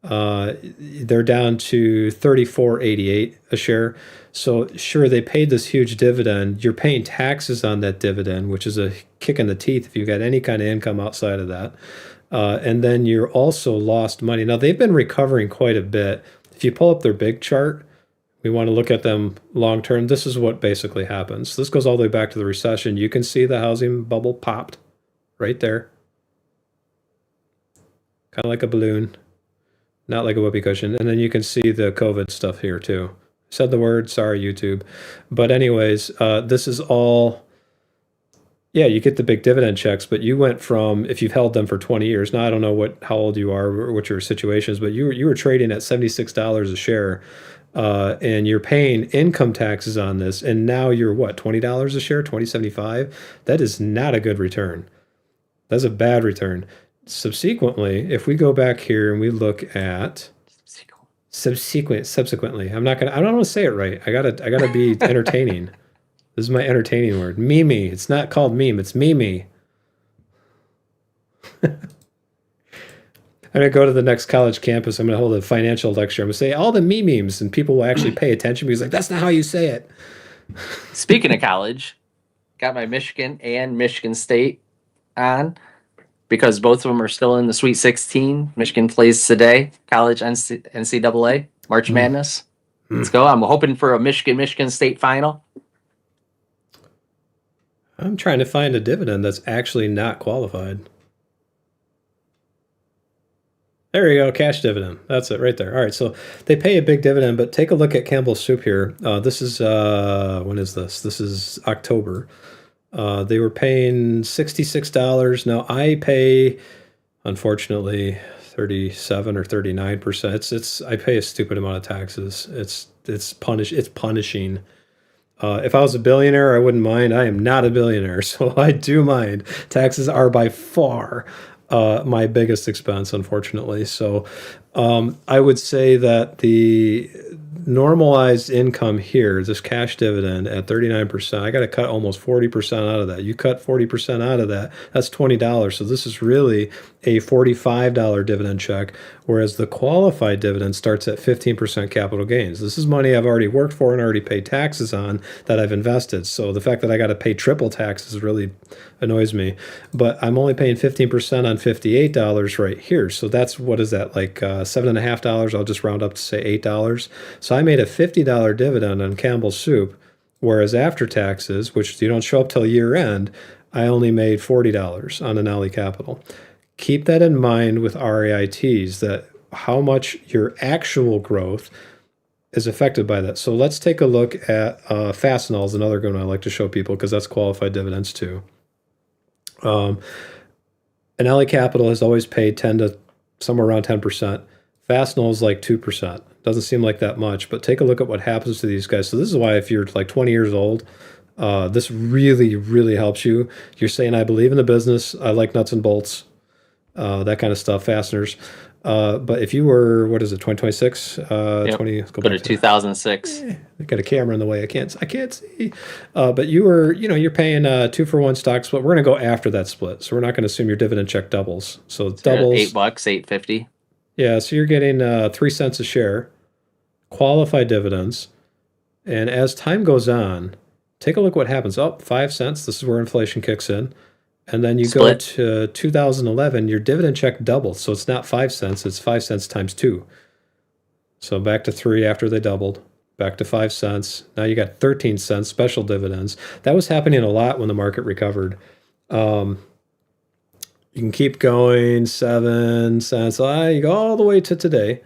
they're down to 34.88 a share. So sure, they paid this huge dividend. You're paying taxes on that dividend, which is a kick in the teeth if you've got any kind of income outside of that. And then you're also lost money. Now they've been recovering quite a bit. If you pull up their big chart, we want to look at them long term. This is what basically happens. This goes all the way back to the recession. You can see the housing bubble popped right there. Kind of like a balloon, not like a whoopee cushion. And then you can see the COVID stuff here too. Said the word, sorry, YouTube. But anyways, this is all, yeah, you get the big dividend checks, but you went from, if you've held them for 20 years, now I don't know how old you are or what your situation is, but you were trading at $76 a share, and you're paying income taxes on this, and now you're what, $20 a share, $20.75? That is not a good return. That's a bad return. Subsequently, if we go back here and we look at subsequently, I don't want to say it right. I gotta be entertaining. This is my entertaining word. Mimi. It's not called meme. It's Mimi. I'm gonna go to the next college campus. I'm gonna hold a financial lecture. I'm gonna say all the memes, and people will actually pay attention because like that's not how you say it. Speaking of college, got my Michigan and Michigan State on because both of them are still in the Sweet 16. Michigan plays today, college NCAA, March Madness. Let's go. I'm hoping for a Michigan State final. I'm trying to find a dividend that's actually not qualified. There you go, cash dividend. That's it right there. All right, so they pay a big dividend, but take a look at Campbell's Soup here. This is, when is this? This is October. They were paying $66. Now I pay, unfortunately, 37 or 39%. I pay a stupid amount of taxes. It's punishing. If I was a billionaire, I wouldn't mind. I am not a billionaire, so I do mind. Taxes are by far my biggest expense, unfortunately. So I would say that the normalized income here, this cash dividend at 39%, I got to cut almost 40% out of that. You cut 40% out of that, that's $20. So this is really a $45 dividend check, whereas the qualified dividend starts at 15% capital gains. This is money I've already worked for and already paid taxes on that I've invested. So the fact that I got to pay triple taxes really annoys me. But I'm only paying 15% on $58 right here. So that's, what is that, like $7.50? I'll just round up to say $8. So I made a $50 dividend on Campbell's Soup, whereas after taxes, which you don't show up till year end, I only made $40 on Anali Capital. Keep that in mind with REITs, that how much your actual growth is affected by that. So let's take a look at Fastenal is another good one I like to show people because that's qualified dividends too. Anali Capital has always paid 10 to somewhere around 10%. Fastenal is like 2%. Doesn't seem like that much, but take a look at what happens to these guys. So this is why if you're like 20 years old, this really, really helps you. You're saying, I believe in the business. I like nuts and bolts, that kind of stuff, fasteners. But if you were, what is it, 2026? Yep. 20, let's go Go back to to 2006. I got a camera in the way. I can't see. But you were, you're paying 2-for-1 stock split. We're going to go after that split. So we're not going to assume your dividend check doubles. So doubles. $8, $8.50. Yeah. So you're getting 3 cents a share, qualified dividends. And as time goes on, take a look what happens. Oh, 5 cents. This is where inflation kicks in. And then you Split. go to 2011, your dividend check doubles. So it's not 5 cents, it's 5 cents times 2. So back to 3 after they doubled, back to 5 cents. Now you got 13 cents special dividends. That was happening a lot when the market recovered. You can keep going, 7 cents. You go all the way to today.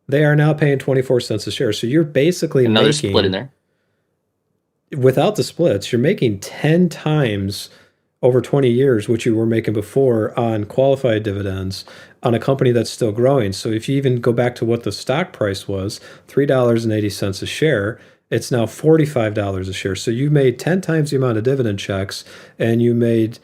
They are now paying 24 cents a share. So you're basically Another making, split in there. without the splits, you're making 10 times over 20 years what you were making before on qualified dividends on a company that's still growing. So if you even go back to what the stock price was, $3.80 a share, it's now $45 a share. So you made 10 times the amount of dividend checks, and you made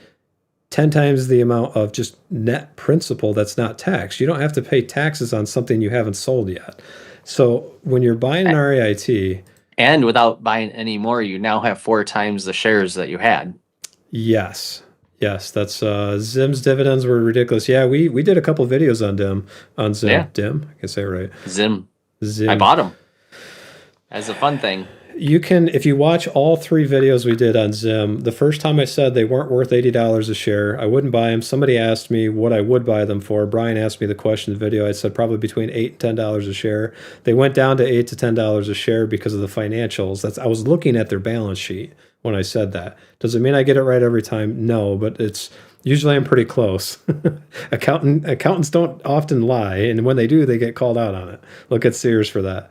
10 times the amount of just net principal that's not taxed. You don't have to pay taxes on something you haven't sold yet. So when you're buying an REIT, And without buying any more, you now have 4 times the shares that you had. yes, that's Zim's dividends were ridiculous. Yeah, we did a couple videos on Zim. Yeah. Dim, I can say it right. Zim. Zim. I bought them. As a fun thing. You can, if you watch all 3 videos we did on Zim, the first time I said they weren't worth $80 a share, I wouldn't buy them. Somebody asked me what I would buy them for. Brian asked me the question in the video. I said probably between $8 and $10 a share. They went down to $8 to $10 a share because of the financials. I was looking at their balance sheet when I said that. Does it mean I get it right every time? No, but it's usually I'm pretty close. Accountants don't often lie, and when they do, they get called out on it. Look at Sears for that.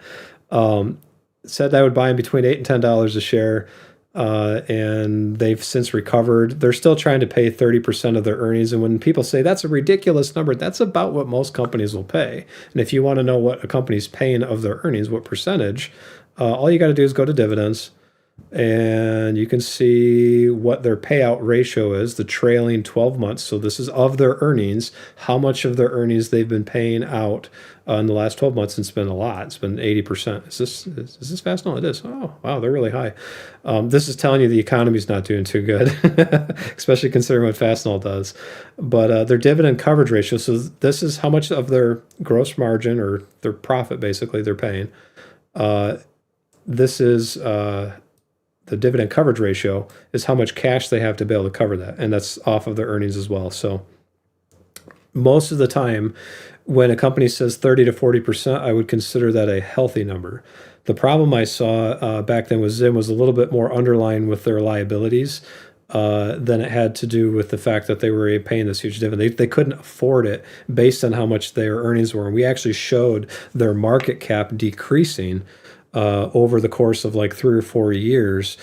Said I would buy them between $8 and $10 a share, and they've since recovered. They're still trying to pay 30% of their earnings, and when people say that's a ridiculous number, that's about what most companies will pay. And if you want to know what a company's paying of their earnings, what percentage, all you got to do is go to dividends, and you can see what their payout ratio is, the trailing 12 months. So this is of their earnings, how much of their earnings they've been paying out in the last 12 months. It's been a lot. It's been 80%. Is this fast? No, it is. Oh, wow, they're really high. This is telling you the economy's not doing too good, especially considering what Fastenal does. But their dividend coverage ratio, so this is how much of their gross margin or their profit, basically, they're paying. This is the dividend coverage ratio is how much cash they have to be able to cover that. And that's off of their earnings as well. So most of the time, when a company says 30 to 40%, I would consider that a healthy number. The problem I saw back then with Zim was a little bit more underlying with their liabilities than it had to do with the fact that they were paying this huge dividend. They couldn't afford it based on how much their earnings were. And we actually showed their market cap decreasing over the course of like 3 or 4 years,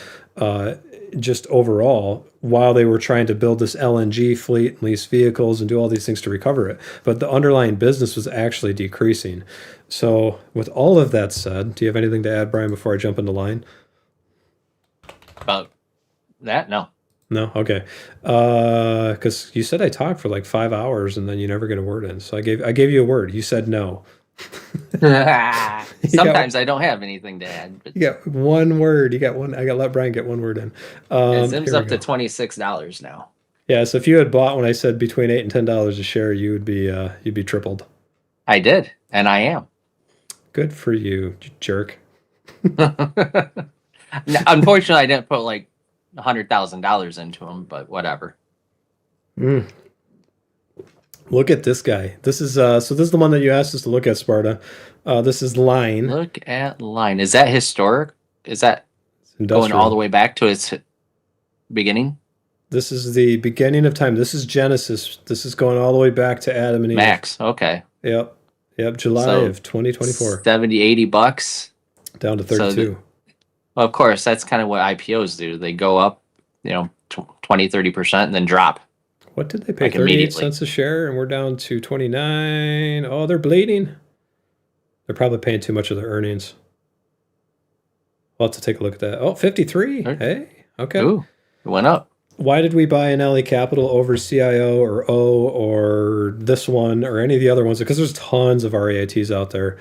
just overall, while they were trying to build this LNG fleet and lease vehicles and do all these things to recover it. But the underlying business was actually decreasing. So with all of that said, do you have anything to add, Brian, before I jump into line? About that? No. No? Okay. Because you said I talked for like 5 hours and then you never get a word in. So I gave you a word. You said no. Sometimes I don't have anything to add. But You got one word. You got one. I got to let Brian get one word in. Zim's Here we up to go. $26 now. Yeah, so if you had bought when I said between $8 and $10 a share, you'd be tripled. I did, and I am. Good for you, you jerk. Unfortunately, I didn't put like $100,000 into them, but whatever. Mm. Look at this guy. This is so this is the one that you asked us to look at, Sparta. This is Line. Look at Line. Is that historic? Is that It's going all the industrial. way back to its beginning? This is the beginning of time. This is Genesis. This is going all the way back to Adam and Eve. Max. Okay. Yep. Yep. July So of 2024. 70, $80. Down to So 32. well, of course, that's kind of what IPOs do. They go up, 20, 30% and then drop What did they pay? like 38 immediately. cents a share, and we're down to 29. Oh, they're bleeding. They're probably paying too much of their earnings. We'll have to take a look at that. Oh, 53. Hey, okay. Ooh, it went up. Why did we buy an LA Capital over CIO or O or this one or any of the other ones? Because there's tons of REITs out there.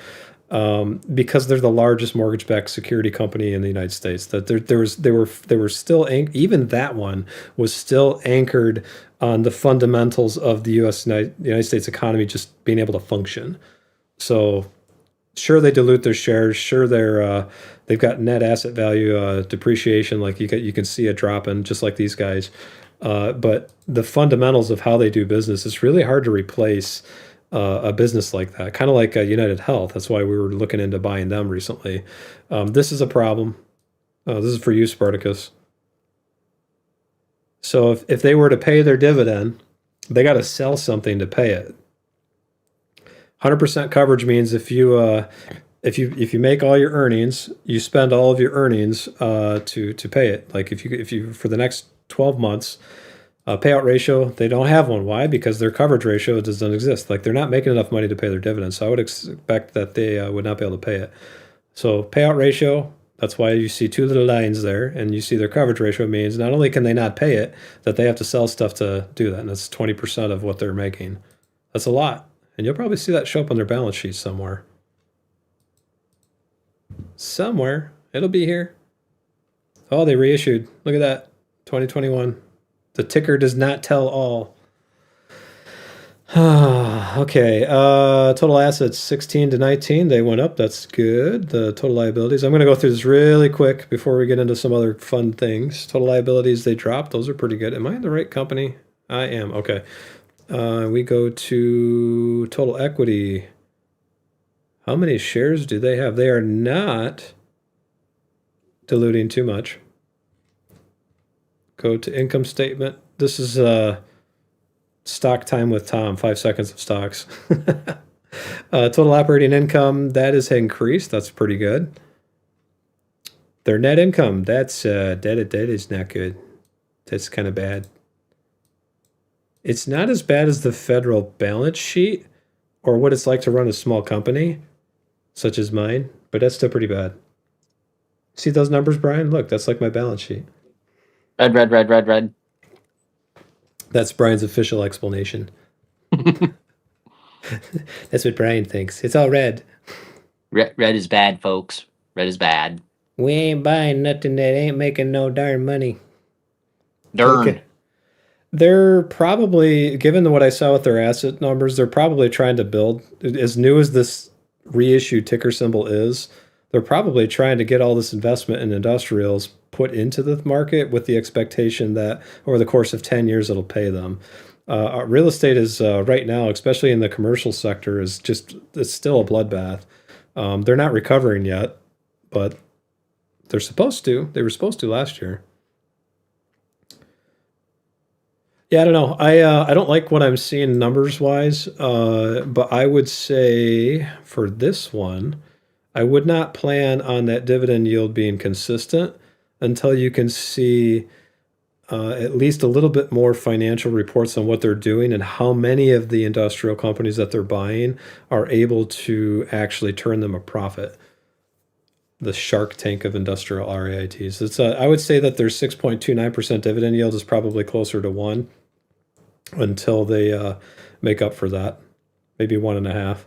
Because they're the largest mortgage-backed security company in the United States. That they were still even that one was still anchored on the fundamentals of the United States economy just being able to function. So sure they dilute their shares. Sure they've got net asset value depreciation. Like you can see it dropping just like these guys. But the fundamentals of how they do business, it's really hard to replace a business like that. Kind of like United Health. That's why we were looking into buying them recently. This is a problem. This is for you, Spartacus. So if they were to pay their dividend, they got to sell something to pay it. 100% coverage means if you make all your earnings, you spend all of your earnings to pay it. Like if you for the next 12 months, payout ratio, they don't have one. Why? Because their coverage ratio doesn't exist. Like they're not making enough money to pay their dividends. So I would expect that they would not be able to pay it. So payout ratio, that's why you see two little lines there, and you see their coverage ratio means not only can they not pay it, that they have to sell stuff to do that, and that's 20% of what they're making. That's a lot, and you'll probably see that show up on their balance sheet somewhere. Somewhere it'll be here. Oh, they reissued. Look at that, 2021. The ticker does not tell all. Okay. Total assets 16 to 19. They went up. That's good. The total liabilities. I'm going to go through this really quick before we get into some other fun things. Total liabilities, they dropped. Those are pretty good. Am I in the right company? I am. Okay. We go to total equity. How many shares do they have? They are not diluting too much. Go to income statement. This is stock time with Tom, 5 seconds of stocks. Total operating income, that is increased. That's pretty good. Their net income, that is not good. That's kind of bad. It's not as bad as the federal balance sheet or what it's like to run a small company, such as mine, but that's still pretty bad. See those numbers, Brian? Look, that's like my balance sheet. Red, red, red, red, red. That's Brian's official explanation. That's what Brian thinks. It's all red. Red is bad, folks. Red is bad. We ain't buying nothing that ain't making no darn money. Darn. Okay. They're probably, given what I saw with their asset numbers, they're probably trying to build, as new as this reissue ticker symbol is, they're probably trying to get all this investment in industrials put into the market with the expectation that over the course of 10 years it'll pay them. Real estate is right now, especially in the commercial sector, it's still a bloodbath. They're not recovering yet, but they're supposed to. They were supposed to last year. Yeah, I don't know. I don't like what I'm seeing numbers wise, but I would say for this one, I would not plan on that dividend yield being consistent until you can see at least a little bit more financial reports on what they're doing and how many of the industrial companies that they're buying are able to actually turn them a profit. The Shark Tank of industrial REITs. I would say that their 6.29% dividend yield is probably closer to 1 until they make up for that. Maybe 1.5.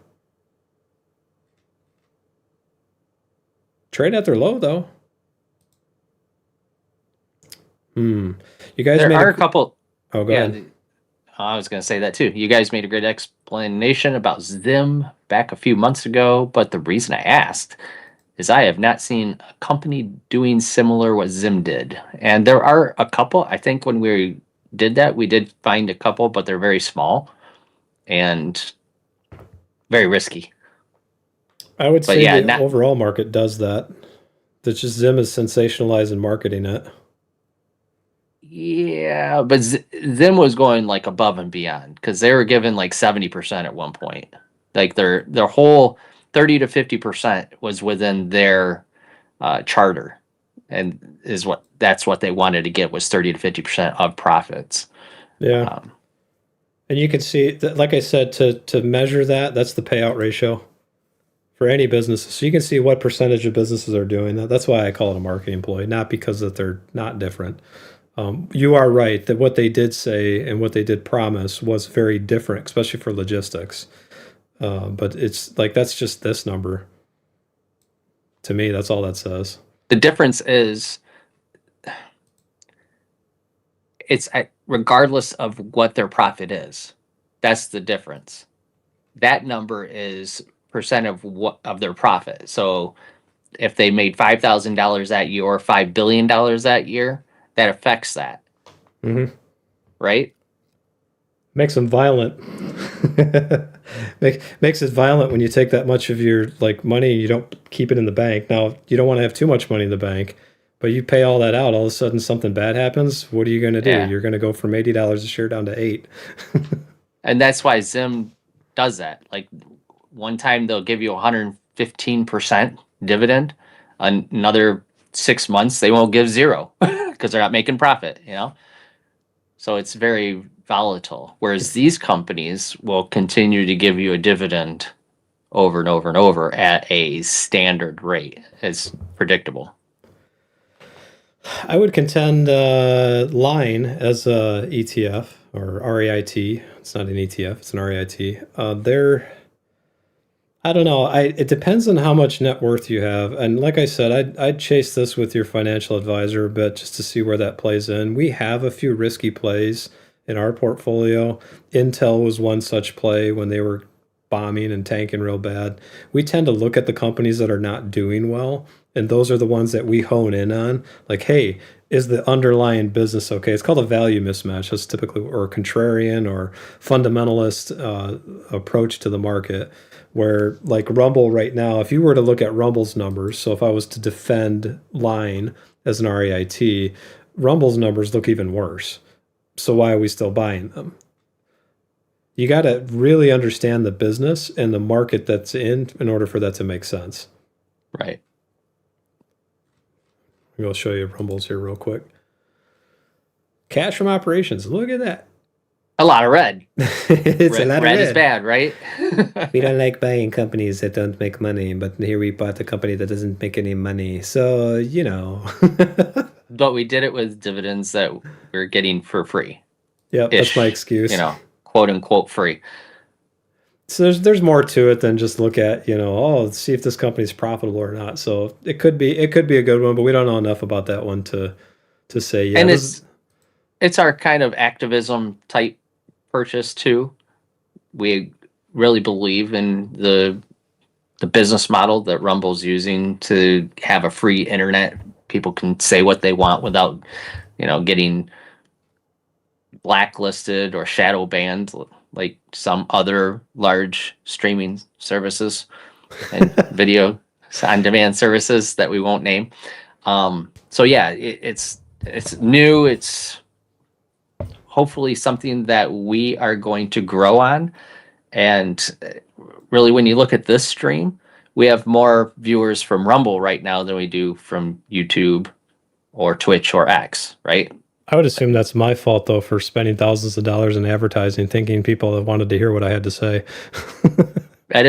Trade at their low though. You guys There made are a couple. Oh, go Yeah, ahead. I was going to say that too. You guys made a great explanation about Zim back a few months ago, but the reason I asked is I have not seen a company doing similar what Zim did. And there are a couple. I think when we did that, we did find a couple, but they're very small and very risky. I would But say yeah, the overall market does that. That's just Zim is sensationalizing marketing it. yeah, but Zim was going like above and beyond because they were given like 70% at one point. Like their whole 30 to 50% was within their charter, and that's what they wanted to get was 30 to 50% of profits. Yeah. Um, And you can see that, like I said, to measure that, that's the payout ratio for any business. So you can see what percentage of businesses are doing that. That's why I call it a marketing employee, not because that they're not different. You are right that what they did say and what they did promise was very different, especially for logistics. But it's like that's just this number. To me, that's all that says. the difference is it's regardless of what their profit is. That's the difference. That number is percent of what of their profit. So if they made $5,000 that year or $5 billion that year, that affects that, Hmm. right? Makes them violent. Makes it violent when you take that much of your like money and you don't keep it in the bank. Now you don't want to have too much money in the bank, but you pay all that out. All of a sudden something bad happens. What are you going to do? Yeah, You're going to go from $80 a share down to 8. and that's why Zim does that. Like one time they'll give you 115% dividend. Another 6 months they won't give zero because they're not making profit. So it's very volatile. Whereas these companies will continue to give you a dividend over and over and over at a standard rate. It's predictable. I would contend Line as a ETF or REIT. It's not an ETF, it's an REIT. They're I don't know. It depends on how much net worth you have, and like I said, I'd chase this with your financial advisor a bit just to see where that plays in. We have a few risky plays in our portfolio. Intel was one such play when they were bombing and tanking real bad. We tend to look at the companies that are not doing well, and those are the ones that we hone in on. Like, hey, is the underlying business okay? It's called a value mismatch. That's typically or contrarian or fundamentalist approach to the market where like Rumble right now, if you were to look at Rumble's numbers, so if I was to defend Line as an REIT, Rumble's numbers look even worse. So why are we still buying them? You got to really understand the business and the market that's in order for that to make sense. Right. Maybe I'll show you Rumbles here real quick. Cash from operations. Look at that. A lot of red. It's a lot Red of is red. bad, right? We don't like buying companies that don't make money, but here we bought a company that doesn't make any money. So, But we did it with dividends that we're getting for free Yep, that's my ish, excuse. quote unquote free. So there's more to it than just look at, let's see if this company's profitable or not. So it could be a good one, but we don't know enough about that one to say yeah. And This it's our kind of activism type purchase too. We really believe in the business model that Rumble's using to have a free internet. People can say what they want without, getting blacklisted or shadow banned like some other large streaming services and video on demand services that we won't name. So yeah, it's new. It's hopefully something that we are going to grow on. And really, when you look at this stream, we have more viewers from Rumble right now than we do from YouTube or Twitch or X, right? I would assume that's my fault though for spending thousands of dollars in advertising, thinking people that wanted to hear what I had to say. That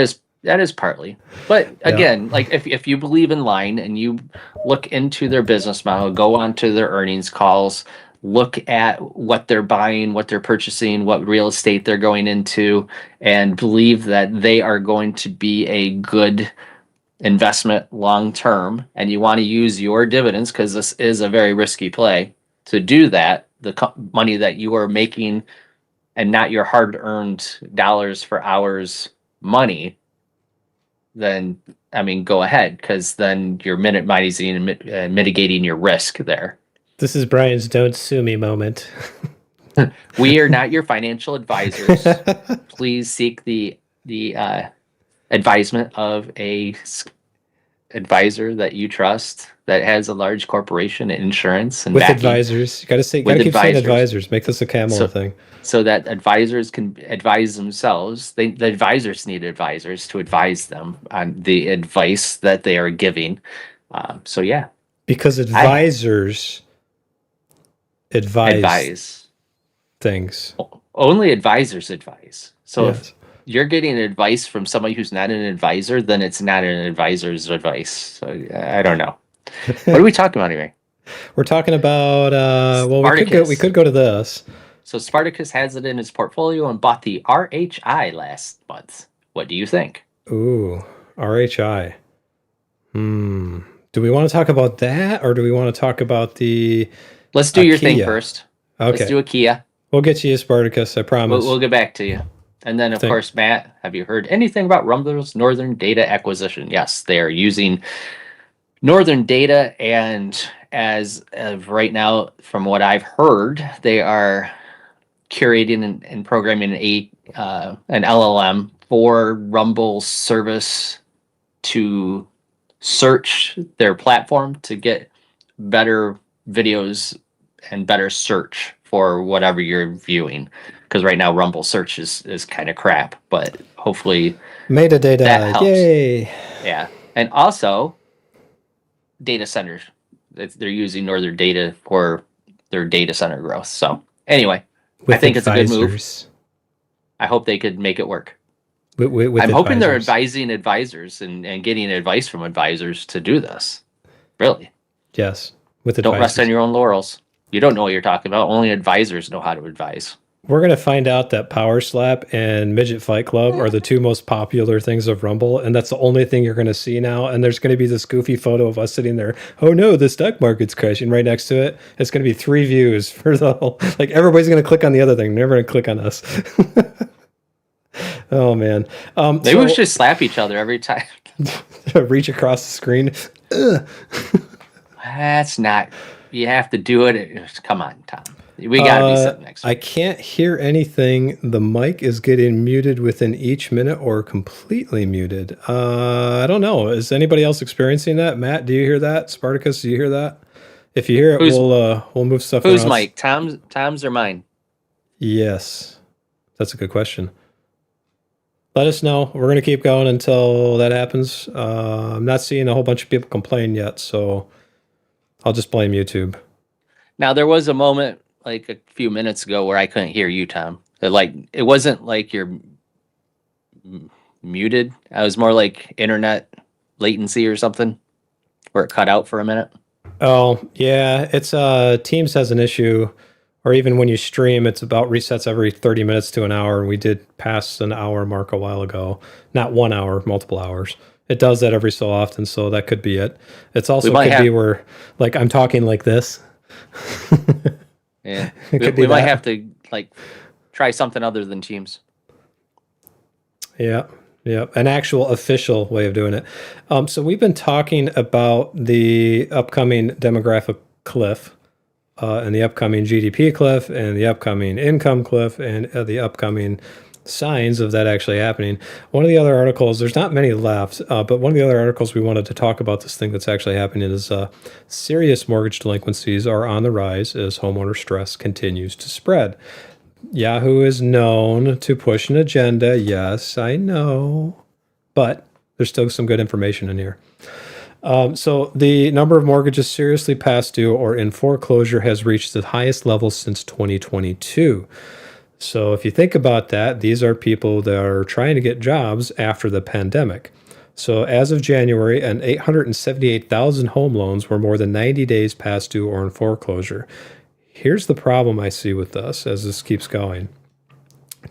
is partly. But Yeah. again, like if you believe in Line and you look into their business model, go onto their earnings calls, look at what they're buying, what they're purchasing, what real estate they're going into, and believe that they are going to be a good investment long term, and you want to use your dividends because this is a very risky play to do that. The money that you are making and not your hard-earned dollars for hours money, then I mean, go ahead, because then you're minimizing and mitigating your risk there. This is Brian's "Don't Sue Me" moment. We are not your financial advisors. Please seek the advisement of a advisor that you trust that has a large corporation and insurance and With backing, advisors, you got to say, With got to keep saying advisors. advisors. Make this a camel thing. so that advisors can advise themselves. The advisors need advisors to advise them on the advice that they are giving. So yeah, Because advisors advise advise. things. Only advisors advise. So Yes. if you're getting advice from somebody who's not an advisor, then it's not an advisor's advice. So I don't know. What are we talking about anyway? We're talking about well, Spartacus. we could go to this. So Spartacus has it in his portfolio and bought the RHI last month. What do you think? Ooh, RHI. Do we want to talk about that, or do we want to talk about the Let's do your thing Kia? first. Okay. Let's do a Kia. We'll get you a Spartacus, I promise. We'll get back to you. And then, of course, Matt, have you heard anything about Rumble's Northern Data acquisition? Yes, they are using Northern Data, and as of right now, from what I've heard, they are curating and programming an LLM for Rumble service to search their platform to get better videos and better search for whatever you're viewing. Because right now Rumble search is kind of crap, but hopefully Metadata, that helps. yay! Yeah, and also data centers. They're using Northern Data for their data center growth. So anyway, I think it's a good move. I hope they could make it work. With I'm hoping they're advisors. advising advisors and getting advice from advisors to do this. Really, Yes, with don't rest advisors. on your own laurels. You don't know what you're talking about. Only advisors know how to advise. We're gonna find out that Power Slap and Midget Fight Club are the two most popular things of Rumble, and that's the only thing you're gonna see now. And there's gonna be this goofy photo of us sitting there. Oh no, the stock market's crashing right next to it. It's gonna be 3 views for the whole. Like everybody's gonna click on the other thing. They're never gonna click on us. Oh man. Maybe we should just slap each other every time. reach across the screen. That's not. You have to do it. Come on, Tom. We gotta be sitting next to I can't hear anything. The mic is getting muted within each minute or completely muted. I don't know. Is anybody else experiencing that? Matt, do you hear that? Spartacus, do you hear that? If you hear it, we'll move stuff Who's around. Mike? Tom's or mine? Yes. That's a good question. Let us know. We're going to keep going until that happens. I'm not seeing a whole bunch of people complain yet, so I'll just blame YouTube. Now there was a moment like a few minutes ago where I couldn't hear you, Tom. It wasn't like you're muted. I was more like internet latency or something, where it cut out for a minute. Oh, yeah. It's Teams has an issue, or even when you stream, it's about resets every 30 minutes to an hour, and we did pass an hour mark a while ago. Not 1 hour, multiple hours. It does that every so often, so that could be it. It's also could be where, like, I'm talking like this. Yeah, we might have to like try something other than Teams. Yeah, yeah, an actual official way of doing it. So we've been talking about the upcoming demographic cliff, and the upcoming GDP cliff, and the upcoming income cliff, and the upcoming signs of that actually happening. One of the other articles, there's not many left, but one of the other articles we wanted to talk about this thing that's actually happening is serious mortgage delinquencies are on the rise as homeowner stress continues to spread. Yahoo is known to push an agenda. Yes, I know, but there's still some good information in here. So the number of mortgages seriously past due or in foreclosure has reached the highest level since 2022. So if you think about that, these are people that are trying to get jobs after the pandemic. So as of January, 878,000 home loans were more than 90 days past due or in foreclosure. Here's the problem I see with this as this keeps going.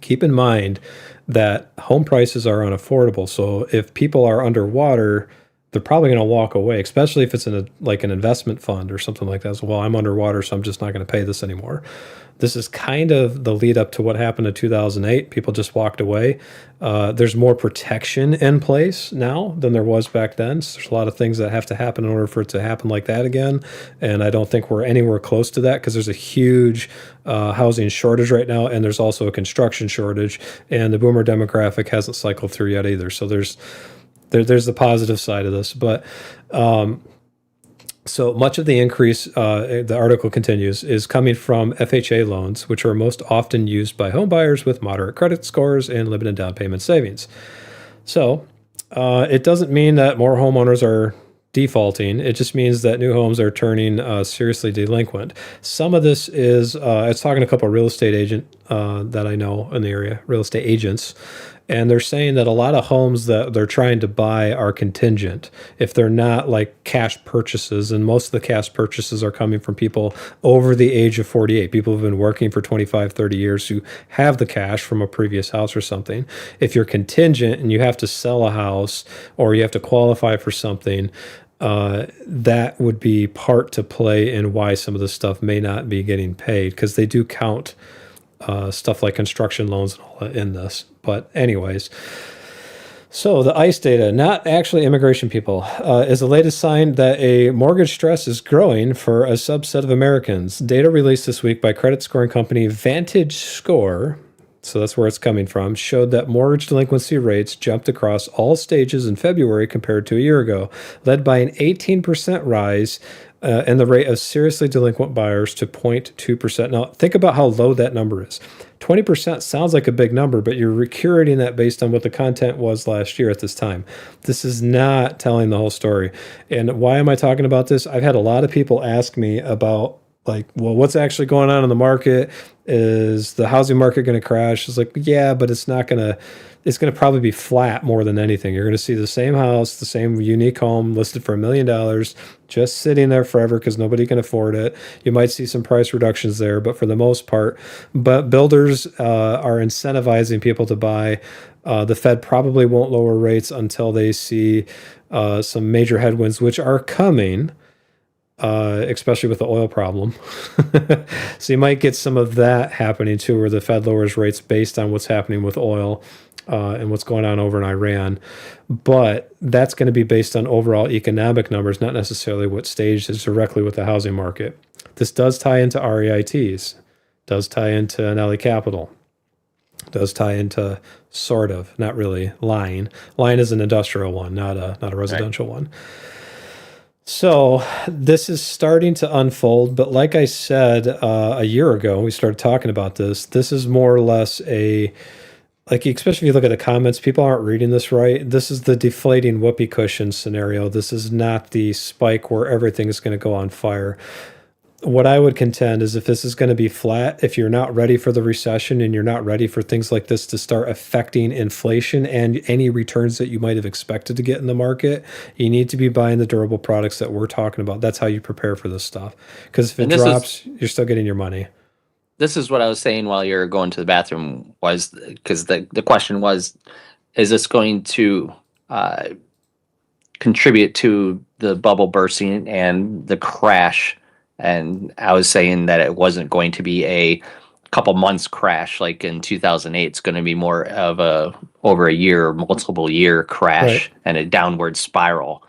Keep in mind that home prices are unaffordable. So if people are underwater, they're probably going to walk away, especially if it's in like an investment fund or something like that. So, well, I'm underwater, so I'm just not going to pay this anymore. This is kind of the lead up to what happened in 2008. People just walked away. There's more protection in place now than there was back then. So there's a lot of things that have to happen in order for it to happen like that again. And I don't think we're anywhere close to that because there's a huge housing shortage right now. And there's also a construction shortage. And the boomer demographic hasn't cycled through yet either. So there's the positive side of this. But so much of the increase, the article continues, is coming from FHA loans, which are most often used by home buyers with moderate credit scores and limited down payment savings. So it doesn't mean that more homeowners are defaulting. It just means that new homes are turning seriously delinquent. Some of this is, I was talking to a couple of real estate agent that I know in the area, real estate agents, and they're saying that a lot of homes that they're trying to buy are contingent if they're not like cash purchases. And most of the cash purchases are coming from people over the age of 48, people who've been working for 25, 30 years who have the cash from a previous house or something. If you're contingent and you have to sell a house or you have to qualify for something, that would be part to play in why some of the stuff may not be getting paid, because they do count stuff like construction loans and all that in this. But anyways, so the ICE data, not actually immigration people, is the latest sign that a mortgage stress is growing for a subset of Americans. Data released this week by credit scoring company Vantage Score, so that's where it's coming from, showed that mortgage delinquency rates jumped across all stages in February compared to a year ago, led by an 18% rise in the rate of seriously delinquent buyers to 0.2%. Now, think about how low that number is. 20% sounds like a big number, but you're recurating that based on what the content was last year at this time. This is not telling the whole story. And why am I talking about this? I've had a lot of people ask me about, like, well, what's actually going on in the market? Is the housing market going to crash? It's like, yeah, but it's not going to. It's going to probably be flat more than anything. You're going to see the same house, the same unique home listed for $1 million, just sitting there forever because nobody can afford it. You might see some price reductions there, but for the most part, but builders are incentivizing people to buy. The Fed probably won't lower rates until they see some major headwinds, which are coming. Especially with the oil problem. So you might get some of that happening too, where the Fed lowers rates based on what's happening with oil and what's going on over in Iran. But that's going to be based on overall economic numbers, not necessarily what staged is directly with the housing market. This does tie into REITs, does tie into Anelli Capital, does tie into sort of, not really, Line. Line is an industrial one, not a residential one. So this is starting to unfold, but like I said a year ago, we started talking about this. This is more or less like, especially if you look at the comments, people aren't reading this right. This is the deflating whoopee cushion scenario. This is not the spike where everything is going to go on fire. What I would contend is if this is going to be flat, if you're not ready for the recession and you're not ready for things like this to start affecting inflation and any returns that you might have expected to get in the market, you need to be buying the durable products that we're talking about. That's how you prepare for this stuff. Because if it drops, you're still getting your money. This is what I was saying while you were going to the bathroom, was because the question was, is this going to contribute to the bubble bursting and the crash? And I was saying that it wasn't going to be a couple months crash like in 2008. It's going to be more of a over a year, multiple year crash, right, and a downward spiral,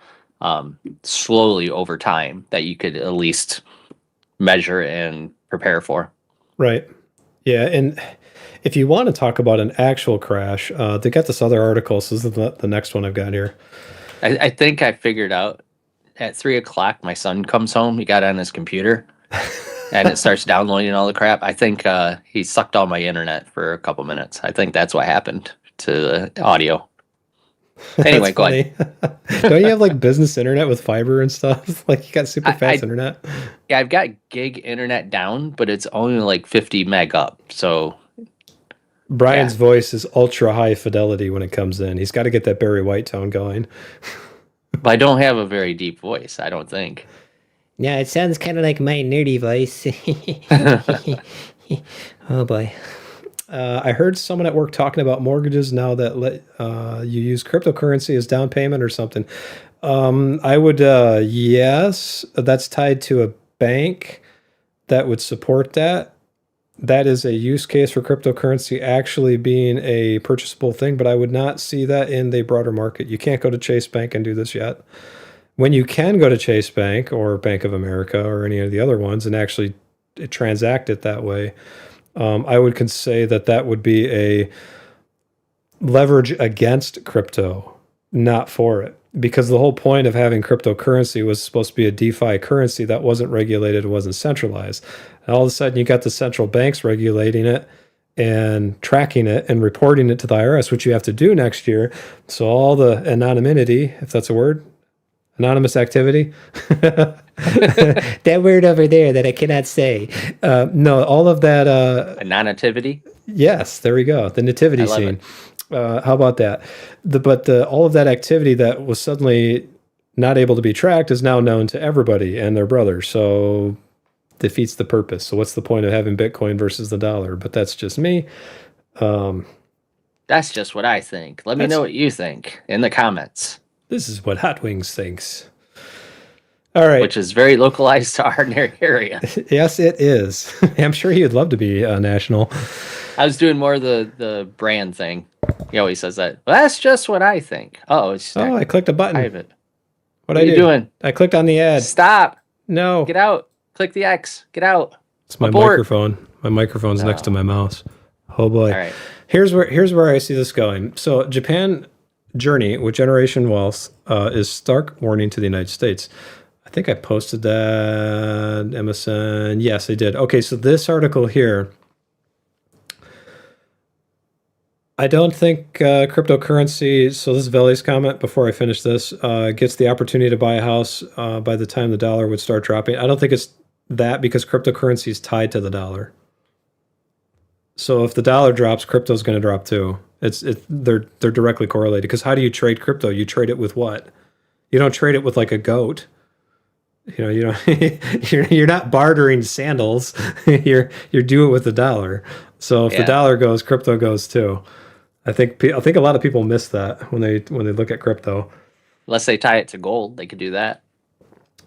slowly over time, that you could at least measure and prepare for. Right. Yeah. And if you want to talk about an actual crash, they got this other article. So this is the next one I've got here. I think I figured out. At 3:00, my son comes home. He got on his computer, and it starts downloading all the crap. I think he sucked all my internet for a couple minutes. I think that's what happened to the audio. Anyway, go ahead. Don't you have like business internet with fiber and stuff? Like you got super fast internet? Yeah, I've got gig internet down, but it's only like 50 meg up. So Brian's voice is ultra high fidelity when it comes in. He's got to get that Barry White tone going. But I don't have a very deep voice, I don't think. Yeah, it sounds kind of like my nerdy voice. Oh, boy. I heard someone at work talking about mortgages now that you use cryptocurrency as down payment or something. I would, yes, that's tied to a bank that would support that. That is a use case for cryptocurrency actually being a purchasable thing, but I would not see that in the broader market. You can't go to Chase Bank and do this yet. When you can go to Chase Bank or Bank of America or any of the other ones and actually transact it that way, I would say that that would be a leverage against crypto, not for it. Because the whole point of having cryptocurrency was supposed to be a DeFi currency that wasn't regulated, wasn't centralized. And all of a sudden, you got the central banks regulating it and tracking it and reporting it to the IRS, which you have to do next year. So all the anonymity, if that's a word, anonymous activity. That word over there that I cannot say. No, all of that. A non-nativity. Yes, there we go. The nativity I love scene. How about that? All of that activity that was suddenly not able to be tracked is now known to everybody and their brothers. So defeats the purpose. So what's the point of having Bitcoin versus the dollar? But that's just me. That's just what I think. Let me know what you think in the comments. This is what Hot Wings thinks. All right. Which is very localized to our area. Yes, it is. I'm sure you'd love to be national. I was doing more of the brand thing. He always says that. Well, that's just what I think. It's I clicked a button. private. What are you doing? I clicked on the ad. Stop. No. Get out. Click the X. Get out. It's my Abort. microphone. My microphone's next to my mouse. Oh boy. All right. Here's where I see this going. So Japan journey with generation wealth is stark warning to the United States. I think I posted that MSN. Yes, I did. Okay, so this article here, I don't think cryptocurrency, so this is Veli's comment before I finish this, gets the opportunity to buy a house by the time the dollar would start dropping. I don't think it's that because cryptocurrency is tied to the dollar. So if the dollar drops, crypto is going to drop too. They're directly correlated. Because how do you trade crypto? You trade it with what? You don't trade it with like a goat. You don't. You're not bartering sandals. you're doing it with the dollar. So if the dollar goes, crypto goes too. I think a lot of people miss that when they look at crypto. Unless they tie it to gold, they could do that.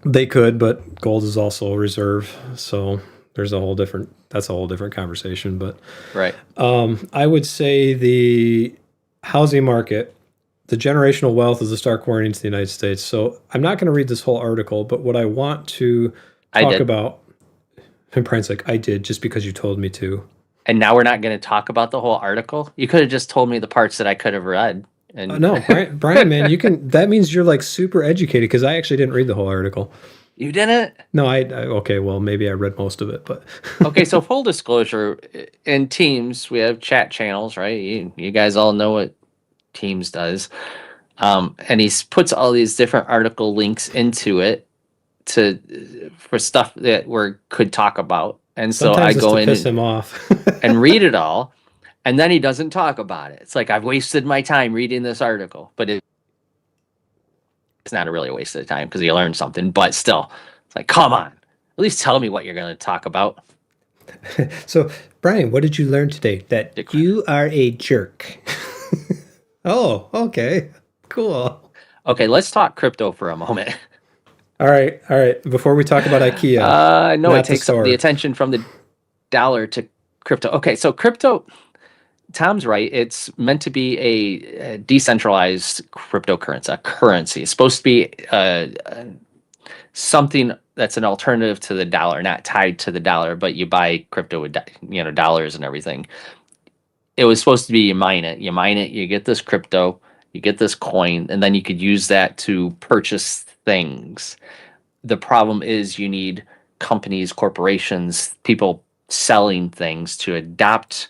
They could, but gold is also a reserve. So that's a whole different conversation. But right. I would say the housing market, the generational wealth is a stark warning to the United States. So I'm not going to read this whole article, but what I want to talk about, and Brian's like, I did just because you told me to. And now we're not going to talk about the whole article? You could have just told me the parts that I could have read. And no, Brian, man, you can. That means you're like super educated because I actually didn't read the whole article. You didn't? No, okay, well, maybe I read most of it, but okay, so full disclosure, in Teams, we have chat channels, right? You guys all know what Teams does. And he puts all these different article links into it for stuff that we could talk about. And so sometimes I go in piss him off and read it all, and then he doesn't talk about it. It's like I've wasted my time reading this article, but it's not really a waste of time because you learned something. But still, it's like, come on, at least tell me what you're going to talk about. So, Brian, what did you learn today? That you are a jerk. Oh, okay, cool. Okay, let's talk crypto for a moment. All right. Before we talk about IKEA, no, it takes up the attention from the dollar to crypto. Okay, so crypto, Tom's right. It's meant to be a decentralized cryptocurrency, a currency. It's supposed to be something that's an alternative to the dollar, not tied to the dollar, but you buy crypto with dollars and everything. It was supposed to be you mine it, you get this crypto, you get this coin, and then you could use that to purchase things. The problem is you need companies, corporations, people selling things to adopt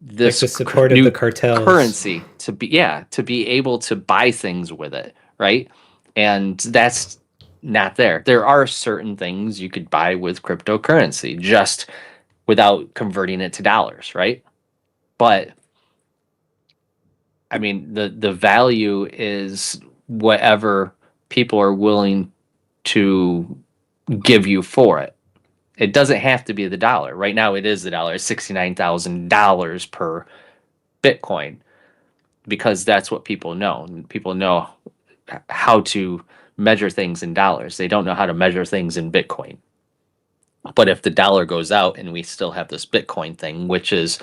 this like the support of the cartels currency to be able to buy things with it, right? And that's not there. There are certain things you could buy with cryptocurrency just without converting it to dollars, right? But I mean, the value is whatever people are willing to give you for it. It doesn't have to be the dollar. Right now, it is the dollar. It's $69,000 per Bitcoin because that's what people know. People know how to measure things in dollars. They don't know how to measure things in Bitcoin. But if the dollar goes out and we still have this Bitcoin thing, which is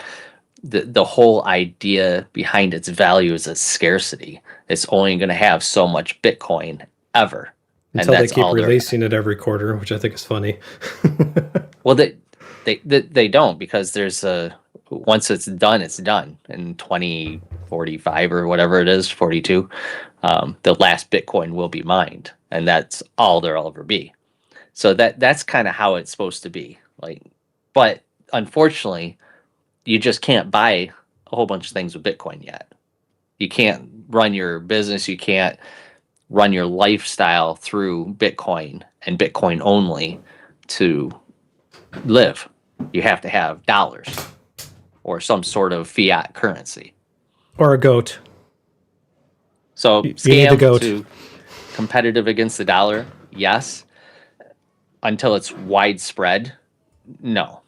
the whole idea behind its value is its scarcity. It's only going to have so much Bitcoin ever. Until they keep releasing it every quarter, which I think is funny. Well, they don't, because there's once it's done in 2045 or whatever it is, 42. The last Bitcoin will be mined, and that's all there'll ever be. So that's kind of how it's supposed to be. Like, but unfortunately, you just can't buy a whole bunch of things with Bitcoin yet. You can't run your business. You can't run your lifestyle through Bitcoin and Bitcoin only to live. You have to have dollars or some sort of fiat currency. Or a goat. So You need the scam goat. to competitive against the dollar, yes. Until it's widespread, no.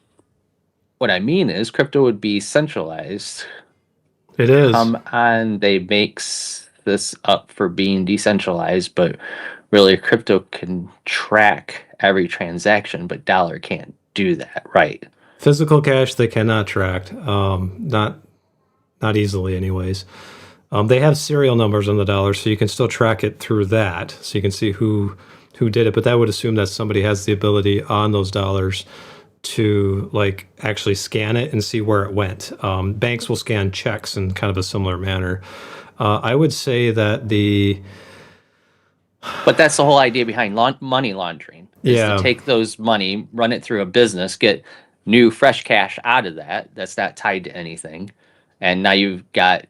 What I mean is crypto would be centralized. It is. Come on, they makes this up for being decentralized, but really crypto can track every transaction, but dollar can't do that, right? Physical cash they cannot track. Not easily anyways. They have serial numbers on the dollar, so you can still track it through that. So you can see who did it, but that would assume that somebody has the ability on those dollars to like actually scan it and see where it went. Banks will scan checks in kind of a similar manner. I would say that But that's the whole idea behind money laundering, is Yeah. to take those money, run it through a business, get new fresh cash out of that's not tied to anything, and now you've got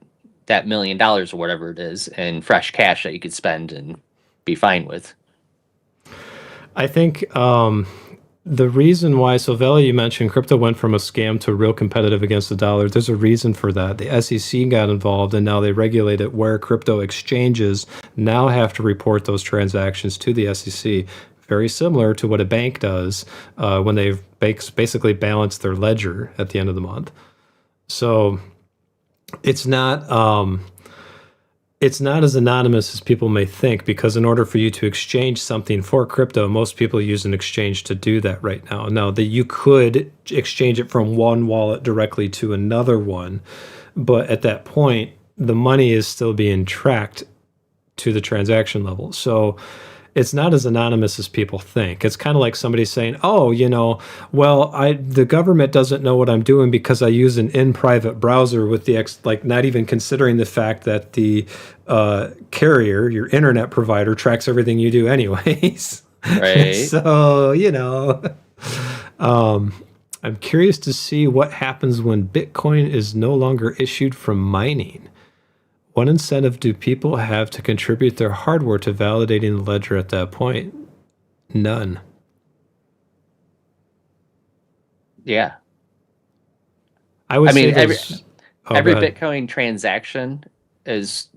that $1 million or whatever it is in fresh cash that you could spend and be fine with. I think the reason why, so Vela, you mentioned crypto went from a scam to real competitive against the dollar. There's a reason for that. The SEC got involved, and now they regulate it where crypto exchanges now have to report those transactions to the SEC. Very similar to what a bank does when they've basically balanced their ledger at the end of the month. So it's not as anonymous as people may think, because in order for you to exchange something for crypto, most people use an exchange to do that right now. Now, that you could exchange it from one wallet directly to another one, but at that point, the money is still being tracked to the transaction level. So it's not as anonymous as people think. It's kind of like somebody saying, "Oh, the government doesn't know what I'm doing because I use an in-private browser with not even considering the fact that the carrier, your internet provider, tracks everything you do anyways." Right. So I'm curious to see what happens when Bitcoin is no longer issued from mining. What incentive do people have to contribute their hardware to validating the ledger at that point? None. Yeah. I would I mean, say every go ahead. Bitcoin transaction is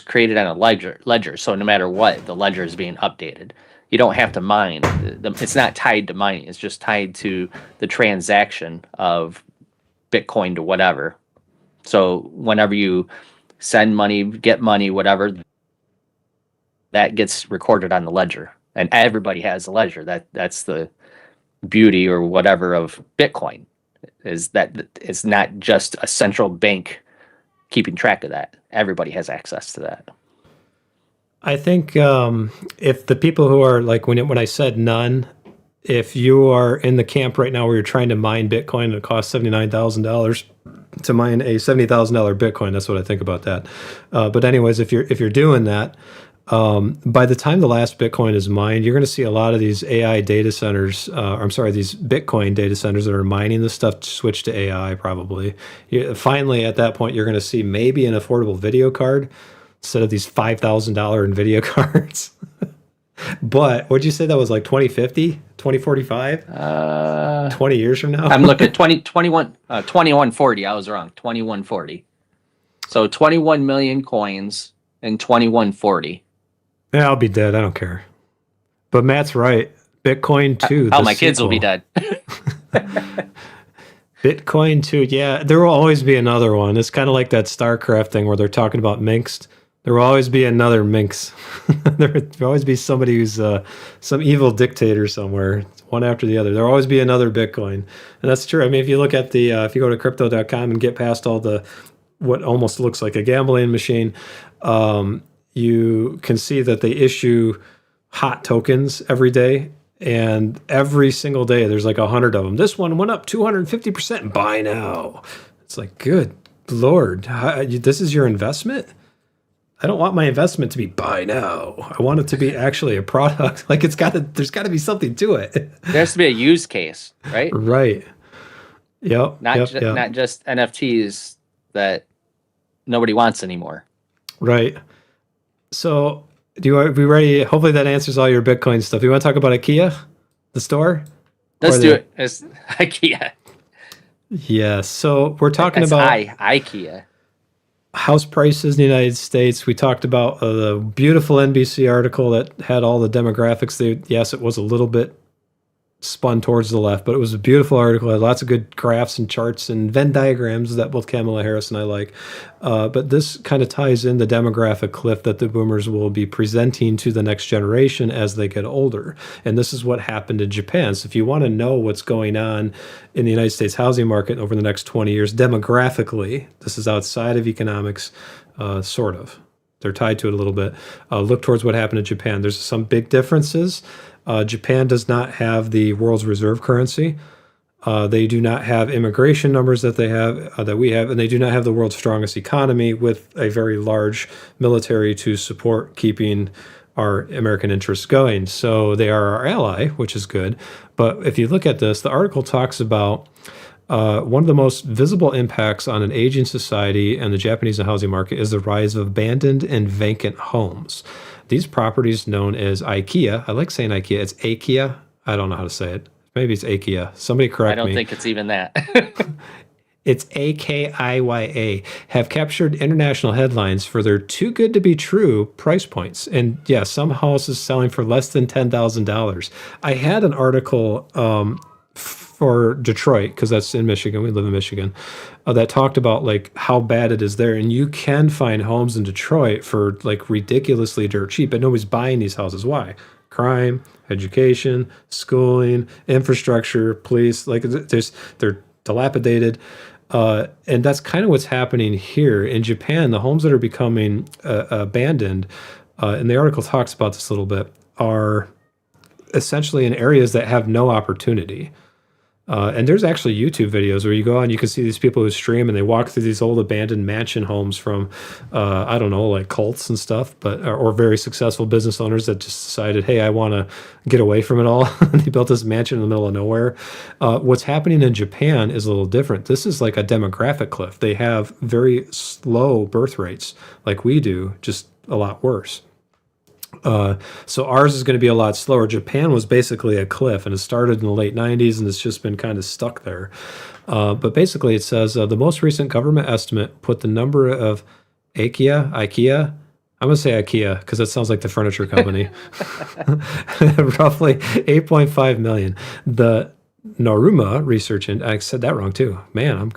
created on a ledger. So no matter what, the ledger is being updated. You don't have to mine. It's not tied to mining. It's just tied to the transaction of Bitcoin to whatever. So whenever you send money, get money, whatever, that gets recorded on the ledger, and everybody has a ledger. That's the beauty or whatever of Bitcoin, is that it's not just a central bank keeping track of that. Everybody has access to that. I think if the people who are like, when I said none, if you are in the camp right now where you're trying to mine Bitcoin and it costs $79,000 to mine a $70,000 Bitcoin, that's what I think about that. But anyways, if you're doing that, by the time the last Bitcoin is mined, you're going to see a lot of these AI data centers, these Bitcoin data centers that are mining this stuff switch to AI probably. Finally, at that point, you're going to see maybe an affordable video card instead of these $5,000 NVIDIA cards. But what'd you say that was, like 2050, 2045? 20 years from now? I'm looking at 2140. I was wrong. 2140. So 21 million coins in 2140. Yeah, I'll be dead. I don't care. But Matt's right. Bitcoin 2. Oh, my kids will be dead. Bitcoin 2. Yeah, there will always be another one. It's kind of like that StarCraft thing where they're talking about Minsk. There will always be another Minx. There will always be somebody who's some evil dictator somewhere, one after the other. There will always be another Bitcoin. And that's true. I mean, if you look at the, if you go to crypto.com and get past all the, what almost looks like a gambling machine, you can see that they issue hot tokens every day. And every single day, there's like 100 of them. This one went up 250%. Buy now. It's like, good Lord, this is your investment? I don't want my investment to be buy now. I want it to be actually a product. Like there's got to be something to it. There has to be a use case, right? Right. Yep. Not yep. not just NFTs that nobody wants anymore. Right. So, are we ready? Hopefully that answers all your Bitcoin stuff. You want to talk about IKEA, the store? Let's do it. It's IKEA. Yeah. So we're talking That's about IKEA. House prices in the United States. We talked about the beautiful NBC article that had all the demographics. Yes, it was a little bit spun towards the left, but it was a beautiful article. It had lots of good graphs and charts and Venn diagrams that both Kamala Harris and I like. But this kind of ties in the demographic cliff that the boomers will be presenting to the next generation as they get older. And this is what happened in Japan. So if you want to know what's going on in the United States housing market over the next 20 years, demographically, this is outside of economics, sort of. They're tied to it a little bit. Look towards what happened in Japan. There's some big differences. Japan does not have the world's reserve currency. They do not have immigration numbers that they have, that we have, and they do not have the world's strongest economy with a very large military to support keeping our American interests going. So they are our ally, which is good. But if you look at this, the article talks about one of the most visible impacts on an aging society and the Japanese housing market is the rise of abandoned and vacant homes. These properties known as IKEA, I like saying IKEA, it's IKEA. I don't know how to say it. Maybe it's IKEA. Somebody correct me. I don't think it's even that. It's AKIYA, have captured international headlines for their too good to be true price points. And yeah, some houses selling for less than $10,000. I had an article for Detroit, because that's in Michigan, we live in Michigan, that talked about like how bad it is there. And you can find homes in Detroit for like ridiculously dirt cheap, but nobody's buying these houses. Why? Crime, education, schooling, infrastructure, police, like they're dilapidated. And that's kind of what's happening here in Japan. The homes that are becoming abandoned, and the article talks about this a little bit, are essentially in areas that have no opportunity. And there's actually YouTube videos where you go on, you can see these people who stream and they walk through these old abandoned mansion homes from, I don't know, like cults and stuff, but or very successful business owners that just decided, hey, I want to get away from it all. They built this mansion in the middle of nowhere. What's happening in Japan is a little different. This is like a demographic cliff. They have very slow birth rates like we do, just a lot worse. So ours is going to be a lot slower. Japan was basically a cliff, and it started in the late 90s, and it's just been kind of stuck there. But basically, it says the most recent government estimate put the number of IKEA, I'm going to say IKEA because that sounds like the furniture company, roughly 8.5 million. The Noruma research, and I said that wrong too. Man,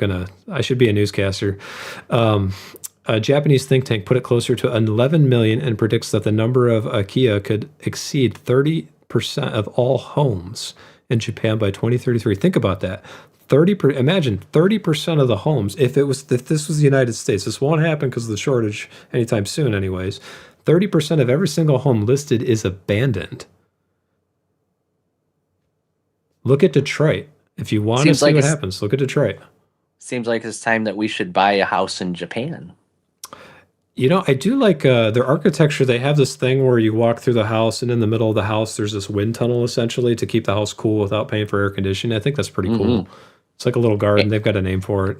I should be a newscaster. A Japanese think tank put it closer to 11 million and predicts that the number of IKEA could exceed 30% of all homes in Japan by 2033. Think about that. Imagine 30% of the homes, if this was the United States, this won't happen because of the shortage anytime soon anyways, 30% of every single home listed is abandoned. Look at Detroit. If you want to see what happens, look at Detroit. Seems like it's time that we should buy a house in Japan. You know, I do like their architecture. They have this thing where you walk through the house, and in the middle of the house, there's this wind tunnel, essentially, to keep the house cool without paying for air conditioning. I think that's pretty cool. It's like a little garden. They've got a name for it.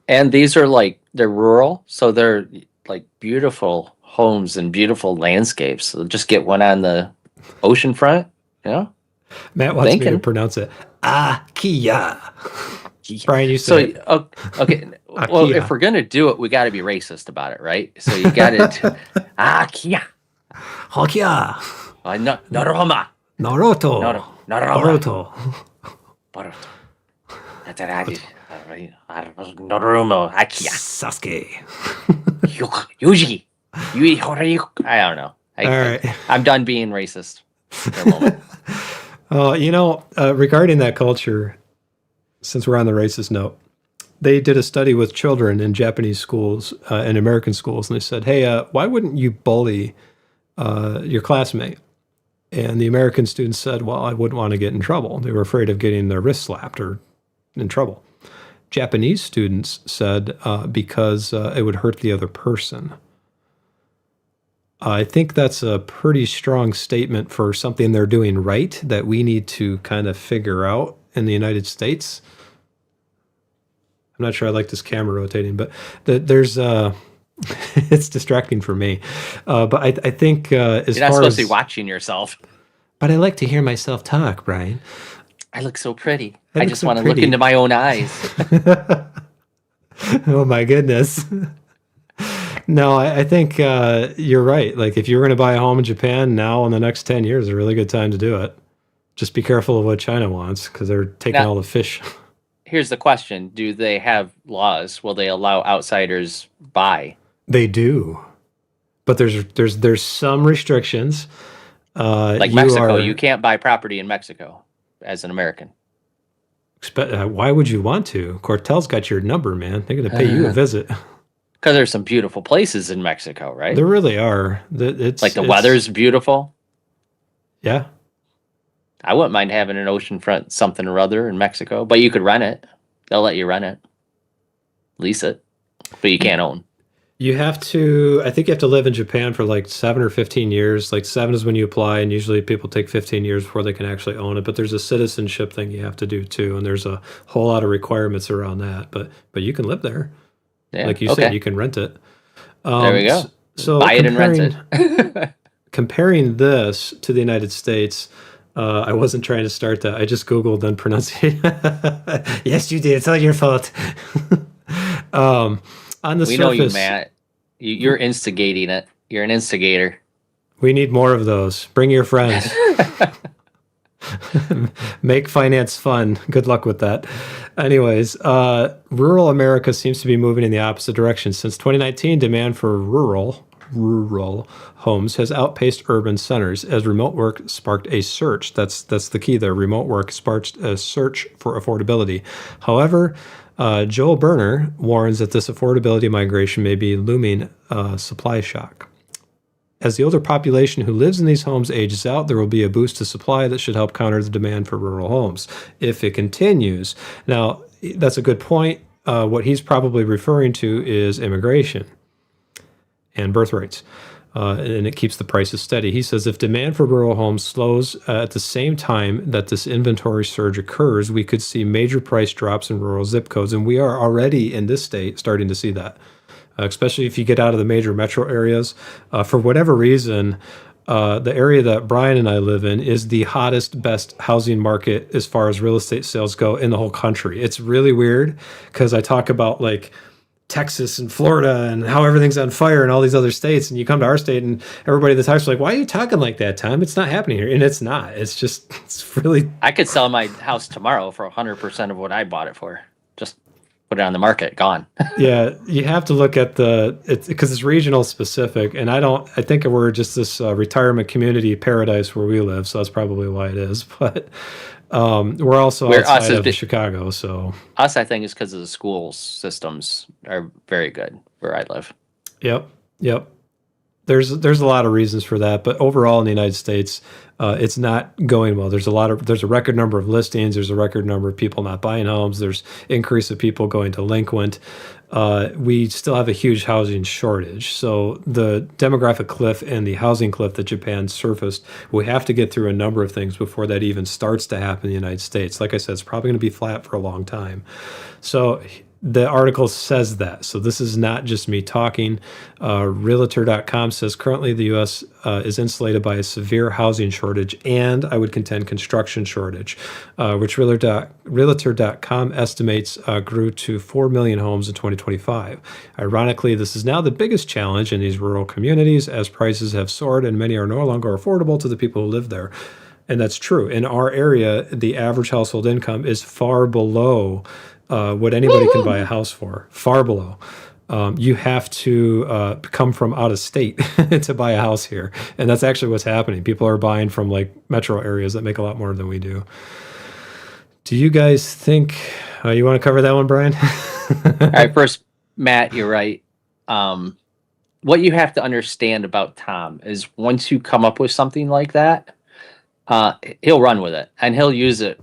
And these are they're rural, so they're like beautiful homes and beautiful landscapes. So just get one on the ocean front, you know? Matt wants me to pronounce it. IKEA. Brian, you said okay. Well, if we're gonna do it, we got to be racist about it, right? So you got it. IKEA. IKEA. Naroma. Naruto. Naruto. Naruto. That's Naruto. IKEA. Sasuke. Yuji. What are you? I don't know. All right. I'm done being racist for a moment. Regarding that culture, since we're on the racist note, they did a study with children in Japanese schools and American schools, and they said, "Hey, why wouldn't you bully your classmate?" And the American students said, "Well, I wouldn't want to get in trouble." They were afraid of getting their wrist slapped or in trouble. Japanese students said because it would hurt the other person. I think that's a pretty strong statement for something they're doing right that we need to kind of figure out in the United States. I'm not sure I like this camera rotating, but there's it's distracting for me. But I think as You're not far supposed to as be watching yourself. But I like to hear myself talk, Brian. I look so pretty. I I look just so want to look pretty. into my own eyes. oh my goodness. No, I think you're right. Like if you're going to buy a home in Japan now in the next 10 years, is a really good time to do it. Just be careful of what China wants because they're taking Now- all the fish. Here's the question: do they have laws? Will they allow outsiders buy? They do, but there's some restrictions. Like Mexico, you can't buy property in Mexico as an American. Why would you want to? Cortel's got your number, man. They're going to pay you a visit. Because there's some beautiful places in Mexico, right? There really are. It's Like the weather's beautiful. Yeah. I wouldn't mind having an oceanfront something or other in Mexico, but you could rent it. They'll let you rent it, lease it, but you can't own. You have to, I think you have to live in Japan for like 7 or 15 years. Like 7 is when you apply, and usually people take 15 years before they can actually own it. But there's a citizenship thing you have to do too, and there's a whole lot of requirements around that. But you can live there. Yeah. Like you okay. said, you can rent it. There we go. So Buy it and rent it. comparing this to the United States, I wasn't trying to start that. I just Googled and pronunciation. Yes, you did. It's all your fault. On the We surface, know you, Matt. You're instigating it. You're an instigator. we need more of those. Bring your friends. Make finance fun. Good luck with that. Anyways, rural America seems to be moving in the opposite direction. Since 2019, demand for rural homes has outpaced urban centers as remote work sparked a search. That's the key there. Remote work sparked a search for affordability. However, Joel Berner warns that this affordability migration may be looming supply shock. As the older population who lives in these homes ages out, there will be a boost to supply that should help counter the demand for rural homes if it continues. Now, that's a good point. What he's probably referring to is immigration and birth rates, and it keeps the prices steady. He says if demand for rural homes slows at the same time that this inventory surge occurs, we could see major price drops in rural zip codes, and we are already in this state starting to see that. Especially if you get out of the major metro areas. For whatever reason, the area that Brian and I live in is the hottest, best housing market as far as real estate sales go in the whole country. It's really weird because I talk about like Texas and Florida and how everything's on fire in all these other states, and you come to our state and everybody that talks is like, why are you talking like that, Tom? It's not happening here. And it's not. It's really... I could sell my house tomorrow for 100% of what I bought it for. Just put it on the market, gone. Yeah, you have to look at because it's regional specific, and I think we're just this retirement community paradise where we live, so that's probably why it is. But we're also outside of Chicago, so us, I think, is because of the school systems are very good where I live. Yep. There's a lot of reasons for that, but overall in the United States, it's not going well. There's a record number of listings. There's a record number of people not buying homes. There's increase of people going delinquent. We still have a huge housing shortage. So the demographic cliff and the housing cliff that Japan surfaced, we have to get through a number of things before that even starts to happen in the United States. Like I said, it's probably going to be flat for a long time. So the article says that. So this is not just me talking. Realtor.com says currently the U.S. Is insulated by a severe housing shortage and, I would contend, construction shortage, which Realtor.com estimates grew to 4 million homes in 2025. Ironically, this is now the biggest challenge in these rural communities as prices have soared and many are no longer affordable to the people who live there. And that's true. In our area, the average household income is far below what anybody can buy a house for, far below. you have to come from out of state to buy a house here, and that's actually what's happening. People are buying from like metro areas that make a lot more than we do. Do you guys think you want to cover that one, Brian? All right, first, Matt, you're right. What you have to understand about Tom is once you come up with something like that, he'll run with it and he'll use it.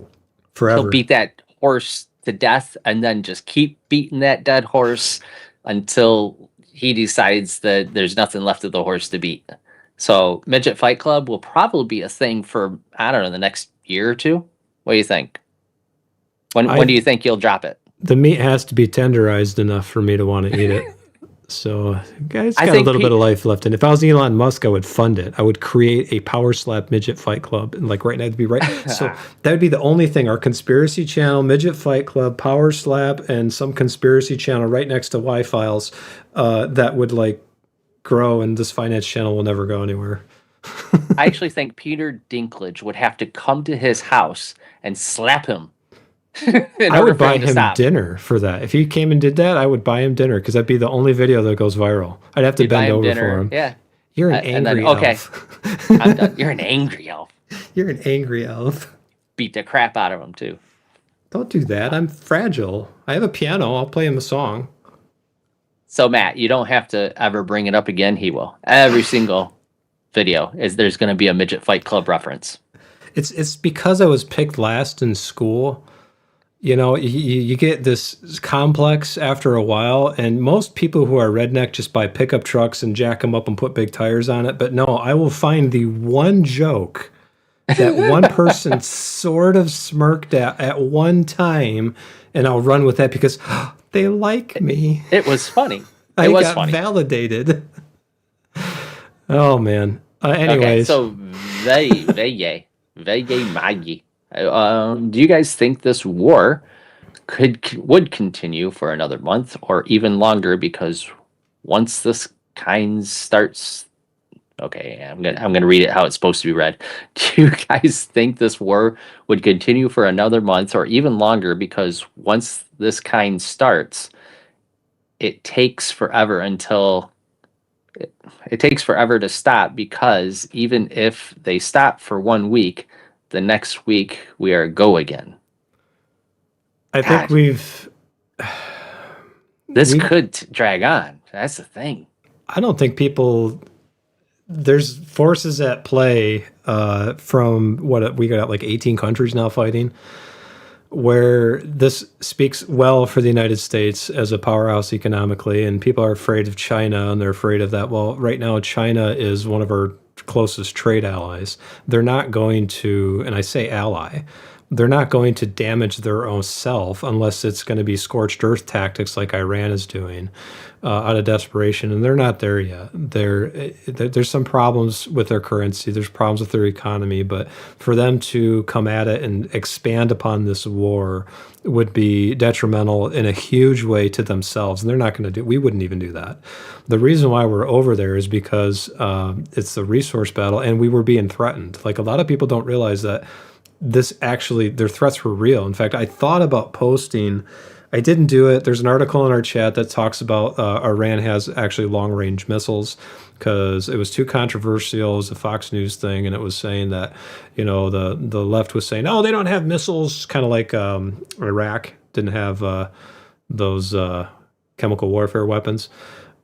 Forever. He'll beat that horse to death and then just keep beating that dead horse until he decides that there's nothing left of the horse to beat. So Midget Fight Club will probably be a thing for, I don't know, the next year or two. What do you think? When do you think you'll drop it? The meat has to be tenderized enough for me to want to eat it. So, guys, I got a think little bit of life left. And if I was Elon Musk, I would fund it. I would create a Power Slap Midget Fight Club. And like right now, it'd be right. So that would be the only thing. Our conspiracy channel, Midget Fight Club, Power Slap, and some conspiracy channel right next to Y-Files that would like grow. And this finance channel will never go anywhere. I actually think Peter Dinklage would have to come to his house and slap him. I would buy him dinner for that. If he came and did that, I would buy him dinner because that'd be the only video that goes viral. I'd have to bend over for him. Yeah. You're an angry elf. Okay. I'm done. You're an angry elf. You're an angry elf. Beat the crap out of him, too. Don't do that. I'm fragile. I have a piano. I'll play him a song. So, Matt, you don't have to ever bring it up again. He will. Every single video there's going to be a Midget Fight Club reference. It's because I was picked last in school. You know, you get this complex after a while, and most people who are redneck just buy pickup trucks and jack them up and put big tires on it. But no, I will find the one joke that one person sort of smirked at one time, and I'll run with that because they like me. It was funny. I got validated. Oh, man. Anyways. Okay, so Veye Magi. Do you guys think this war would continue for another month or even longer? Because once this kind starts, okay, I'm gonna read it how it's supposed to be read. Do you guys think this war would continue for another month or even longer? Because once this kind starts, it takes forever until it takes forever to stop. Because even if they stop for 1 week, the next week we are go again. I think this could drag on. That's the thing. I don't think there's forces at play from what we got like 18 countries now fighting, where this speaks well for the United States as a powerhouse economically, and people are afraid of China and they're afraid of that. Well, right now China is one of our closest trade allies. They're not going to, and I say ally, they're not going to damage their own self unless it's going to be scorched earth tactics like Iran is doing out of desperation. And they're not there yet. There's some problems with their currency. There's problems with their economy. But for them to come at it and expand upon this war would be detrimental in a huge way to themselves. And they're not going to we wouldn't even do that. The reason why we're over there is because it's the resource battle and we were being threatened. Like a lot of people don't realize that their threats were real. In fact, I thought about posting, I didn't do it. There's an article in our chat that talks about Iran has actually long-range missiles because it was too controversial. It was a Fox News thing, and it was saying that, you know, the left was saying, oh, they don't have missiles, kind of like Iraq didn't have those chemical warfare weapons.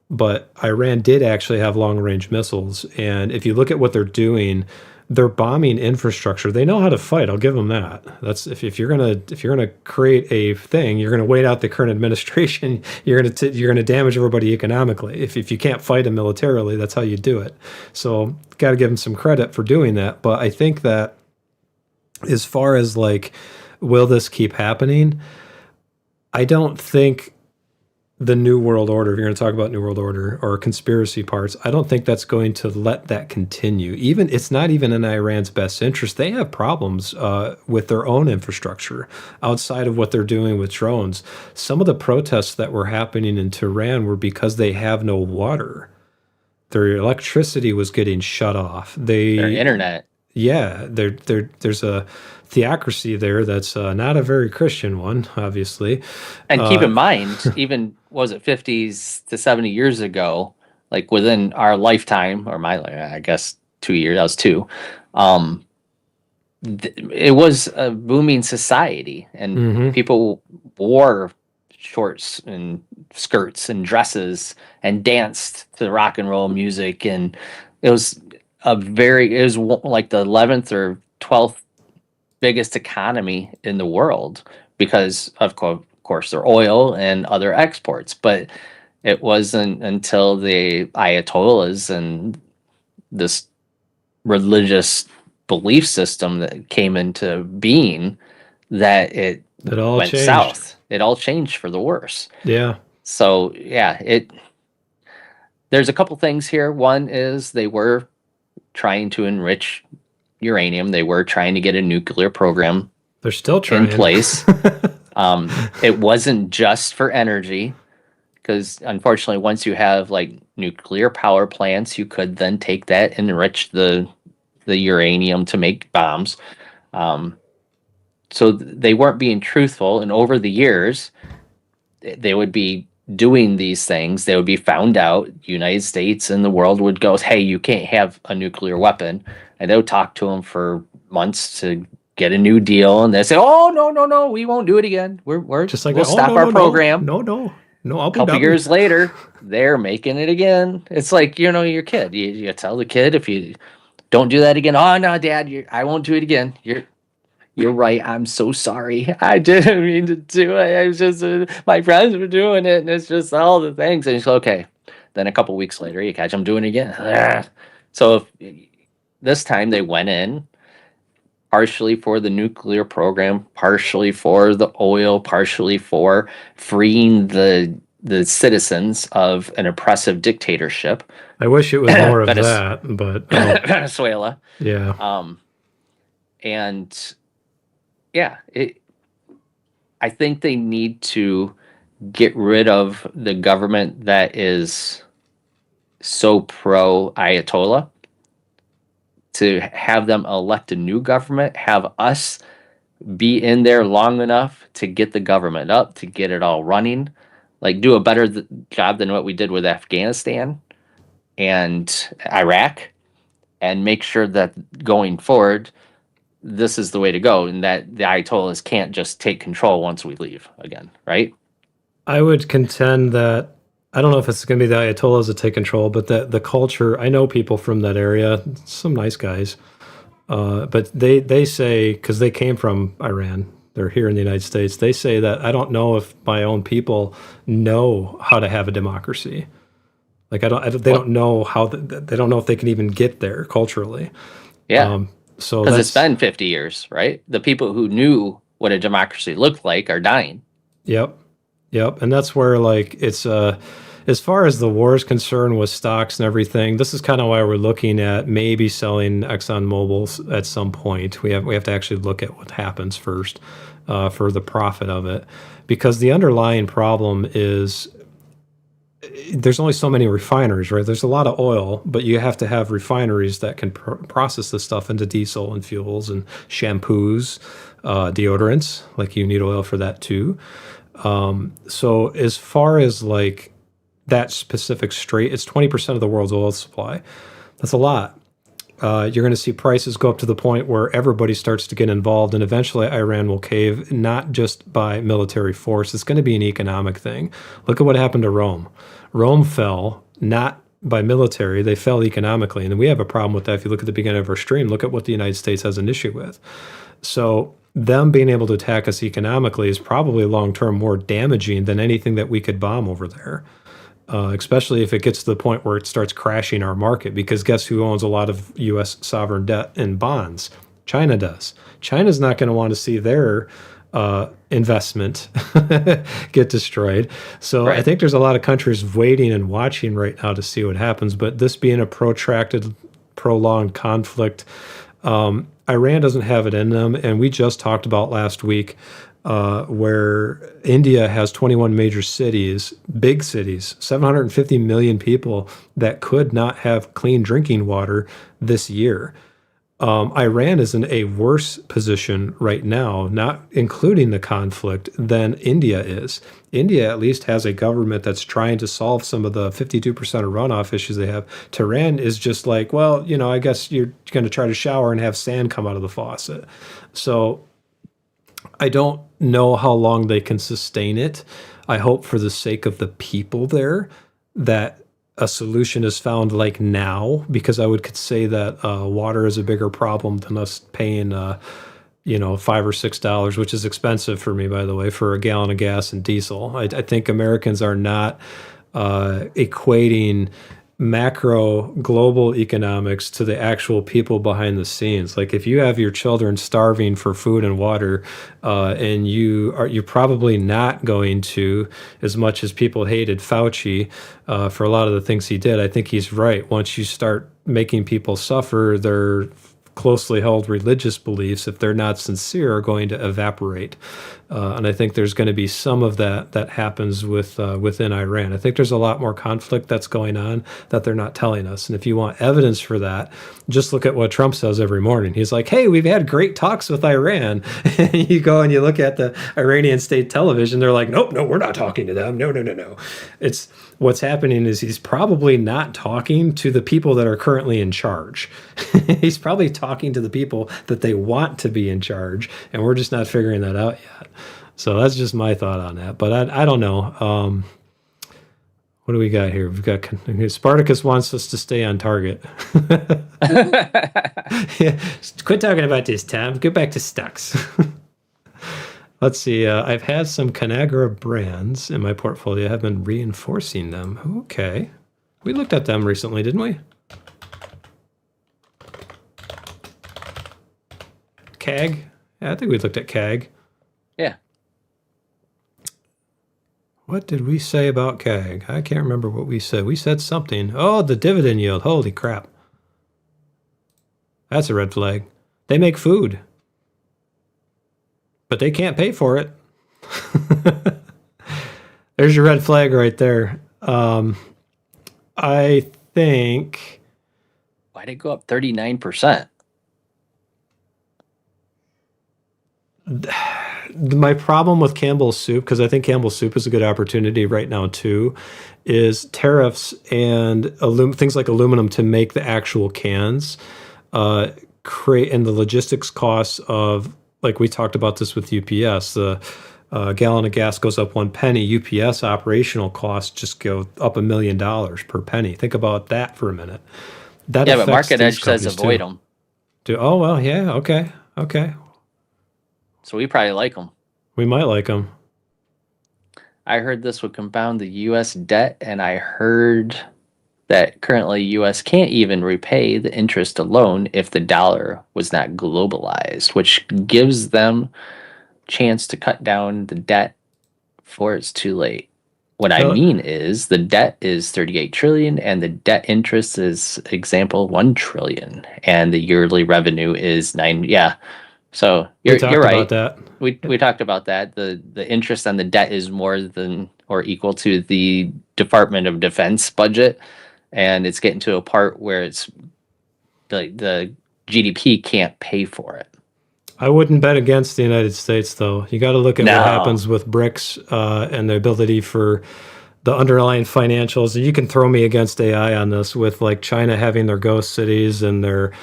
But Iran did actually have long-range missiles, and if you look at what they're doing, they're bombing infrastructure. They know how to fight. I'll give them that. That's if you're gonna create a thing, you're gonna wait out the current administration. You're gonna damage everybody economically. If you can't fight them militarily, that's how you do it. So got to give them some credit for doing that. But I think that as far as like, will this keep happening? I don't think the New World Order, if you're going to talk about New World Order or conspiracy parts, I don't think that's going to let that continue. It's not even in Iran's best interest. They have problems with their own infrastructure outside of what they're doing with drones. Some of the protests that were happening in Tehran were because they have no water. Their electricity was getting shut off. Their internet. yeah, there's a theocracy there that's not a very Christian one, obviously. And keep in mind, even was it 50s to 70 years ago, like within our lifetime or my life, I guess 2 years, I was two. Um, it was a booming society, and Hmm. people wore shorts and skirts and dresses and danced to rock and roll music, and it was it was like the 11th or 12th biggest economy in the world because of course their oil and other exports. But it wasn't until the ayatollahs and this religious belief system that came into being that it It all went changed. south. It all changed for the worse. Yeah. So yeah, it there's a couple things here. One is they were trying to enrich uranium. They were trying to get a nuclear program They're still trying. in place. It wasn't just for energy, because unfortunately, once you have like nuclear power plants, you could then take that and enrich the uranium to make bombs. Um, so they weren't being truthful, and over the years, they would be doing these things. They would be found out. United States and the world would go, "Hey, you can't have a nuclear weapon," and they would talk to them for months to get a new deal, and they say, "Oh, no, no, no, we won't do it again. We're Just like we'll that. stop no, our no, program." no, A couple years later, they're making it again. It's like, your kid. You tell the kid, if you don't do that again. "Oh no, Dad, I won't do it again. You're right. I'm so sorry. I didn't mean to do it. I was just my friends were doing it, and it's just all the things." And he's like, "Okay." Then a couple weeks later, you catch them doing it again. So this time they went in partially for the nuclear program, partially for the oil, partially for freeing the citizens of an oppressive dictatorship. I wish it was more of Venez- that, but Venezuela. yeah. And yeah, I think they need to get rid of the government that is so pro Ayatollah, to have them elect a new government, have us be in there long enough to get the government up, to get it all running, like do a better job than what we did with Afghanistan and Iraq, and make sure that going forward, this is the way to go, and that the Ayatollahs can't just take control once we leave again, right? I would contend that I don't know if it's going to be the Ayatollahs that take control, but that the culture. I know people from that area, some nice guys, but they say, because they came from Iran, they're here in the United States. They say that I don't know if my own people know how to have a democracy. Like they don't know how. They don't know if they can even get there culturally. Yeah, So because it's that's been 50 years, right? The people who knew what a democracy looked like are dying. Yep. Yep. And that's where like it's as far as the war is concerned with stocks and everything, this is kind of why we're looking at maybe selling ExxonMobil at some point. We have to actually look at what happens first for the profit of it, because the underlying problem is there's only so many refineries, right? There's a lot of oil, but you have to have refineries that can process this stuff into diesel and fuels and shampoos, deodorants. Like you need oil for that too. So as far as like that specific strait, it's 20% of the world's oil supply. That's a lot. You're going to see prices go up to the point where everybody starts to get involved, and eventually Iran will cave, not just by military force. It's going to be an economic thing. Look at what happened to Rome. Rome fell not by military, they fell economically. And we have a problem with that. If you look at the beginning of our stream, look at what the United States has an issue with. So them being able to attack us economically is probably long-term more damaging than anything that we could bomb over there. Especially if it gets to the point where it starts crashing our market, because guess who owns a lot of U.S. sovereign debt and bonds? China does. China's not going to want to see their investment get destroyed. So Right. I think there's a lot of countries waiting and watching right now to see what happens. But this being a protracted, prolonged conflict, Iran doesn't have it in them. And we just talked about last week where India has 21 major cities, big cities, 750 million people that could not have clean drinking water this year. Iran is in a worse position right now, not including the conflict, than India is. India at least has a government that's trying to solve some of the 52% of runoff issues they have. Tehran is just like, well, I guess you're going to try to shower and have sand come out of the faucet. So I don't know how long they can sustain it. I hope for the sake of the people there that a solution is found like now, because I would say that water is a bigger problem than us paying, $5 or $6, which is expensive for me, by the way, for a gallon of gas and diesel. I think Americans are not equating macro global economics to the actual people behind the scenes. Like if you have your children starving for food and water, and you're probably not going to, as much as people hated Fauci for a lot of the things he did. I think he's right. Once you start making people suffer, their closely held religious beliefs, if they're not sincere, are going to evaporate. And I think there's going to be some of that happens within Iran. I think there's a lot more conflict that's going on that they're not telling us. And if you want evidence for that, just look at what Trump says every morning. He's like, hey, we've had great talks with Iran. And you go and you look at the Iranian state television, they're like, nope, no, we're not talking to them. No. It's what's happening is he's probably not talking to the people that are currently in charge. He's probably talking to the people that they want to be in charge, and we're just not figuring that out yet. So that's just my thought on that. But I don't know. What do we got here? We've got Spartacus wants us to stay on target. Yeah, quit talking about this, Tom. Get back to stocks. Let's see. I've had some Conagra brands in my portfolio. I've been reinforcing them. Okay. We looked at them recently, didn't we? CAG? Yeah, I think we looked at CAG. Yeah. What did we say about CAG? I can't remember what we said. We said something. Oh, the dividend yield. Holy crap. That's a red flag. They make food, but they can't pay for it. There's your red flag right there. I think... Why'd it go up 39%? My problem with Campbell's Soup, because I think Campbell's Soup is a good opportunity right now too, is tariffs and things like aluminum to make the actual cans create, and the logistics costs of, like we talked about this with UPS, the gallon of gas goes up 1 penny. UPS operational costs just go up $1 million per penny. Think about that for a minute. That Yeah, but affects Market these Edge says companies, avoid too. them. Oh, well, yeah, okay. So we probably like them. We might like them. I heard this would compound the U.S. debt, and I heard that currently U.S. can't even repay the interest alone if the dollar was not globalized, which gives them chance to cut down the debt before it's too late. What I mean is the debt is 38 trillion and the debt interest is, example, 1 trillion, and the yearly revenue is 9. Yeah. So you're right. About that. We talked about that. The interest on the debt is more than or equal to the Department of Defense budget, and it's getting to a part where it's the GDP can't pay for it. I wouldn't bet against the United States, though. You got to look at No. what happens with BRICS and the ability for the underlying financials. You can throw me against AI on this with like China having their ghost cities and their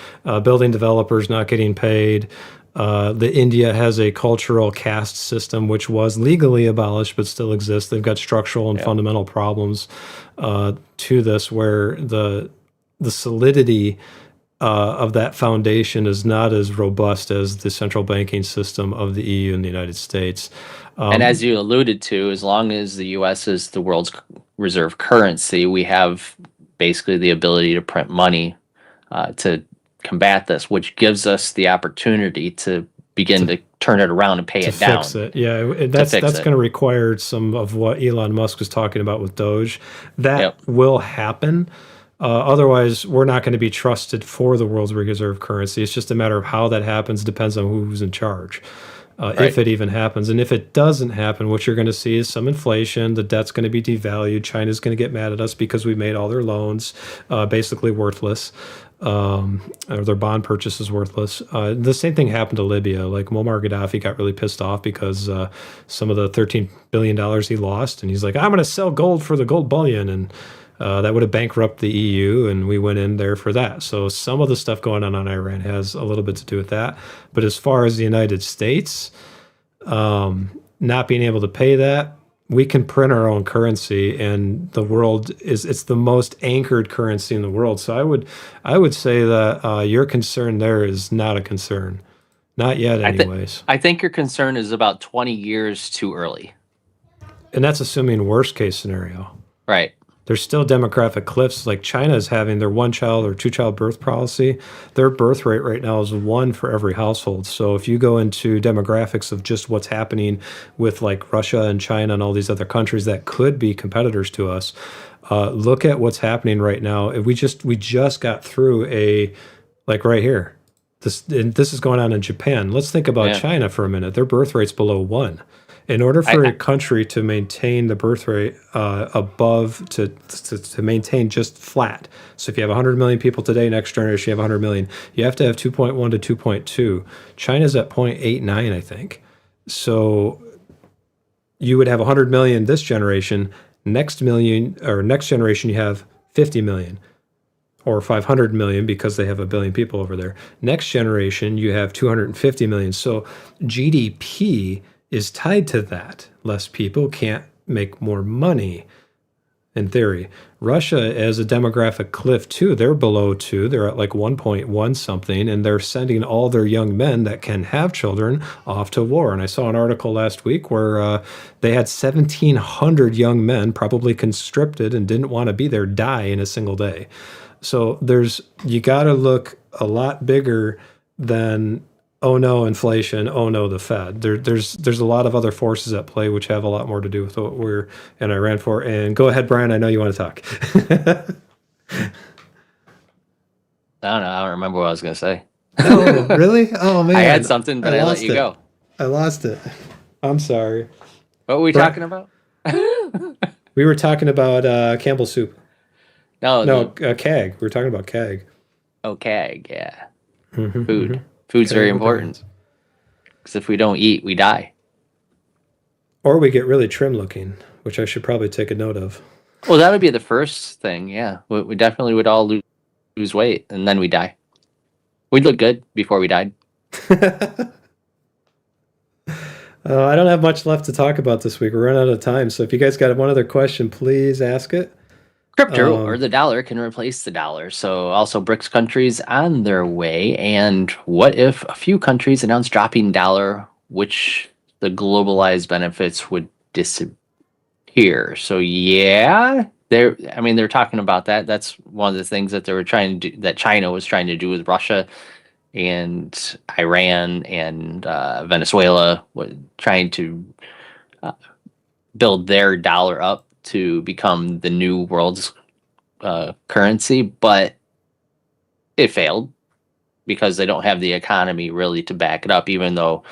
building developers not getting paid. The India has a cultural caste system which was legally abolished but still exists. They've got structural and fundamental problems to this, where the solidity of that foundation is not as robust as the central banking system of the EU and the United States. And as you alluded to, as long as the U.S. is the world's reserve currency, we have basically the ability to print money to combat this, which gives us the opportunity to begin to turn it around and pay it down. Fix it. Yeah, that's going to require some of what Elon Musk was talking about with Doge. That will happen. Otherwise, we're not going to be trusted for the world's reserve currency. It's just a matter of how that happens. Depends on who's in charge. If it even happens. And if it doesn't happen, what you're going to see is some inflation. The debt's going to be devalued. China's going to get mad at us because we made all their loans basically worthless. or their bond purchase is worthless. The same thing happened to Libya. Like Muammar Gaddafi got really pissed off because some of the $13 billion he lost, and he's like, "I'm going to sell gold for the gold bullion," and that would have bankrupted the EU, and we went in there for that. So some of the stuff going on Iran has a little bit to do with that. But as far as the United States not being able to pay that, we can print our own currency, and the world it's the most anchored currency in the world. So I would say that your concern there is not a concern, not yet, anyways. I think your concern is about 20 years too early. And that's assuming worst case scenario. Right. There's still demographic cliffs. Like China is having their one child or two child birth policy. Their birth rate right now is one for every household. So if you go into demographics of just what's happening with like Russia and China and all these other countries that could be competitors to us, look at what's happening right now. We just got through like right here. This is going on in Japan. Let's think about China for a minute. Their birth rate's below one. In order for a country to maintain the birth rate above to maintain just flat, so if you have 100 million people today, next generation you have 100 million, you have to have 2.1 to 2.2. China's at 0.89, I think. So you would have 100 million this generation. Next generation you have 50 million. Or 500 million because they have a billion people over there. Next generation you have 250 million. So GDP is tied to that. Less people can't make more money, in theory. Russia, as a demographic cliff too, they're below 2. They're at like 1.1 something, and they're sending all their young men that can have children off to war. And I saw an article last week where they had 1,700 young men, probably conscripted and didn't want to be there, die in a single day. So you got to look a lot bigger than, oh no, inflation, oh no, the Fed. There's a lot of other forces at play which have a lot more to do with what we're in Iran for. And go ahead, Brian, I know you want to talk. I don't know. I don't remember what I was going to say. Oh, really? Oh, man. I had something, but I let you go. I lost it. I'm sorry. What were we talking about? We were talking about Campbell soup. No, CAG. We were talking about CAG. Okay, yeah. Mm-hmm, Food. mm-hmm. Food's very important. Because if we don't eat, we die. Or we get really trim looking, which I should probably take a note of. Well, that would be the first thing, yeah. We definitely would all lose weight, and then we die. We'd look good before we died. I don't have much left to talk about this week. We're running out of time. So if you guys got one other question, please ask it. Crypto or the dollar can replace the dollar. So also BRICS countries on their way. And what if a few countries announce dropping dollar, which the globalized benefits would disappear? So yeah, they're talking about that. That's one of the things that they were trying to do, that China was trying to do with Russia and Iran and Venezuela, trying to build their dollar up to become the new world's currency, but it failed because they don't have the economy really to back it up, even though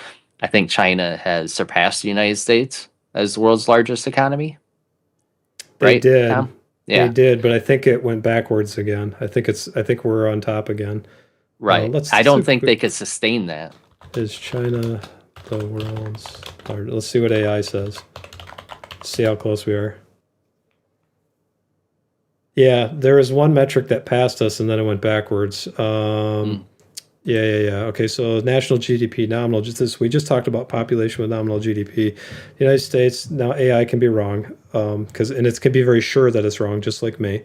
I think China has surpassed the United States as the world's largest economy. They Right, did. Tom? Yeah, They did, but I think it went backwards again. I think we're on top again. right. I don't think they could sustain that. Is China the world's largest? Let's see what AI says. See how close we are. Yeah, there was one metric that passed us and then it went backwards. Yeah. Okay, so national GDP, nominal. We just talked about population with nominal GDP. The United States, now AI can be wrong, and it can be very sure that it's wrong, just like me.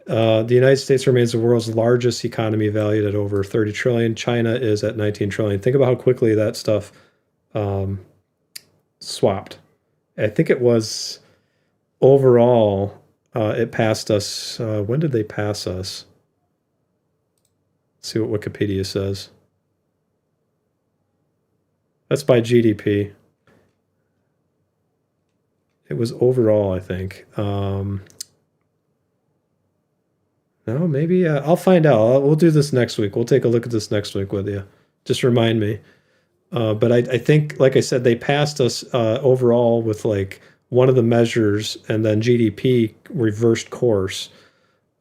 The United States remains the world's largest economy, valued at over 30 trillion. China is at 19 trillion. Think about how quickly that stuff swapped. I think it was overall, it passed us. When did they pass us? Let's see what Wikipedia says. That's by GDP. It was overall, I think. No, maybe I'll find out. We'll do this next week. We'll take a look at this next week with you. Just remind me. But I think, like I said, they passed us overall with like one of the measures, and then GDP reversed course.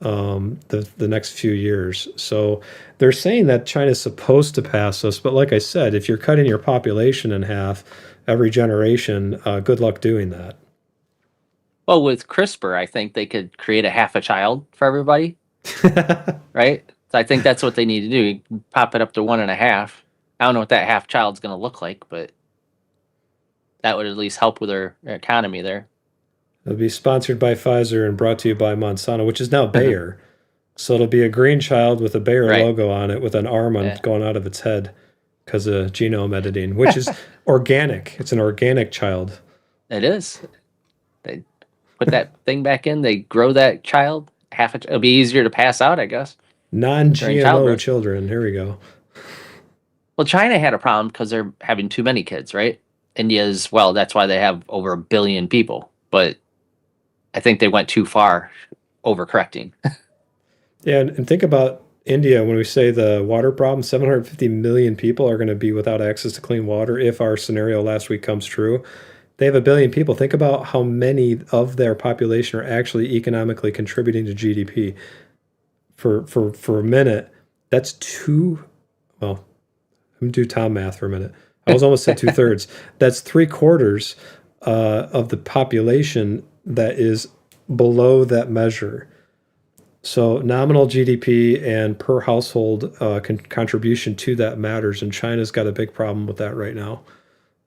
the next few years. So they're saying that China's supposed to pass us, but like I said, if you're cutting your population in half every generation, good luck doing that. Well, with CRISPR, I think they could create a half a child for everybody, right? So I think that's what they need to do. You can pop it up to 1.5. I don't know what that half child's going to look like, but that would at least help with their economy there. It'll be sponsored by Pfizer and brought to you by Monsanto, which is now Bayer. So it'll be a green child with a Bayer Right. logo on it with an arm Yeah. going out of its head because of genome editing, which is organic. It's an organic child. It is. They put that thing back in. They grow that child. It'll be easier to pass out, I guess. Non-GMO childbirth. children. Here we go. Well, China had a problem because they're having too many kids, right? India's, well, that's why they have over 1 billion people. But I think they went too far overcorrecting. Yeah, and think about India when we say the water problem, 750 million people are going to be without access to clean water if our scenario last week comes true. They have 1 billion people. Think about how many of their population are actually economically contributing to GDP. For a minute, that's well, I'm gonna do Tom math for a minute. I was almost at 2/3. That's 3/4 of the population that is below that measure. So nominal GDP and per household contribution to that matters, and China's got a big problem with that right now.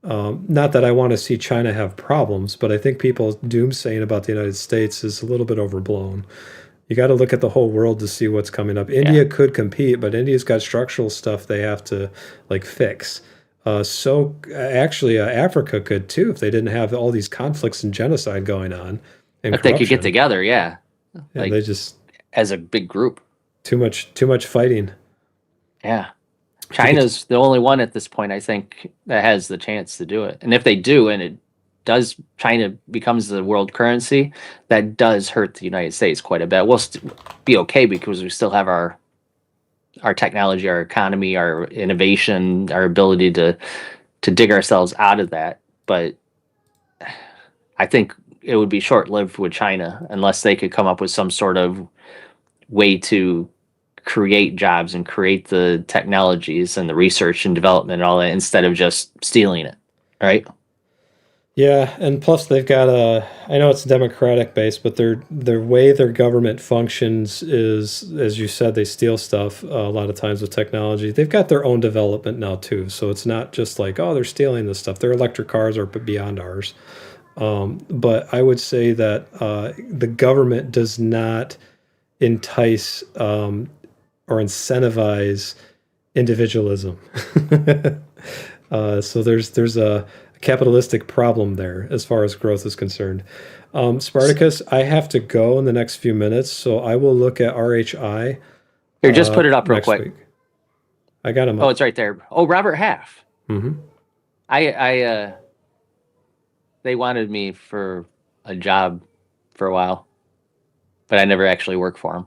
Not that I want to see China have problems, but I think people doomsaying about the United States is a little bit overblown. You got to look at the whole world to see what's coming up. India could compete, but India's got structural stuff they have to like fix. Actually, Africa could too if they didn't have all these conflicts and genocide going on. And If they could corruption. get together, yeah. Yeah, like- they just As a big group. too much fighting. Yeah. China's the only one at this point, I think, that has the chance to do it. And if they do, and it does, China becomes the world currency, that does hurt the United States quite a bit. We'll be okay because we still have our technology, our economy, our innovation, our ability to dig ourselves out of that. But I think it would be short-lived with China unless they could come up with some sort of way to create jobs and create the technologies and the research and development and all that instead of just stealing it, right? Yeah, and plus they've got I know it's democratic based, but their way their government functions is, as you said, they steal stuff a lot of times with technology. They've got their own development now too, so it's not just like, oh, they're stealing this stuff. Their electric cars are beyond ours. But I would say that the government does not entice or incentivize individualism. So there's a capitalistic problem there as far as growth is concerned. Spartacus, I have to go in the next few minutes, so I will look at RHI. Here, just put it up real next quick. week. I got him Oh, up. it's right there. Oh, Robert Half. Hmm. They wanted me for a job for a while, but I never actually worked for them.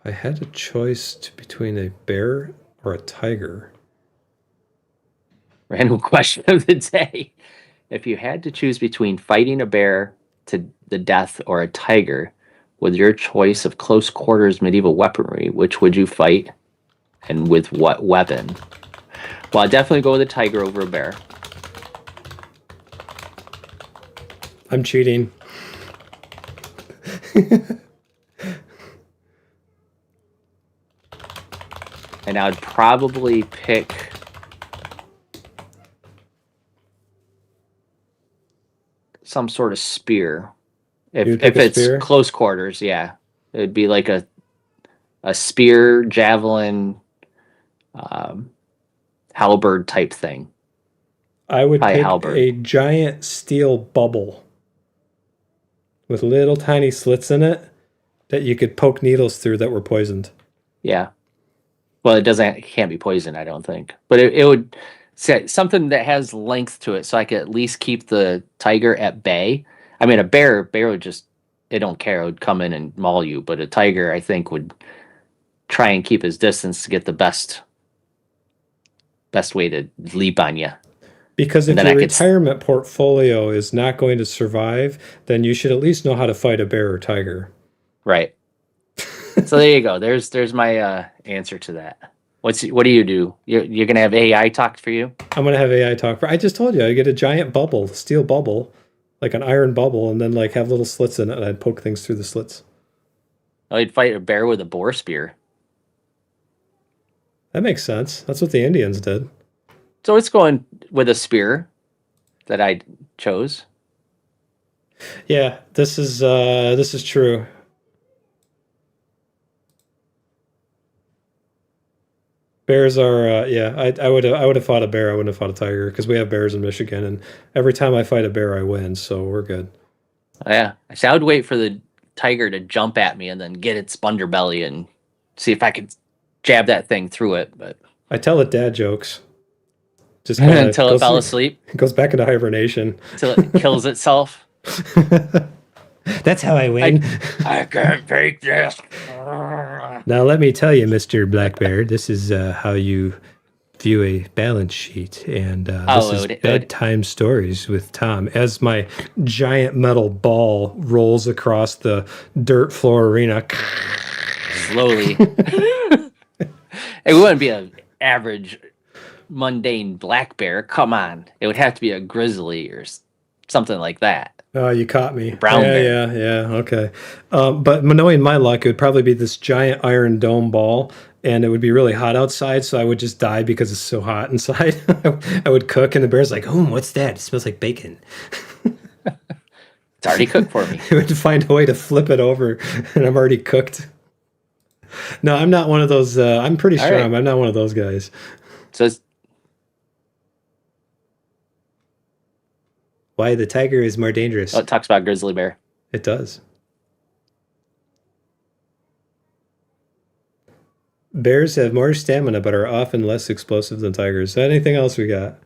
I had a choice between a bear or a tiger. Random question of the day. If you had to choose between fighting a bear to the death or a tiger, with your choice of close quarters medieval weaponry, which would you fight and with what weapon? Well, I'd definitely go with a tiger over a bear. I'm cheating. And I'd probably pick some sort of spear. You would If pick a it's spear? close quarters, yeah. It'd be like a spear, javelin, halberd type thing. I would Hi, pick Halberd. a giant steel bubble with little tiny slits in it that you could poke needles through that were poisoned. Yeah. Well, it can't be poison, I don't think. But it would say something that has length to it so I could at least keep the tiger at bay. I mean, a bear would just, it don't care, it would come in and maul you. But a tiger, I think, would try and keep his distance to get the best way to leap on you. Because And if then your I could s- retirement portfolio is not going to survive, then you should at least know how to fight a bear or tiger. Right. So there you go. There's my answer to that. What do you do? You're gonna have AI talk for you? I'm gonna have AI talk. I just told you I get a giant bubble, steel bubble, like an iron bubble, and then like have little slits in it, and I'd poke things through the slits. Oh, you'd fight a bear with a boar spear. That makes sense. That's what the Indians did. So it's going with a spear that I chose. Yeah, this is true. Bears are yeah. I would have fought a bear. I wouldn't have fought a tiger because we have bears in Michigan, and every time I fight a bear, I win. So we're good. Oh, yeah. So I would wait for the tiger to jump at me and then get its underbelly and see if I could jab that thing through it. But I tell it dad jokes. Just kind of until it fell asleep, goes back into hibernation. until it kills itself. That's how I win. I can't take this. Now, let me tell you, Mr. Black Bear, this is how you view a balance sheet. And Oh, this is it would- bedtime stories with Tom. As my giant metal ball rolls across the dirt floor arena. Slowly. It wouldn't be an average, mundane black bear. Come on. It would have to be a grizzly or something like that. Oh, you caught me. Brown yeah, bear. yeah, okay. But knowing my luck, it would probably be this giant iron dome ball, and it would be really hot outside, so I would just die because it's so hot inside. I would cook, and the bear's like, "Oh, What's that? It smells like bacon. It's already cooked for me. I would find a way to flip it over, and I'm already cooked." No, I'm not one of those. I'm pretty All sure right. I'm not one of those guys. So it's, Why the tiger is more dangerous. oh, it talks about grizzly bear. It does. Bears have more stamina, but are often less explosive than tigers. Anything else we got?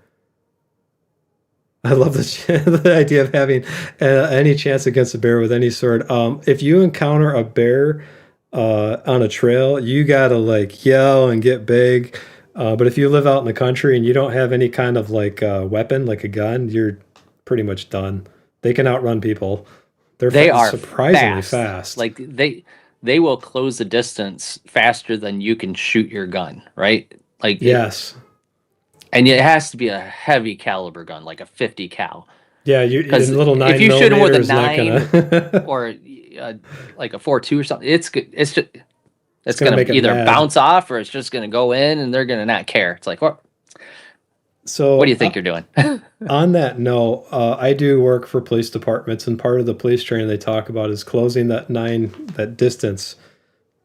I love the idea of having any chance against a bear with any sort. If you encounter a bear on a trail, you gotta like yell and get big. But if you live out in the country and you don't have any kind of like weapon, like a gun, you're pretty much done. They can outrun people. They are surprisingly fast. Like they will close the distance faster than you can shoot your gun, right? Like yes. and it has to be a heavy caliber gun, like a 50 cal. Yeah, you Because little 9 if you shoot 'em with a millimeter is not gonna. Or like a 4.2 or something, it's good. It's just it's gonna gonna make it either mad. bounce off or it's just gonna go in and they're gonna not care. It's like what So what do you think you're doing? on that note, I do work for police departments, and part of the police training they talk about is closing that distance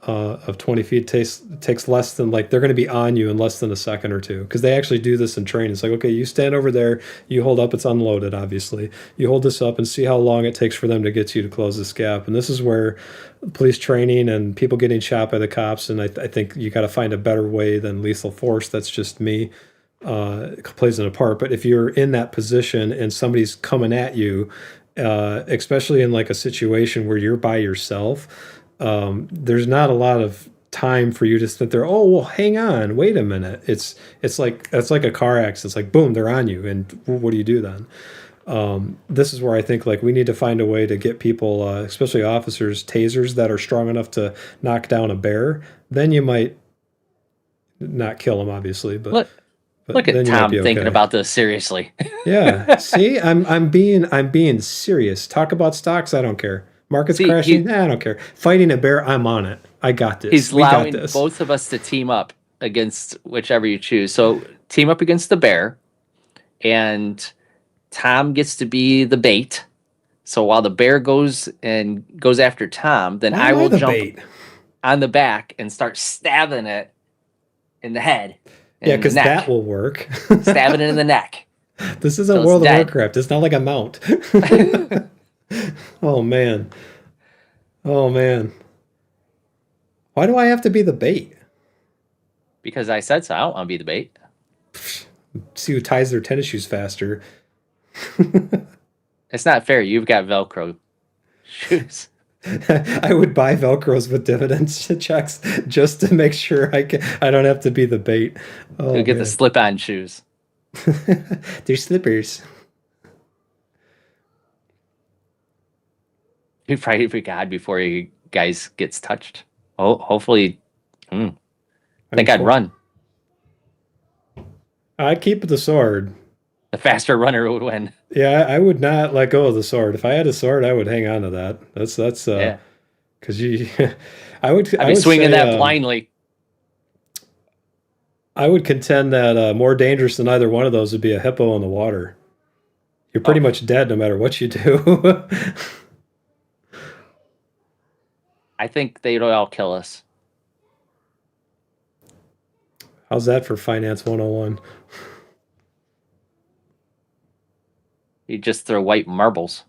of 20 feet takes less than like they're going to be on you in less than a second or two because they actually do this in training. It's like, okay, you stand over there, you hold up, it's unloaded, obviously. You hold this up and see how long it takes for them to get to you to close this gap. And this is where police training and people getting shot by the cops, and I think you got to find a better way than lethal force. That's just me. Plays an part. But if you're in that position and somebody's coming at you, especially in like a situation where you're by yourself, there's not a lot of time for you to sit there. Oh, well, hang on, wait a minute. It's like a car accident. It's like boom, they're on you, and what do you do then? This is where I think like we need to find a way to get people, especially officers, tasers that are strong enough to knock down a bear. Then you might not kill them, obviously, but. Look then at you might Tom be thinking okay. about this seriously. Yeah. See, I'm being serious. Talk about stocks, I don't care. Markets See, crashing, I don't care. Fighting a bear, I'm on it. I got this. He's We got allowing this. both of us to team up against whichever you choose. So team up against the bear, and Tom gets to be the bait. So while the bear goes after Tom, then Why I am will the jump bait? on the back and start stabbing it in the head. Yeah, in the because neck. that will work. Stabbing it in the neck. This isn't So it's World of dead. Warcraft. It's not like a mount. Oh man. Oh man. Why do I have to be the bait? Because I said so. I don't want to be the bait. See who ties their tennis shoes faster. It's not fair. You've got Velcro shoes. I would buy Velcros with dividends checks just to make sure I don't have to be the bait. Oh, You'll get the man. slip-on shoes. They're slippers. You pray for God before you guys gets touched. Oh, hopefully, I think I'd run. I'd keep the sword. The faster runner would win. Yeah, I would not let go of the sword. If I had a sword, I would hang on to that. That's Yeah, because you, I would I'd be swinging say, that blindly. I would contend that more dangerous than either one of those would be a hippo in the water. You're pretty Oh. much dead no matter what you do. I think they'd all kill us. How's that for Finance 101? You just throw white marbles.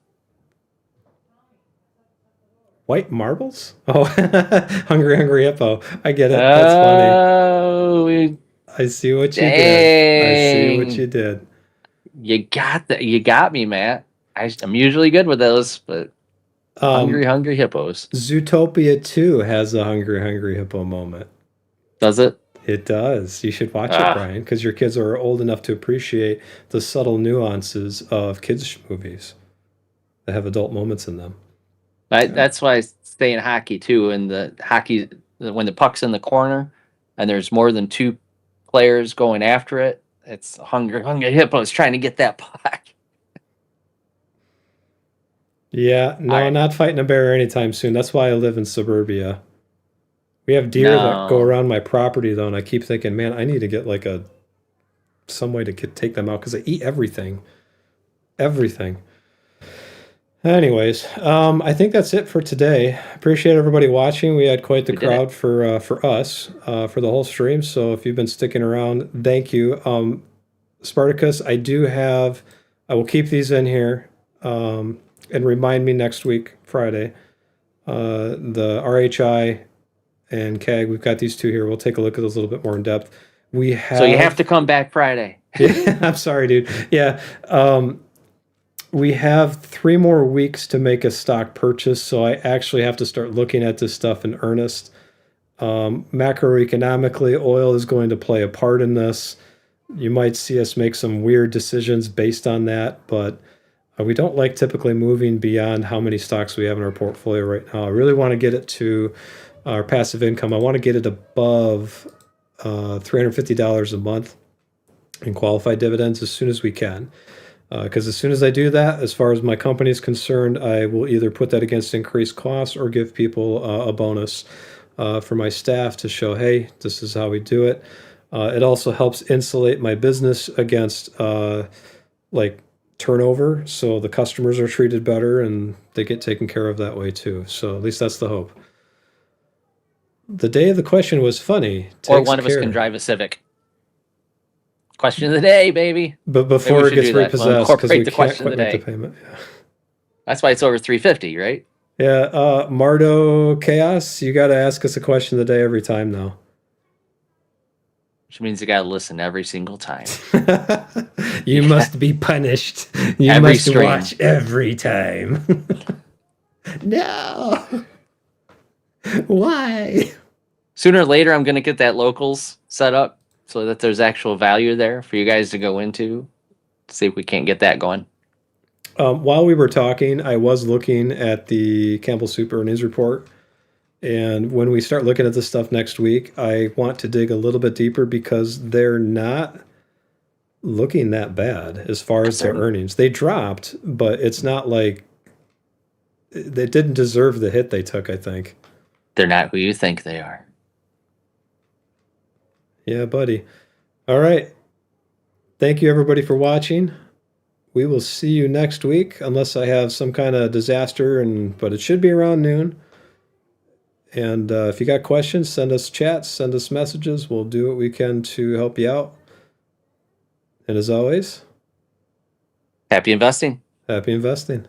White marbles? Oh, hungry hippo. I get it. That's funny. Oh, I see what you did. I see what dang. you did. You got that. You got me, Matt. I'm usually good with those, but hungry hippos. Zootopia 2 has a hungry hippo moment. Does it? It does. You should watch it, Ah. Brian, because your kids are old enough to appreciate the subtle nuances of kids' movies that have adult moments in them. That's why I stay in hockey too. And the hockey, when the puck's in the corner, and there's more than two players going after it, it's hungry hippos trying to get that puck. Yeah, no, Alright. not fighting a bear anytime soon. That's why I live in suburbia. We have deer that go No. around my property though, and I keep thinking, man, I need to get like some way to take them out because they eat everything. Everything. Anyways, I think that's it for today. Appreciate everybody watching. We had quite the We did it. crowd for us for the whole stream. So if you've been sticking around, thank you. Spartacus, I will keep these in here, and remind me next week, Friday. The RHI and CAG, we've got these two here. We'll take a look at those a little bit more in depth. So you have to come back Friday. Yeah, I'm sorry, dude. Yeah. We have 3 more weeks to make a stock purchase, so I actually have to start looking at this stuff in earnest. Macroeconomically, oil is going to play a part in this. You might see us make some weird decisions based on that, but we don't like typically moving beyond how many stocks we have in our portfolio right now. I really want to get it to our passive income. I want to get it above $350 a month in qualified dividends as soon as we can. Because as soon as I do that, as far as my company is concerned, I will either put that against increased costs or give people a bonus for my staff to show, hey, this is how we do it. It also helps insulate my business against like turnover, so the customers are treated better and they get taken care of that way too. So at least that's the hope. The day of the question was funny. Or Takes one of us care. can drive a Civic. Question of the day, baby. But before we it should gets do that. We'll repossessed, because we incorporate the can't question quite of the make the day. payment. Yeah. That's why it's over 350, right? Yeah, Mardo Chaos, you got to ask us a question of the day every time now. Which means you gotta listen every single time. You must be punished. You Every must stream. watch every time. No. Why? Sooner or later, I'm gonna get that locals set up so that there's actual value there for you guys to go into. See if we can't get that going. While we were talking, I was looking at the Campbell Soup earnings report. And when we start looking at this stuff next week, I want to dig a little bit deeper because they're not looking that bad as far as their earnings. They dropped, but it's not like they didn't deserve the hit they took, I think. They're not who you think they are. Yeah, buddy. All right. Thank you, everybody, for watching. We will see you next week, unless I have some kind of disaster, but it should be around noon. And if you got questions, send us chats, send us messages. We'll do what we can to help you out. And as always, Happy investing. happy investing.